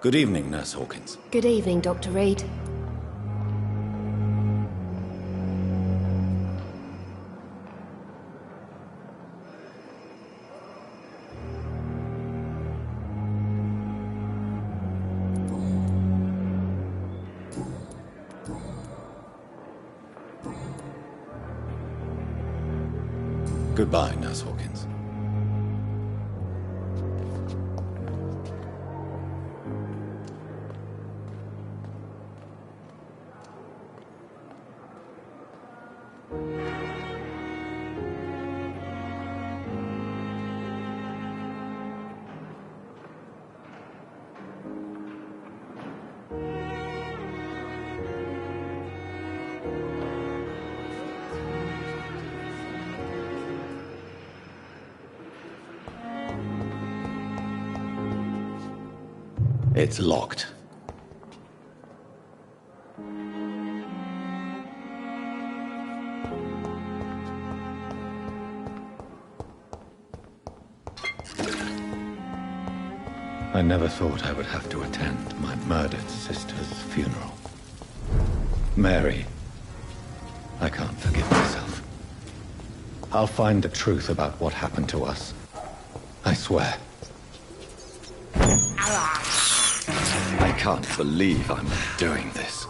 Good evening, Nurse Hawkins. Good evening, Dr. Reed. Goodbye, Nurse Hawkins. It's locked. I never thought I would have to attend my murdered sister's funeral. Mary, I can't forgive myself. I'll find the truth about what happened to us. I swear. I can't believe I'm doing this.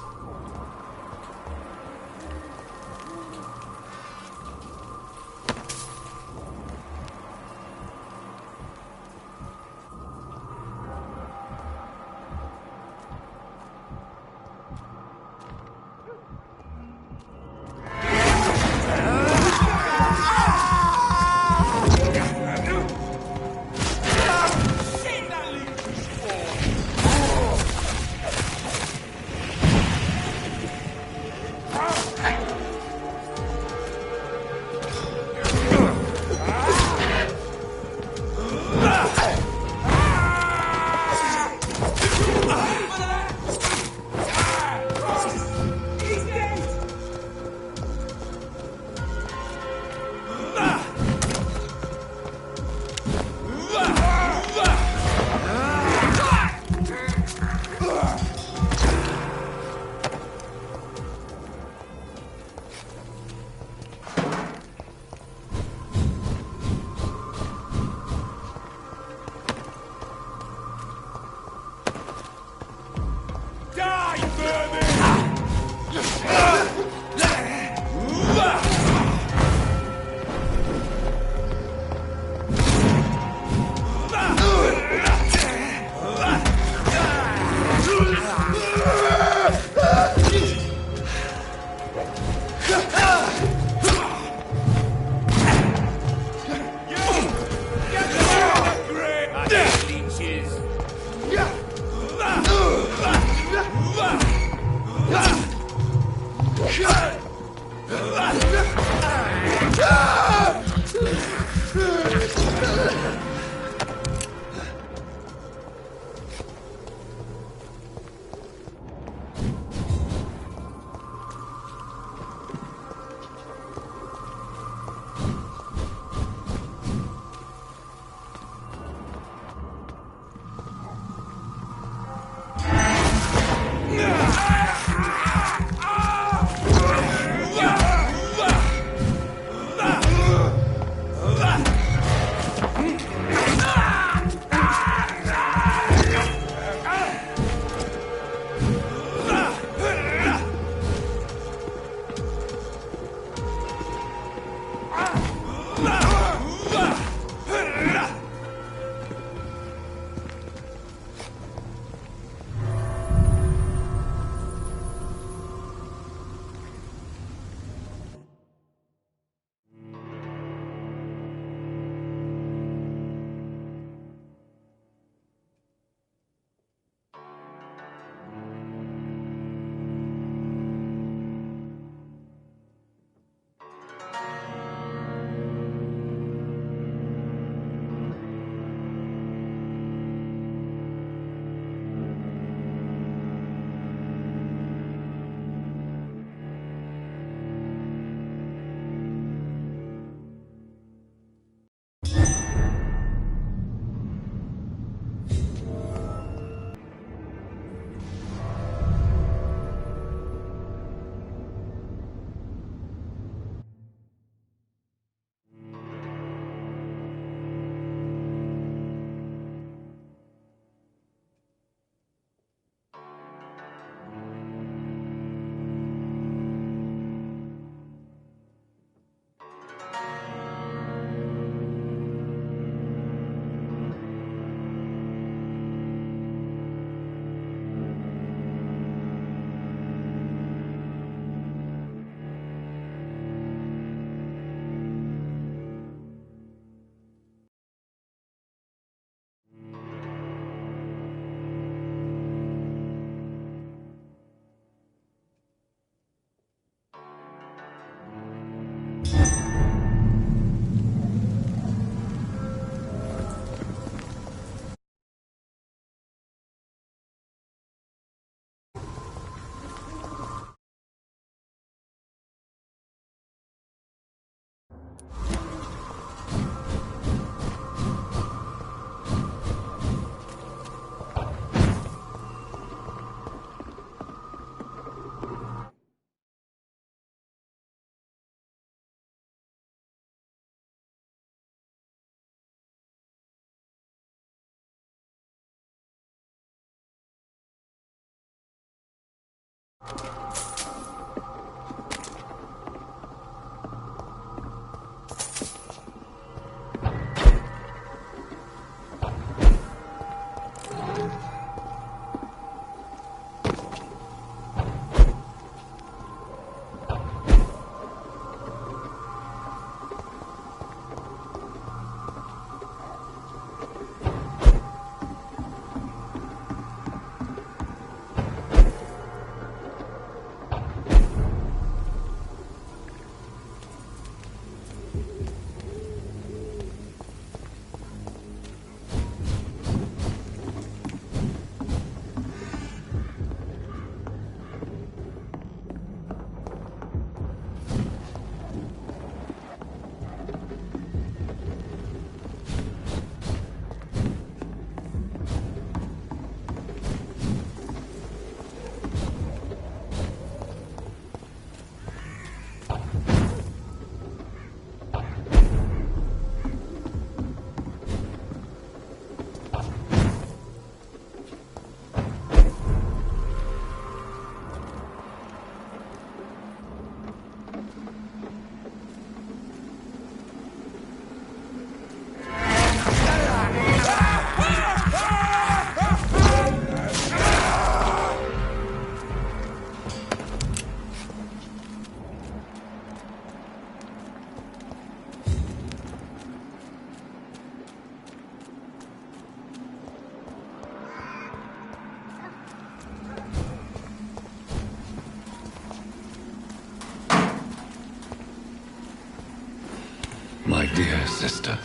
My dear sister,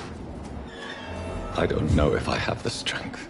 I don't know if I have the strength.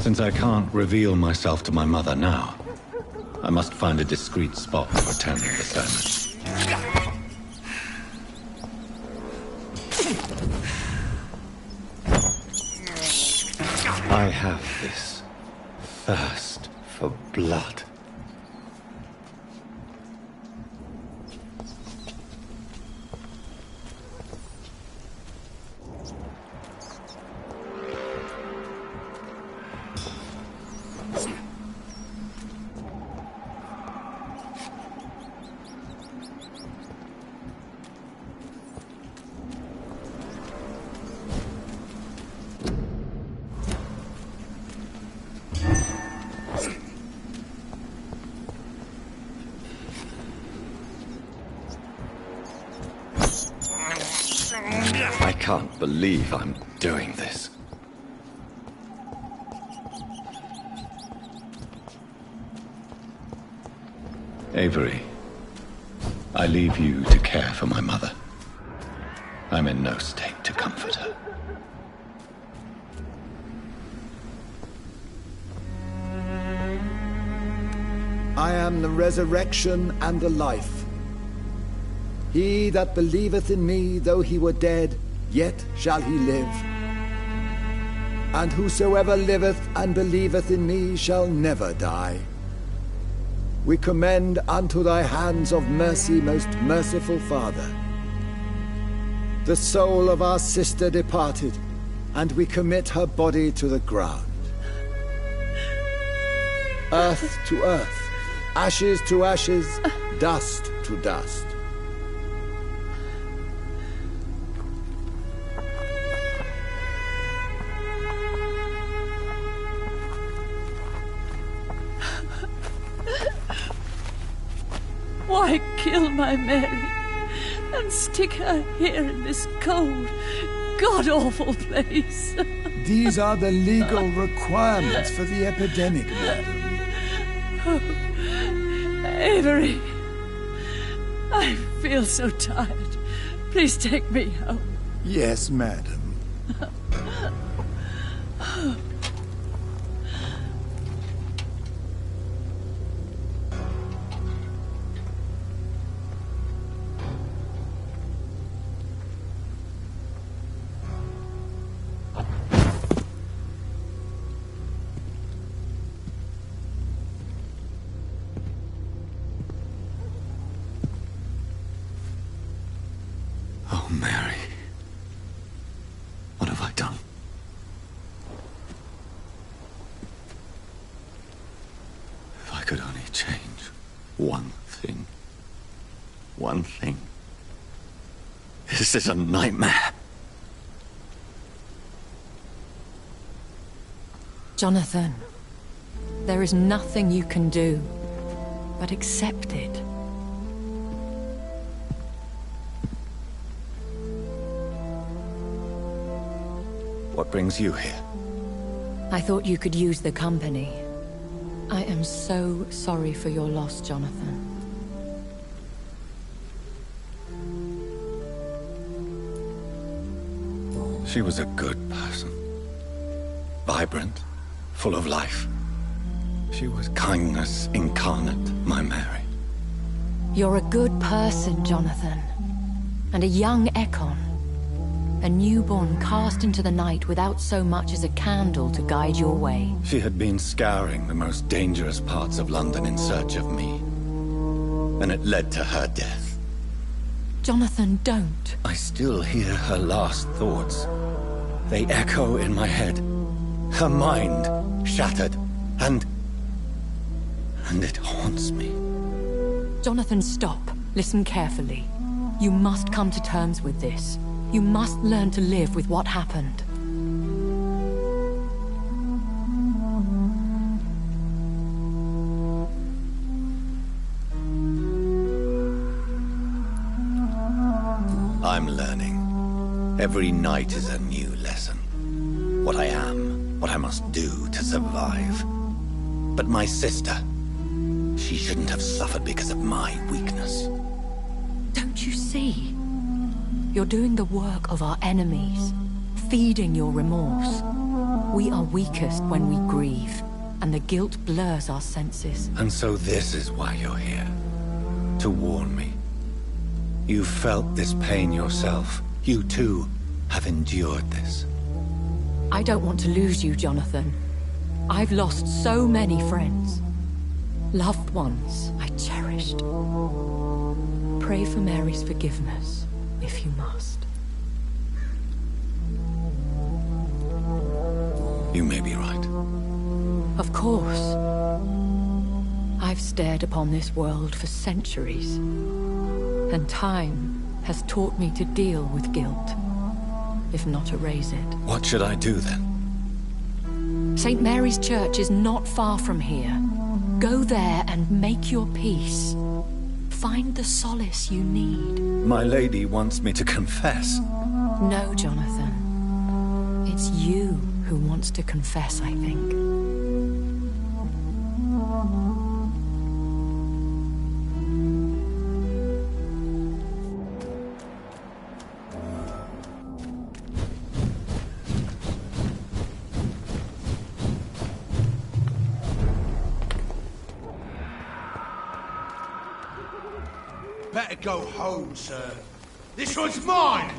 Since I can't reveal myself to my mother now, I must find a discreet spot for attending the sermon. I have this thirst for blood. I can't believe I'm doing this. Avery, I leave you to care for my mother. I'm in no state to comfort her. I am the resurrection and the life. He that believeth in me, though he were dead, yet shall he live. And whosoever liveth and believeth in me shall never die. We commend unto thy hands of mercy, most merciful Father, the soul of our sister departed, and we commit her body to the ground. Earth to earth, ashes to ashes, dust to dust. Why kill my Mary and stick her here in this cold, god-awful place? These are the legal requirements for the epidemic, madam. Oh, Avery, I feel so tired. Please take me home. Yes, madam. Oh, Mary. What have I done? If I could only change one thing. One thing. This is a nightmare. Jonathan, there is nothing you can do but accept it. What brings you here? I thought you could use the company. I am so sorry for your loss, Jonathan. She was a good person. Vibrant, full of life. She was kindness incarnate, my Mary. You're a good person, Jonathan. And a young Ekon. A newborn cast into the night without so much as a candle to guide your way. She had been scouring the most dangerous parts of London in search of me. And it led to her death. Jonathan, don't. I still hear her last thoughts. They echo in my head. Her mind shattered, and it haunts me. Jonathan, stop. Listen carefully. You must come to terms with this. You must learn to live with what happened. I'm learning. Every night is a new lesson. What I am, what I must do to survive. But my sister, she shouldn't have suffered because of my weakness. Don't you see? You're doing the work of our enemies, feeding your remorse. We are weakest when we grieve, and the guilt blurs our senses. And so this is why you're here. To warn me. You've felt this pain yourself. You too have endured this. I don't want to lose you, Jonathan. I've lost so many friends. Loved ones I cherished. Pray for Mary's forgiveness, if you must. You may be right. Of course. I've stared upon this world for centuries, and time has taught me to deal with guilt, if not erase it. What should I do then? St. Mary's Church is not far from here. Go there and make your peace. Find the solace you need. My lady wants me to confess. No, Jonathan. It's you who wants to confess, I think. Better go home, sir. This one's mine!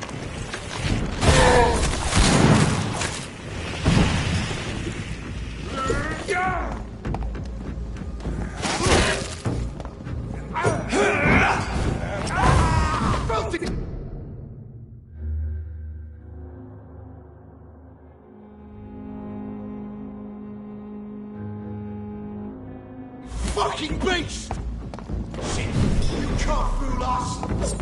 Fucking beast! Shit, you can't fool us!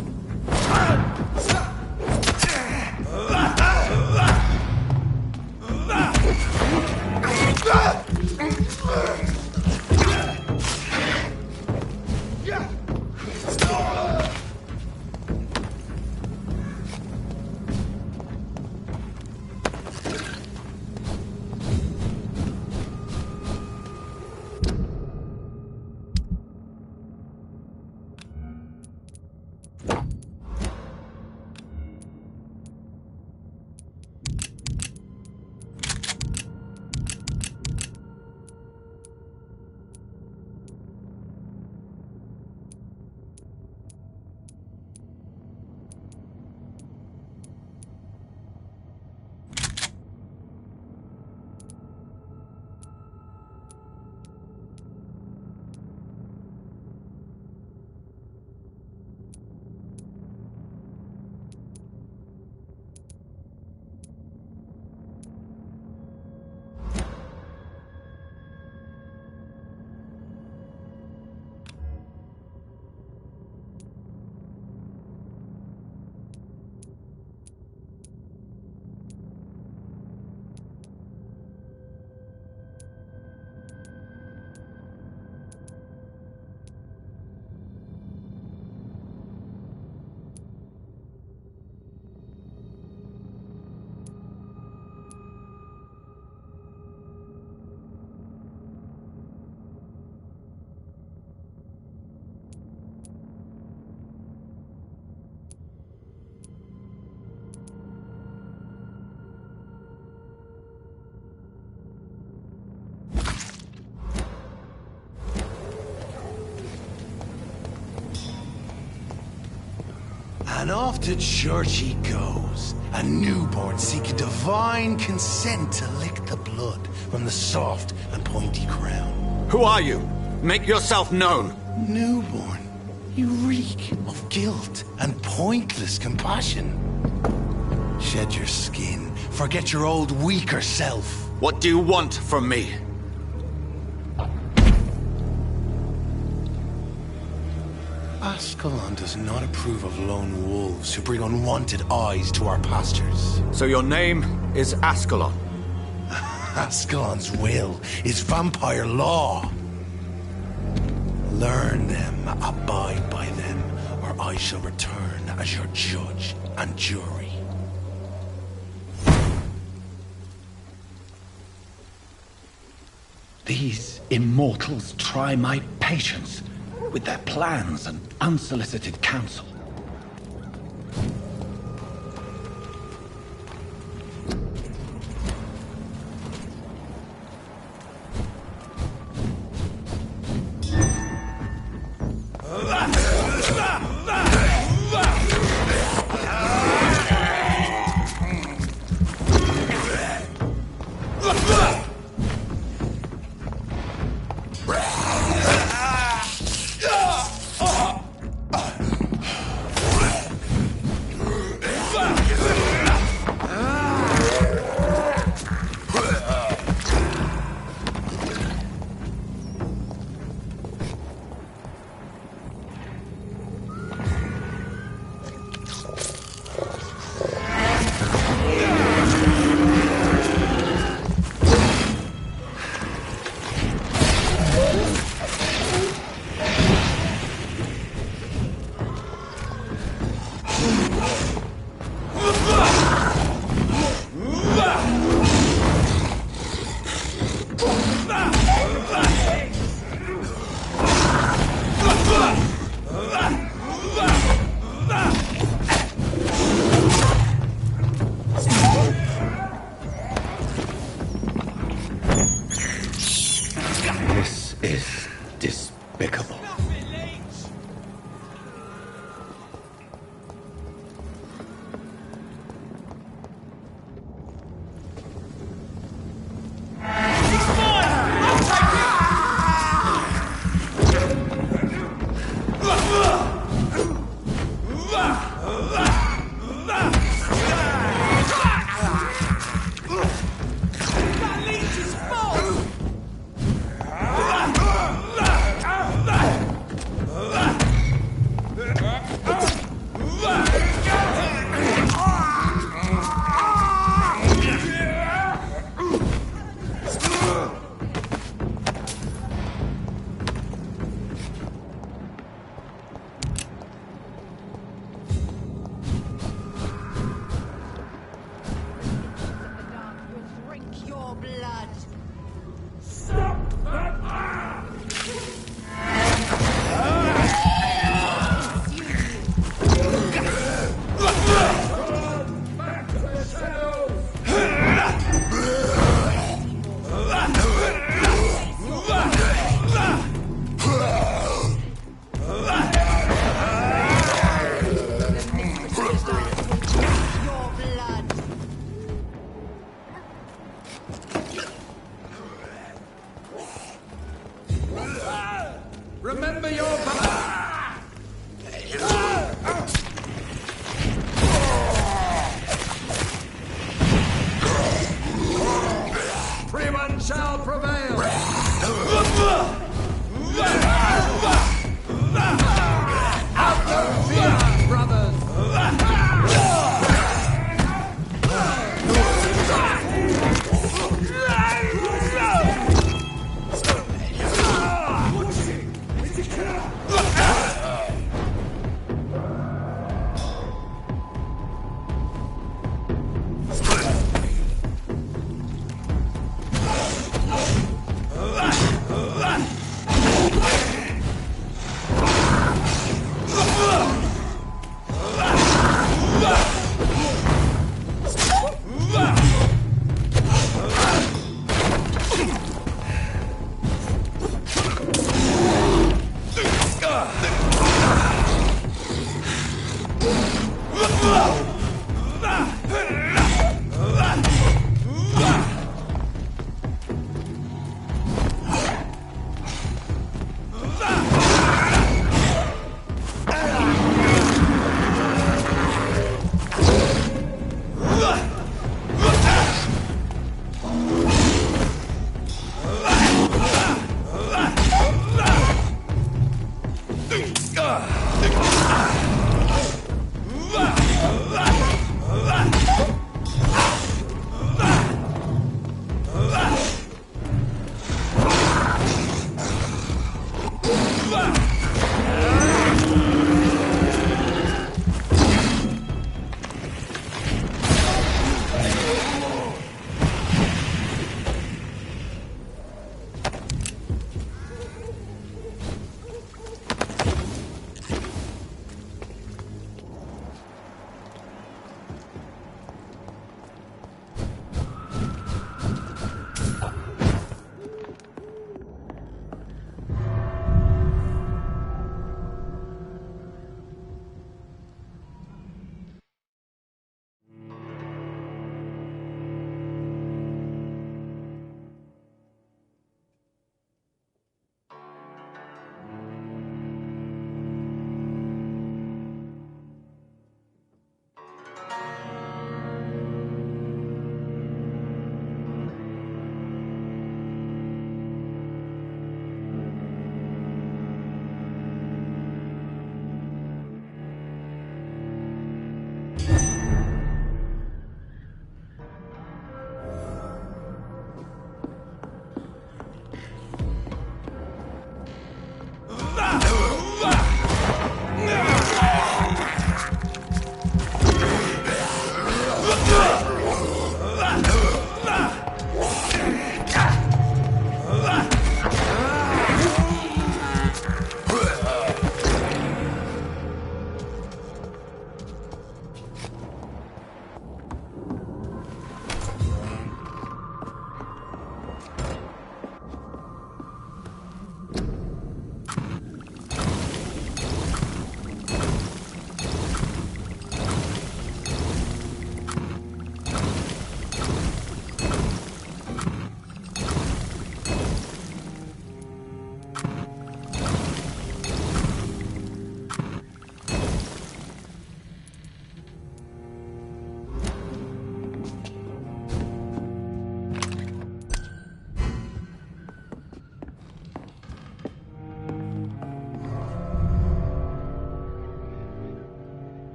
And off to church he goes, a newborn seeking divine consent to lick the blood from the soft and pointy crown. Who are you? Make yourself known. Newborn, you reek of guilt and pointless compassion. Shed your skin, forget your old weaker self. What do you want from me? Ascalon does not approve of lone wolves who bring unwanted eyes to our pastures. So your name is Ascalon? Ascalon's will is vampire law. Learn them, abide by them, or I shall return as your judge and jury. These immortals try my patience with their plans and unsolicited counsel. is despicable. Remember your